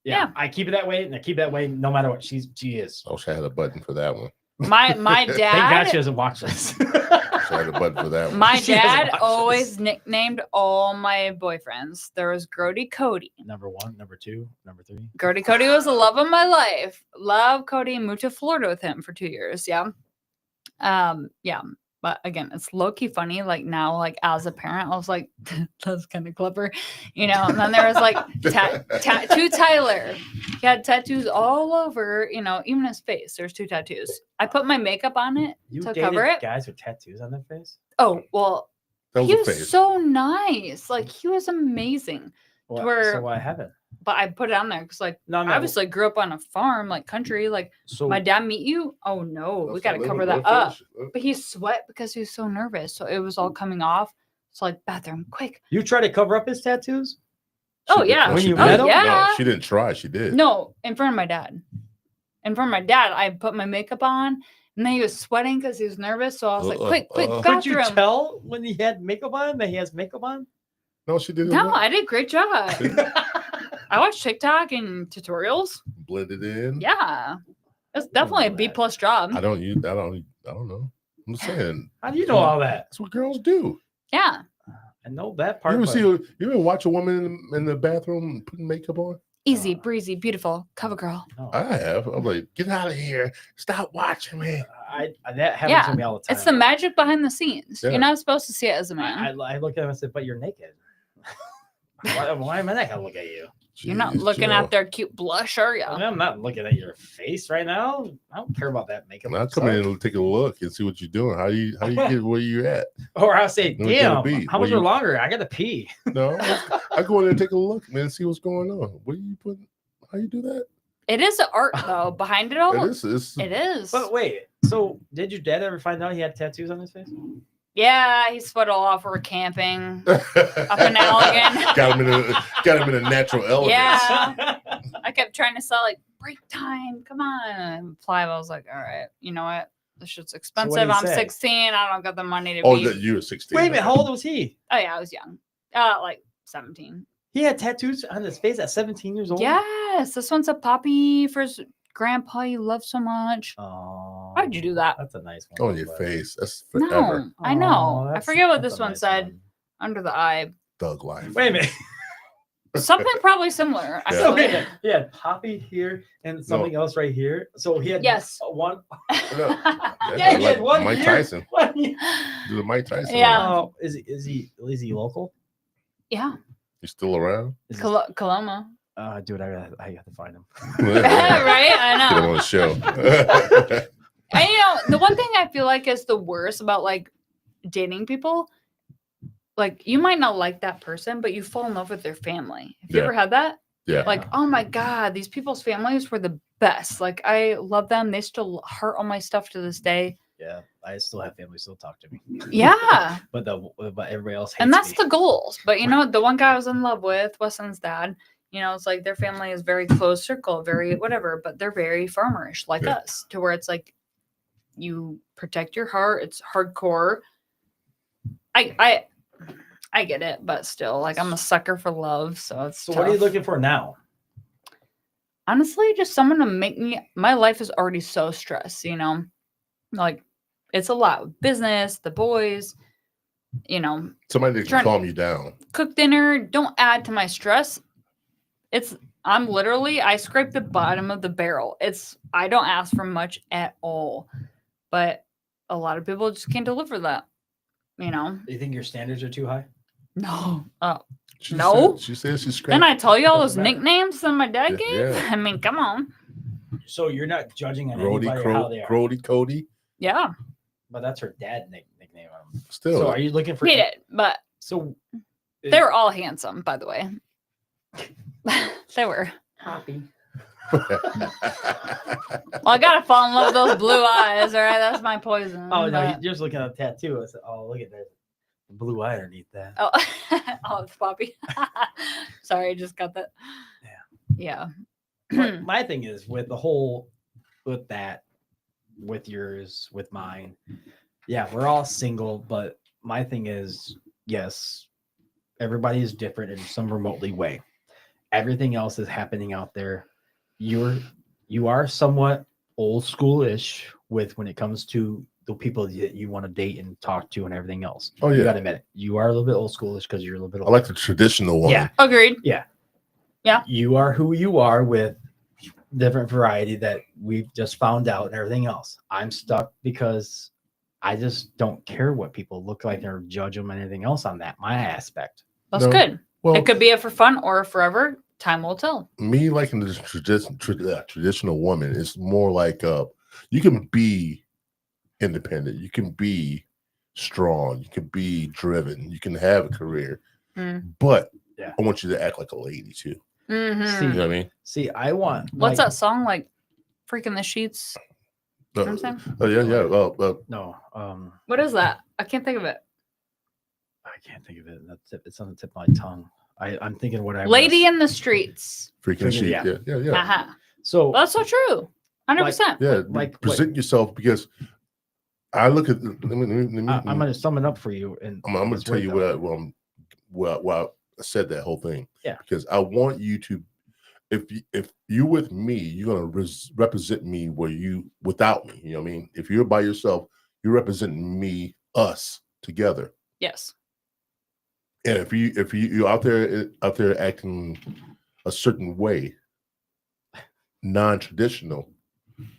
Yeah. I keep it that way, and I keep it that way no matter what. She is. I wish I had a button for that one. My Thank God she dad, doesn't watch this. I wish I had a button for that one. my She doesn't dad watch always nicknamed all my boyfriends. There was Grody Cody. Number 1, number 2, number 3. Grody Cody was the love of my life. Love Cody, moved to Florida with him for 2 years. Yeah. Yeah. But again, it's low-key funny. Like now, like as a parent, I was like, that's kind of clever, And then there was like tattoo Tyler. He had tattoos all over, even his face. There's 2 tattoos. I put my makeup on it You to dated cover it. guys with tattoos on their face? Oh well, That was he a was phase. so nice. Like he was amazing. Well, Where- so I haven't. But I put it on there because, like, No, I obviously grew up on a farm, like country. Like, so my dad meet you? Oh no, we got to cover that up. But he sweat because he was so nervous, so it was all coming off. It's like bathroom, quick. you try to cover up his tattoos? Oh yeah, When you did. met him? yeah. No, she didn't try. She did. No, in front of my dad. In front of my dad, I put my makeup on, and then he was sweating because he was nervous. So I was like, quick, Could Could you bathroom. tell when he had makeup on that he has makeup on? No, she didn't. No, I did a great job. I watch TikTok and tutorials. Blend it in. Yeah, it's definitely a B plus job. I don't know. I'm just saying. How do you know all that? That's what girls do. Yeah, I know that You part. ever but- you ever watch a woman in the bathroom putting makeup on? easy breezy, beautiful cover girl. No. I have. I'm like, get out of here! Stop watching me. That happens Yeah, to me all the time. It's the magic behind the scenes. Yeah. You're not supposed to see it as a man. I look at him and said, "But you're naked. why am I not gonna look at you? You're not Jeez, looking Joe. at their cute blush, are I mean, you? I'm not looking at your face right now. I don't care about that makeup. I'll come in and take a look and see what you're doing. How you get where you're at? Or I'll say, Where you gonna "Damn, be? how Where much you- longer? I got to pee." No, I go in there and take a look, man, and see what's going on. What do you put? How you do that? It is an art though behind it all. It is. It's, It is. But wait, so did your dad ever find out he had tattoos on his face? Yeah, he sweat all off. We're camping up in Allegan. got him in a natural element. Yeah. I kept trying to sell like break time. Come on. And Clive, I was like, all right, you know what? This shit's expensive. he I'm say? 16. I don't got the money to Oh, be. that you were 16. Wait a minute, how old was he? Oh yeah, I was young. Like 17. He had tattoos on his face at 17 years old. Yes, this one's a poppy for his grandpa you love so much. Oh, Why'd you do that? That's a nice one. On your but- face. That's forever. No, I know. I that's- forget what that's this a one nice said. one. Under the eye. Thug life. Wait a minute. Something probably similar. Yeah. So Actually. wait a minute. He had poppy here and something else right here. So he had Yes. one. Yeah, Yeah, he like had one Mike here. Tyson. One here. Do the Mike Tyson. Yeah. Oh, is he local? Yeah, He's still around. Is Coloma. dude, I got to find him. Right? I Get him know. on the show. And the one thing I feel like is the worst about like dating people, like you might not like that person, but you fall in love with their family. Have you Yeah. ever had that? Yeah. Like, oh my God, these people's families were the best. Like, I love them. They still heart all my stuff to this day. Yeah, I still have family still talk to me. Yeah. but everybody else hates And that's me. the goals. But the one guy I was in love with, Weston's dad, it's like their family is very close circle, very whatever, but they're very farmerish like Yeah. us, to where it's like you protect your heart. It's hardcore. I get it, but still, like I'm a sucker for love. So it's So what are you tough. looking for now? Honestly, just someone to make my life is already so stressed, like it's a lot. Business, the boys, Somebody that can Trying- calm you down. cook dinner, don't add to my stress. I scrape the bottom of the barrel. I don't ask for much at all, but a lot of people just can't deliver that, Do you think your standards are too high? no. She said she's Then I tell you all those Doesn't matter. nicknames that my dad Yeah, gave. yeah. I mean, come on. So you're not judging on Grody, anybody or how they are, Grody, Cody. Yeah, but that's her dad nickname. Still. So are you looking for? hate it, but So they're all handsome, by the way. They were. happy. Well, I gotta fall in love with those blue eyes. All right, that's my poison. Oh no, but- you're just looking at a tattoo. I said, oh, look at that blue eye underneath that. Oh, oh, it's Poppy. Sorry, I just got that. Yeah. But my thing is with that, with yours, with mine. Yeah, we're all single, but my thing is, yes, everybody is different in some remotely way. Everything else is happening out there. You are somewhat old schoolish with when it comes to the people that you want to date and talk to and everything else. Oh, You yeah. gotta admit it. You are a little bit old schoolish because you're a little bit I old. like the traditional one. Yeah. Agreed. You are who you are with different variety that we've just found out and everything else. I'm stuck because I just don't care what people look like or judge them and anything else on that, my aspect. That's No. good. Well, It could be a for fun or forever. Time will tell. me liking the traditional woman is more like you can be independent, you can be strong, you can be driven, you can have a career, but Yeah. I want you to act like a lady too. Mhm. You know what I mean? See, I want What's like- that song like? Freaking the sheets. You know what I'm saying? Oh yeah. No, What is that? I can't think of it. I can't think of it. It's on the tip of my tongue. I'm thinking what I Lady in the streets. Freaking Freaking- sheet. yeah. Yeah. Uh-huh. So Well, that's so true. 100%. Yeah. Like, present yourself because I look at. Let me, I'm going to sum it up for you, and I'm going it's to tell worth you it. what I said that whole thing. Yeah. Because I want you to if you're with me, you're gonna represent me without me. You know what I mean? If you're by yourself, you're representing me, us together. Yes. And if you're out there acting a certain way, non-traditional,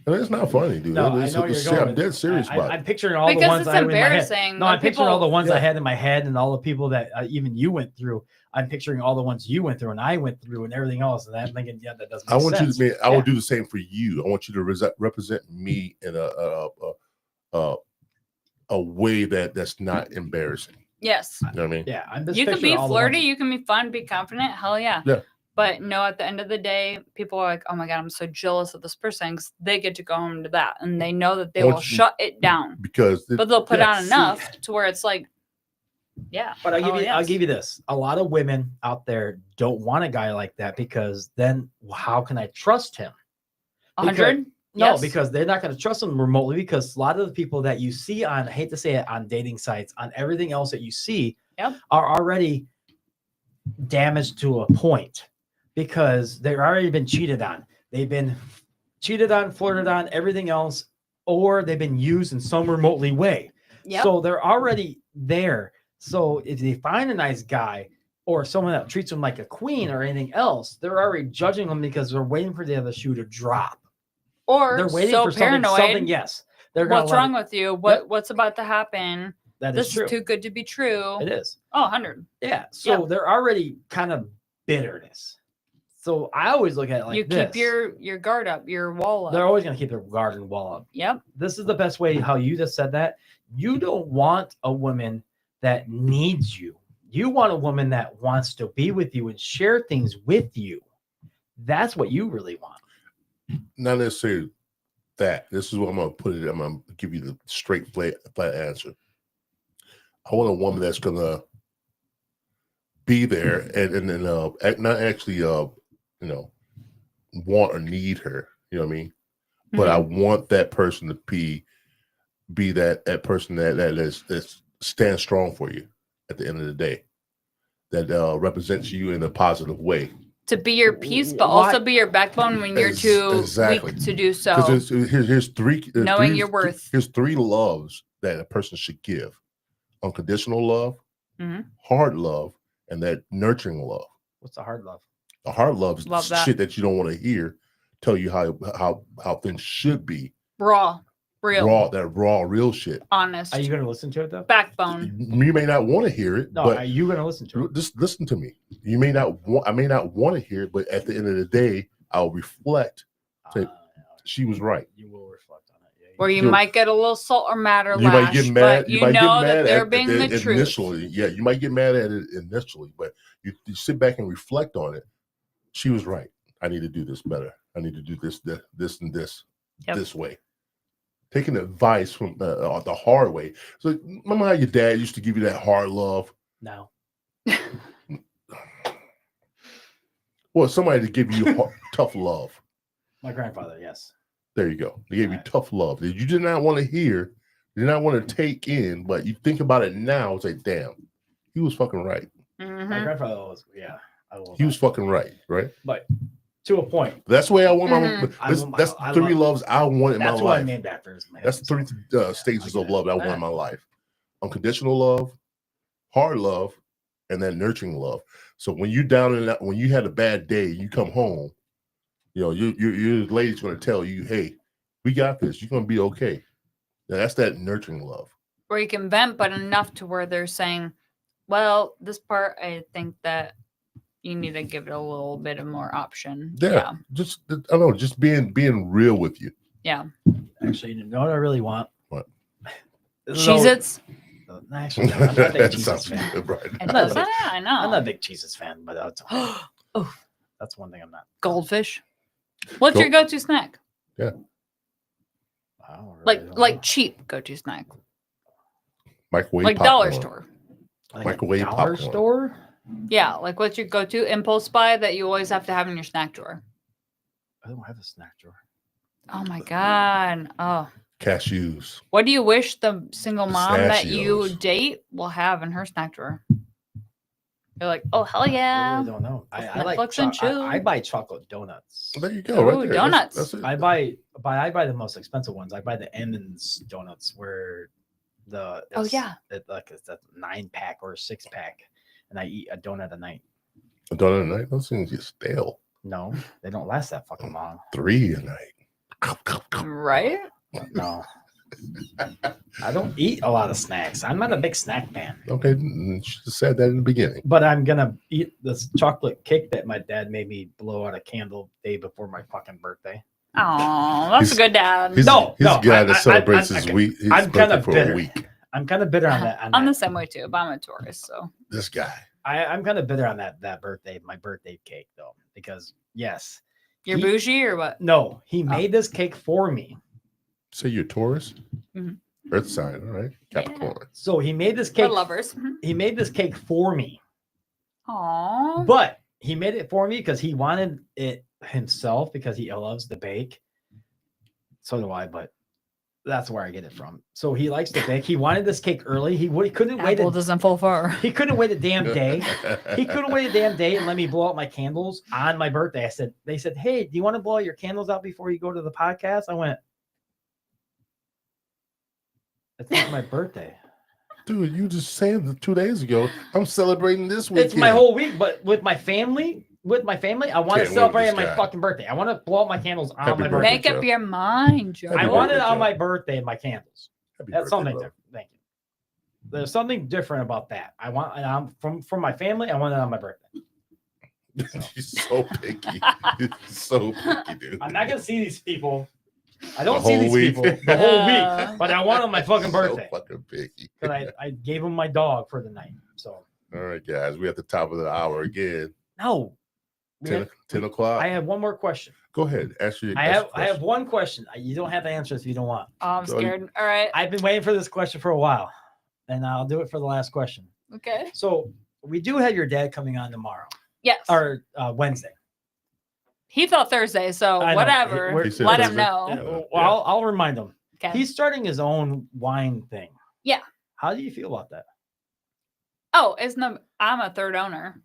and it's not funny, dude. No, I It's- know where you're it's- going. I'm dead serious about I'm it. picturing all the Because ones it's I had in my head. embarrassing. No, Like, I'm picturing all the people- ones I had in my head and all the people that even you went through. I'm picturing all the ones you went through and I went through and everything else. And I'm thinking, yeah, that doesn't make I want sense. you to. I Yeah. will do the same for you. I want you to represent me in a way that's not embarrassing. Yes. You know what I mean? Yeah, I'm just You can picturing be all the ones- flirty, you can be fun, be confident. Hell yeah. Yeah. But no, at the end of the day, people are like, oh my God, I'm so jealous of this person because they get to go home to that. And they know that they I want will you- shut it down. Because But they'll put yeah, on enough to where it's like, yeah. But I'll give hell you, I'll yes. give you this. A lot of women out there don't want a guy like that because then how can I trust him? 100? No, Yes. because they're not going to trust him remotely because a lot of the people that you see on, I hate to say it, on dating sites, on everything else that you see Yep. are already damaged to a point because they've already been cheated on. They've been cheated on, flirted on, everything else, or they've been used in some remotely way. Yep. So they're already there. So if they find a nice guy or someone that treats them like a queen or anything else, they're already judging them because they're waiting for the other shoe to drop. Or They're waiting so for paranoid. something. Yes, they're What's gonna wrong with you? What's about to happen? that is This true. is too good to be true. It is. Oh, 100. Yeah. So they're already kind of bitterness. So I always look at it like you this. keep your guard up, your wall up. They're always going to keep their garden wall up. Yep. This is the best way how you just said that. You don't want a woman that needs you. You want a woman that wants to be with you and share things with you. That's what you really want. not necessarily that. This is what I'm gonna put it. I'm gonna give you the straight flat answer. I want a woman that's gonna be there and not actually want or need her. You know what I mean? But I want that person to be that person that stands strong for you at the end of the day, that represents you in a positive way. To be your piece, but Why- also be your backbone when you're too Exactly. weak to do so. Because here's three Knowing three- your worth. Here's three loves that a person should give: unconditional love, Mhm. hard love, and that nurturing love. What's the hard love? The hard love is Love that. shit that you don't want to hear tell you how things should be. Raw, real, raw, real shit. honest, Are you going to listen to it though? backbone. You may not want to hear it, No, but are you going to listen to it? just listen to me. You may not want. I may not want to hear it, but at the end of the day, I'll reflect. Say, Yeah, she was right. you will reflect on it. Yeah, Where you You'll- might get a little salt or matter You lash, might get mad. but You you might get know mad that they're at being the truth. initially. Yeah, you might get mad at it initially, but you sit back and reflect on it. She was right. I need to do this better. I need to do this, and this Yep. this way. Taking advice from the hard way. So remember how your dad used to give you that hard love? No. Well, somebody to give you tough love. My grandfather, yes. There you go. They gave you Right. tough love that you did not want to hear, did not want to take in, but you think about it now. It's like, damn, he was fucking right. My Mhm. grandfather was, yeah. I will He was fucking right, right? But to a point. That's the way I want my. Mhm. That's I three love- loves I want in my That's what I life. named after. Is my That's three husband, so, stages I of get love it. that I want in my life: unconditional love, hard love, and then nurturing love. So when you down in that, when you had a bad day, you come home, your lady's going to tell you, "Hey, we got this. You're going to be okay." Now, that's that nurturing love. Where you can vent, but enough to where they're saying, well, this part, I think that you need to give it a little bit of more option. Yeah, just I don't know, just being real with you. Yeah. Actually, you know what I really want? What? Cheez-Its. Actually, no, I'm not a big That Cheez-Its sounds fan. good, right? It not does a that? big- I I'm not know. a big Cheez-Its fan, but Oh, that's one thing I'm not. goldfish. What's Go- your go-to snack? I don't really know. Like cheap go-to snack. Microwave Like dollar popcorn. store. Like a microwave dollar popcorn. store. Yeah, like what's your go-to impulse buy that you always have to have in your snack drawer? I don't have a snack drawer. Oh my god. Oh. Cashews. What do you wish the single mom that you Pistachios. date will have in her snack drawer? You're like, oh hell I yeah. really don't know. I like Netflix and chill. I buy chocolate donuts. There you go, right Ooh, there. donuts. That's it. I buy the most expensive ones. I buy the Emmons donuts where it's like it's a 9-pack or a 6-pack, and I eat a donut a night. A donut a night. Those things get stale. No, they don't last that fucking long. 3 a night. Right? No, I don't eat a lot of snacks. I'm not a big snack fan. Okay, you should have said that in the beginning. But I'm gonna eat this chocolate cake that my dad made me blow out a candle day before my fucking birthday. Oh, that's a good dad. He's No, a guy I- that celebrates his okay. week. His I'm birthday kinda for bitter. a week. I'm kind of bitter on that. I'm the same way too, but I'm a Taurus, so This guy. I'm kind of bitter on that birthday, my birthday cake though, because yes, you're He- bougie or what? no, he made this cake for me. Say you're Taurus. Mhm. Earth sign, all right. Yeah. Capricorn. So he made this We're cake. lovers. He made this cake for me, Aww. but he made it for me because he wanted it himself because he loves to bake. So do I, but that's where I get it from. So he likes to bake. He wanted this cake early. He couldn't wait. Apple doesn't fall far. He couldn't wait a damn day. He couldn't wait a damn day and let me blow out my candles on my birthday. They said, hey, do you want to blow your candles out before you go to the podcast? I went, it's not my birthday. Dude, you just said 2 days ago, I'm celebrating this weekend. It's my whole week, but with my family, I want Can't to win with celebrate this on my guy. fucking birthday. I want to blow out my candles on Happy my birthday, birthday. Make up Joe. your mind, Joe. Happy I want it birthday, on Joe. my birthday, my candles. Happy That's birthday, something bro. different. Thank you. There's something different about that. And I'm from my family. I want it on my birthday. He's so picky. He's so picky, dude. I'm not gonna see these people. I don't The see whole these week. people the whole Yeah. week, but I want it on my fucking birthday. So fucking picky. Because I gave him my dog for the night. So All right, guys, we're at the top of the hour again. no, 10 o'clock. I have one more question. Go ahead. Ask your I have one question. You don't have to answer if you don't want. Oh, I'm So- scared. All right. I've been waiting for this question for a while, and I'll do it for the last question. Okay. So we do have your dad coming on tomorrow Yes. or Wednesday. He thought Thursday, so I know. whatever. He said Let him Thursday. know. Yeah, Yeah. well, I'll remind him. Okay. He's starting his own wine thing. Yeah. How do you feel about that? Oh, I'm a third owner.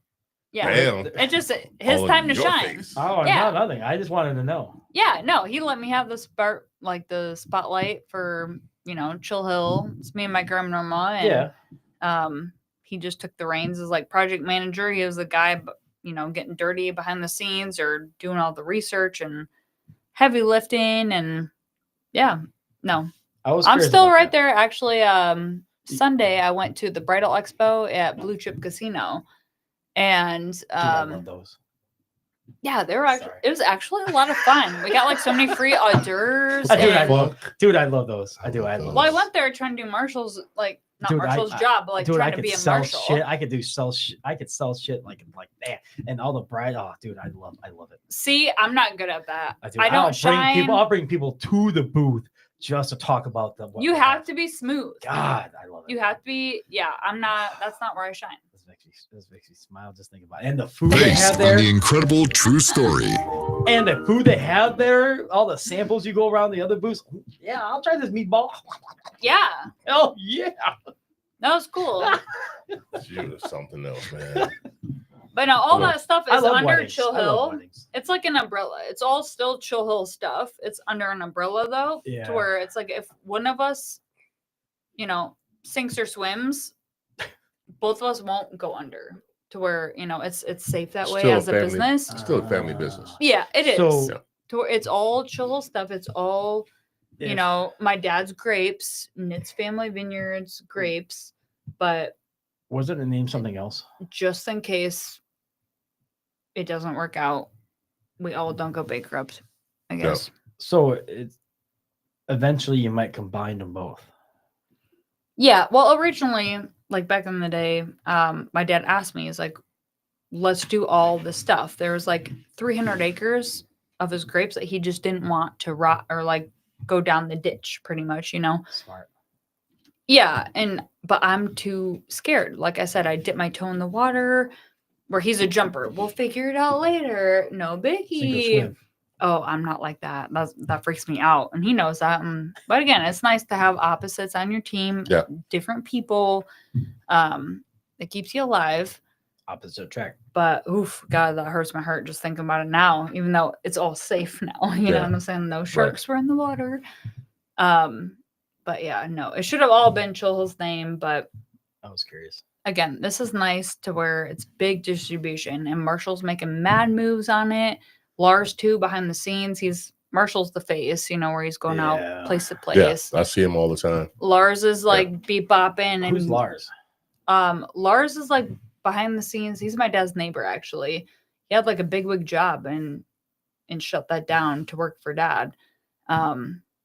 Yeah. Damn. It just his All in time to your shine. face. Oh, Yeah. no, nothing. I just wanted to know. Yeah, no, he let me have the the spotlight for, Chill Hill. It's me and my grandma, and Yeah. he just took the reins as like project manager. He was the guy, getting dirty behind the scenes or doing all the research and heavy lifting, and yeah, no, I'm I'm still right there. Actually, Sunday I went to the Bridal Expo at Blue Chip Casino, and I love those. yeah, they were actually. Sorry. It was actually a lot of fun. We got like so many free hors d'oeuvres. I do, and- Fuck. Dude, I love those. I do. I love well, I those. went there trying to do Marshall's, like not Dude, Marshall's I- job, but like Dude, I trying to could be a sell Marshall. shit. I could sell shit. I could sell shit like that. And all the bride. Oh, dude, I love it. See, I'm not good at that. I do. I don't shine. I'll bring people to the booth just to talk about them. You have to be smooth. God, I love it. You have to be. Yeah, I'm not. That's not where I shine. This makes me smile just think about it. And the food they have Based there. on the incredible true story. And the food they have there, all the samples you go around the other booths. Yeah, I'll try this meatball. Yeah, Oh yeah. that was cool. You or something else, man. But no, all Cool. that stuff I is love under weddings. Chill I love Hill. weddings. It's like an umbrella. It's all still Chill Hill stuff. It's under an umbrella though, Yeah. to where it's like if one of us, sinks or swims, both of us won't go under. To where it's safe that way Still a as a family- business. Still a family business. Yeah, it is. So Yeah. To where it's all Chill Hill stuff. It's all if- my dad's grapes, Nitz Family Vineyards grapes, but wasn't it named something else? just in case it doesn't work out, we all don't go bankrupt, I Yeah. guess. So it's eventually you might combine them both. Yeah. Well, originally, like back in the day, my dad asked me, he's like, let's do all this stuff. There was like 300 acres of his grapes that he just didn't want to rot or like go down the ditch pretty much, Smart. Yeah, but I'm too scared. Like I said, I dip my toe in the water. Where he's a jumper, we'll figure it out later. No Sink or biggie. swim. Oh, I'm not like that. That freaks me out, and he knows that. But again, it's nice to have opposites on your team. Yeah. Different people. It keeps you alive. opposite track. But oof, God, that hurts my heart just thinking about it now, even though it's all safe now. You know Yeah. what I'm saying? No sharks were in the water. But yeah, no, it should have all been Chill Hill's name. But I was curious. again, this is nice to where it's big distribution and Marshall's making mad moves on it. Lars too, behind the scenes. Marshall's the face, you know, where he's going out place to Yeah, place. I see him all the time. Lars is like beat bopping. Who's And Lars? Lars is like behind the scenes. He's my dad's neighbor, actually. He had like a big wig job and shut that down to work for dad.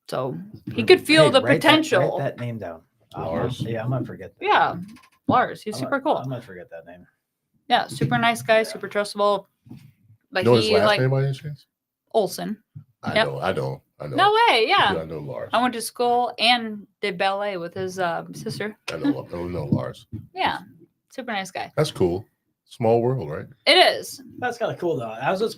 So he could feel the potential. Write that name down. Lars. Yeah, I'm gonna forget that. Yeah, Lars. He's super cool. I'm gonna forget that name. Yeah, super nice guy, super trustable. But Know his he last like name by any chance? Olsen. I Yep. know. No way, yeah. I know Lars. I went to school and did ballet with his sister. I know Lars. Yeah, super nice guy. That's cool. Small world, right? It is. That's kind of cool though. I was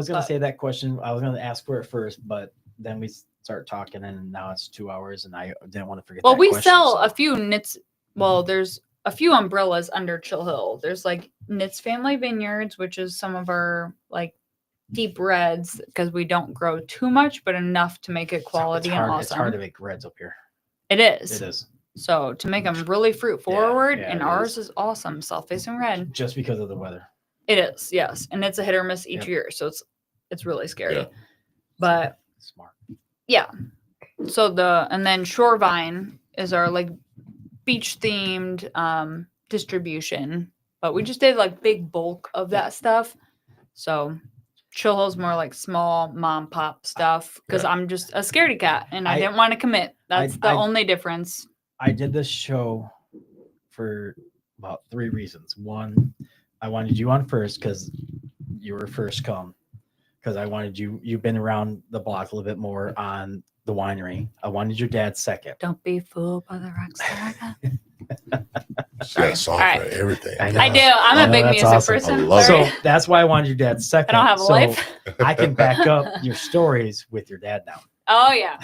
gonna say that question. I was gonna ask for it first, but then we start talking, and now it's 2 hours, and I didn't want to forget. Well, that we question, sell so- a few knits. Well, there's a few umbrellas under Chill Hill. There's like Knits Family Vineyards, which is some of our like deep reds because we don't grow too much, but enough to make it quality it's hard, and awesome. It's hard to make reds up here. It is. It is So to make them really fruit forward, yeah, and it ours is awesome, south facing red. just because of the weather. It is, yes, and it's a hit or miss each Yep. year, so it's really scary. Yeah. But Smart. yeah, so and then Shorevine is our like beach themed distribution, but we just did like big bulk of that stuff. So Chill Hill's more like small mom pop stuff because I'm just a scaredy cat and I didn't want to commit. That's the only difference. I did this show for about 3 reasons. One, I wanted you on first because you were first come. Because I wanted you've been around the block a little bit more on the winery. I wanted your dad second. Don't be fooled by the rock star. She's got a song All right. for everything. I know. I do. I'm I a know, big that's music awesome. person. I love Sorry. So that's why I wanted your dad second. I don't have a so life. I can back up your stories with your dad now. Oh yeah.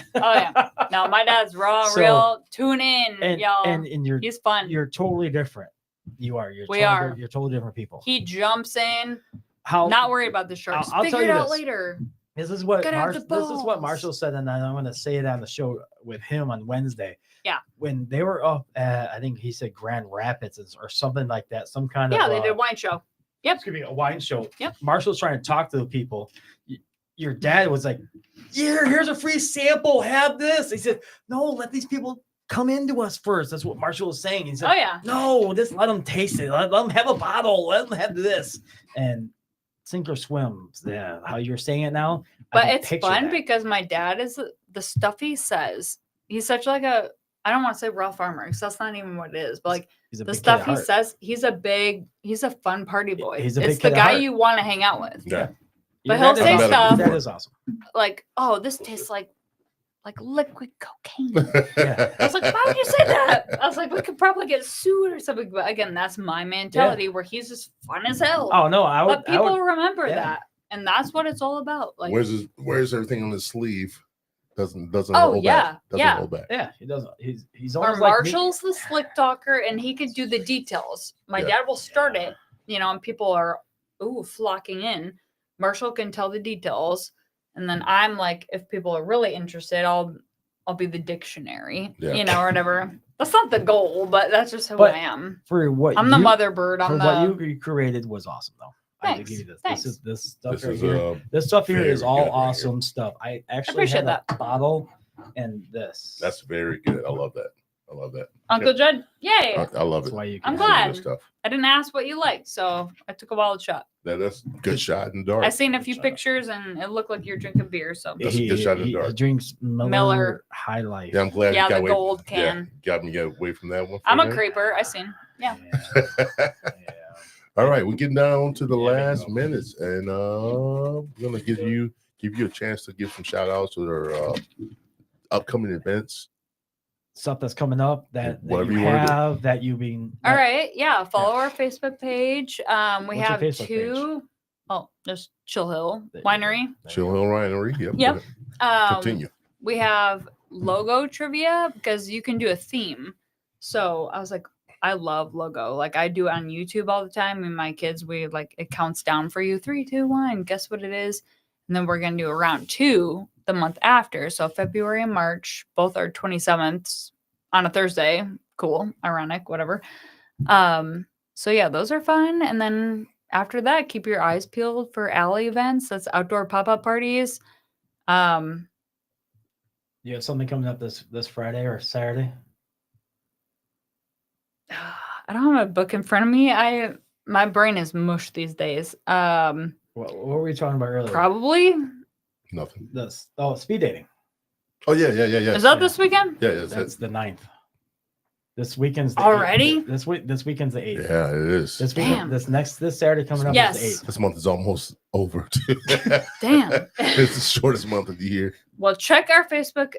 No, my dad's raw, So- real. Tune in, y'all. And He's fun. you're totally different. You are. We are. You're totally different people. He jumps in, How not worried about the sharks. I'll Figure tell it you out this. later. This is what Gotta have the this is what balls. Marshall said, and I'm going to say it on the show with him on Wednesday. Yeah. When they were up at, I think he said Grand Rapids or something like that, some kind Yeah, of they did a wine show. Yep. It's gonna be a wine show. Yep. Marshall's trying to talk to the people. Your dad was like, here's a free sample. Have this. He said, no, let these people come into us first. That's what Marshall was saying. He said, Oh yeah. no, just let them taste it. Let them have a bottle. Let them have this. And sink or swim. Yeah, how you're saying it now. I But can it's picture fun that. because my dad is the stuff he says. He's such like I don't want to say raw farmer because that's not even what it is. But like He's a the big kid stuff at he heart. says, he's a fun party boy. He's a It's big the kid at guy heart. you want to hang out with. Yeah. But Your he'll dad say is awesome. stuff- Your dad is awesome. Like, oh, this tastes like liquid cocaine. Yeah. I was like, why would you say that? I was like, we could probably get sued or something. But again, that's my mentality where he's just fun as hell. Oh no, I would. but people I would remember yeah. that. And that's what it's all about. Like, Where's everything on his sleeve? Doesn't Oh, hold yeah, back. Doesn't yeah. hold back. yeah, he doesn't. He's or almost like me. Marshall's the slick talker and he could do the details. My Yeah. dad will start it, and people are flocking in. Marshall can tell the details. And then I'm like, if people are really interested, I'll be the dictionary, Yeah. or whatever. That's not the goal, but that's just who But I am. For what I'm the you- mother bird. For I'm what the you created was awesome though. I have to Thanks, give you this. thanks. This stuff This right is here. This stuff here is very all good right here. awesome stuff. I actually appreciate have a bottle and this. that's very good. I love that. Uncle Judd. Yay. I love That's it. why you I'm can glad. Good stuff. I didn't ask what you liked, so I took a wild shot. That's good shot in the dark. I seen a few shot. pictures and it looked like you're drinking beer. So That's a good shot in the He dark. drinks Miller, Miller. High Life. Yeah, I'm glad Yeah, you got the away. gold Yeah, can. got me away from that one. for I'm a minute. creeper. I seen. Yeah. Yeah. All right, we're getting down to the Yeah, there you last go. minutes, and we're gonna give you a chance to give some shout outs to their upcoming events. Stuff that's coming up that Whatever you you wanna do. have that you've been. All right. Yeah. Follow our Facebook page. We What's your have Facebook two. Oh, there's Chill Hill There you go. Winery. Chill Hill Winery. Yep. Yep. go ahead. Continue. We have logo trivia because you can do a theme. So I was like, I love logo. Like I do on YouTube all the time, and my kids, we like it counts down for you 3, 2, 1. Guess what it is? And then we're gonna do a round 2 the month after. So February and March, both are 27th on a Thursday. Cool, ironic, whatever. So yeah, those are fun. And then after that, keep your eyes peeled for alley events. That's outdoor pop-up parties. You have something coming up this Friday or Saturday? I don't have a book in front of me. My brain is mush these days. What were we talking about earlier? Probably. Nothing. Speed dating. Oh yeah. Is that this weekend? Yeah, That's the 9th. This weekend's the Already? 8th. This weekend's the 8th. Yeah, it is. This Damn. weekend, this Saturday coming up Yes. is the 8th. This month is almost over. Too. Damn. It's the shortest month of the year. Well, check our Facebook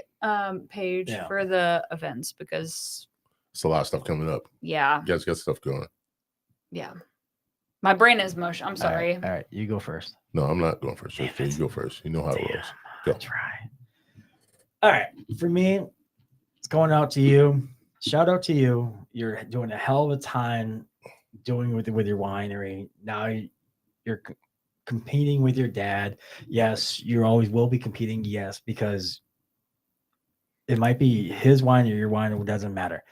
page Yeah. for the events because It's a lot of stuff coming up. yeah. You guys got stuff going. Yeah. My brain is mush. I'm sorry. All right, you go first. No, I'm not going first. Damn You it. go first. You know how it Damn. rolls. Go. That's right. All right. For me, it's going out to you. Shout out to you. You're doing a hell of a time doing with your winery. Now you're competing with your dad. Yes, you always will be competing. Yes, because it might be his wine or your wine. It doesn't matter.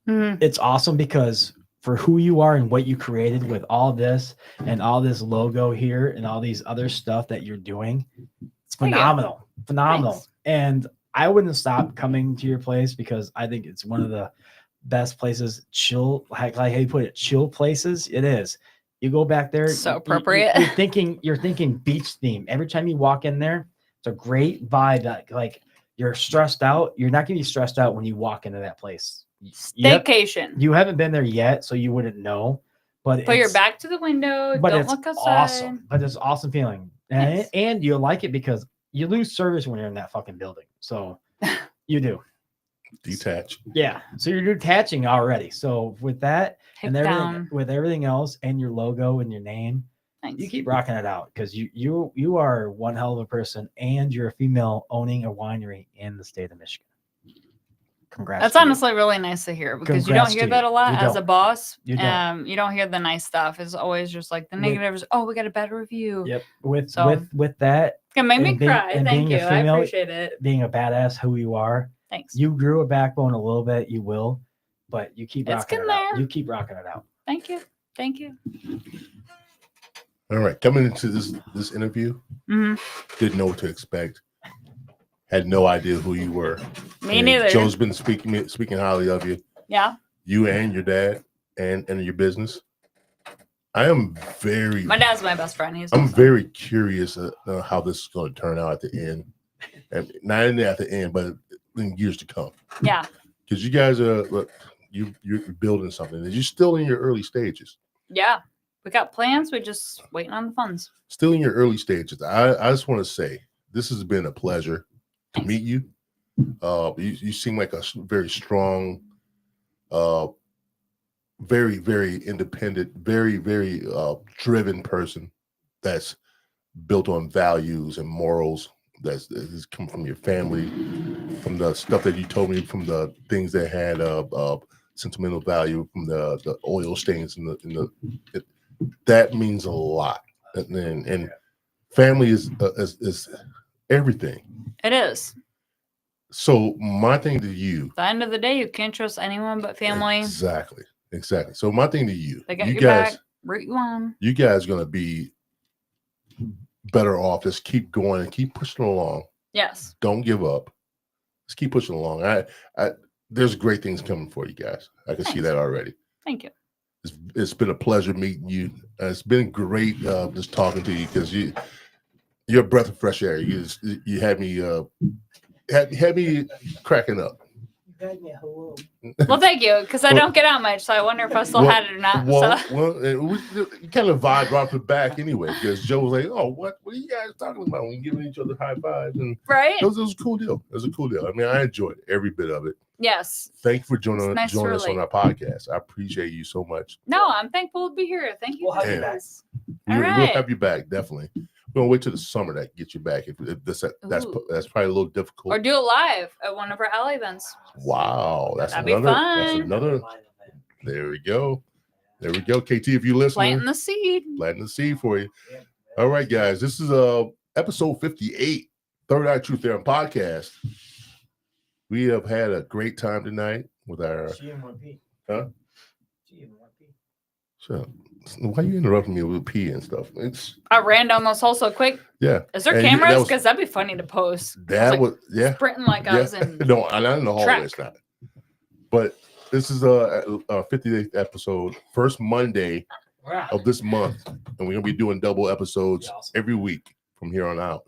Mhm. It's awesome because for who you are and what you created with all this and all this logo here and all these other stuff that you're doing, it's Thank you. phenomenal. Thanks. And I wouldn't stop coming to your place because I think it's one of the best places, chill, like how you put it, chill places. It is. You go back there. So appropriate. You're thinking beach theme. Every time you walk in there, it's a great vibe. That, like you're stressed out. You're not going to be stressed out when you walk into that place. Staycation. You haven't been there yet, so you wouldn't know. But Put your it's- back to the window. but Don't it's look outside. awesome. But it's an awesome feeling, and Nice. and you'll like it because you lose service when you're in that fucking building. So you do, Detach. yeah. So you're detaching already. So with that Take and everything, down. with everything else, and your logo and your name, Thanks. you keep rocking it out because you are one hell of a person, and you're a female owning a winery in the state of Michigan. Congrats. That's to you. honestly really nice to hear because you Congrats don't hear to that you. a lot You as a don't. boss. You don't. You don't hear the nice stuff. It's always just like the With- negatives. Oh, we got a bad review. Yep. With So- with that, It made me And being- cry. and Thank being you. a I female- appreciate it. being a badass who you are, Thanks. you grew a backbone a little bit. You will, but you keep It's rocking getting it out. there. You keep rocking it out. Thank you. Thank you. All right. Coming into this interview, Mhm. didn't know what to expect. Had no idea who you were. Me And neither. Joe's been speaking highly of you. Yeah. You and your dad and your business. I am very My dad's my best friend. He's I'm awesome. very curious how this is going to turn out at the end. And not only at the end, but in years to come. Yeah. Because you guys are you're building something. You're still in your early stages. Yeah. We got plans. We're just waiting on the funds. Still in your early stages. I just want to say this has been a pleasure to Thanks. meet you. You seem like a very strong, very, very independent, very, very driven person that's built on values and morals that has come from your family, from the stuff that you told me, from the things that had sentimental value, from the oil stains that means a lot. And family is everything. It is. So my thing to you, At the end of the day, you can't trust anyone but family. exactly. So my thing to you, They got you your guys, back. Root you on. you guys gonna be better off. Just keep going and keep pushing along. Yes. Don't give up. Just keep pushing along. There's great things coming for you guys. I can see Thanks. that already. Thank you. It's been a pleasure meeting you. It's been great just talking to you because you're a breath of fresh air. You had me had me cracking up. Well, thank you, because I don't get out much, so I wonder if I still Well- had it or not. Well, So. you kind of vibe dropped it back anyway because Joe was like, "Oh, what are you guys talking about?" When giving each other high fives, and Right? it was a cool deal. It was a cool deal. I mean, I enjoyed every bit of it. Yes. Thank you for joining It's nice to us on relate. our podcast. I appreciate you so much. No, I'm thankful to be here. Thank you. We'll have you back. guys. We'll right. have you back definitely. We're gonna wait till the summer to get you back. If that's Ooh. that's probably a little difficult. Or do it live at one of our alley events. Wow, that's That'd be another. That's fun. another. There we go. There we go. KT, if you listening, Planting the seed. planting the seed for you. All right, guys. This is episode 58, Third Eye Truth Theorem podcast. We have had a great time tonight with our. Huh? Shut up. Why are you interrupting me with pee and stuff? It's I ran down those holes so quick. yeah. Is there And cameras? that Because that'd be funny to post. That I was was yeah. sprinting like I was in. No, I'm not in the hallway. track. It's not. But this is a 58th episode, first Monday of this month, and we're gonna be doing double episodes every week from here on out.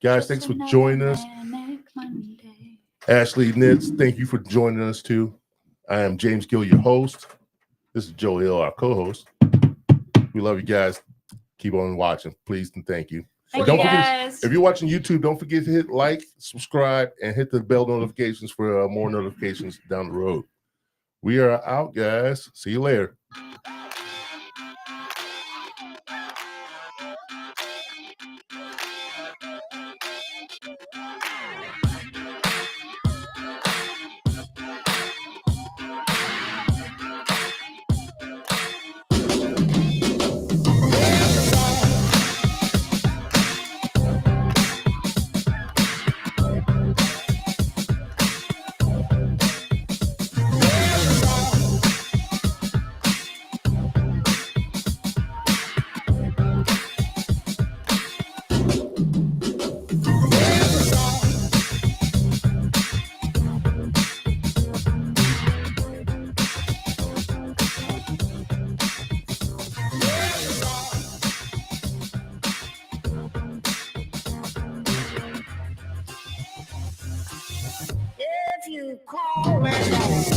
Guys, thanks for joining us. Ashley Nitz, thank you for joining us too. I am James Gill, your host. This is Joe Hill, our co-host. We love you guys. Keep on watching, please, and thank you. Thank Don't you forget, guys. if you're watching YouTube, don't forget to hit like, subscribe, and hit the bell notifications for more notifications down the road. We are out, guys. See you later. If you call me.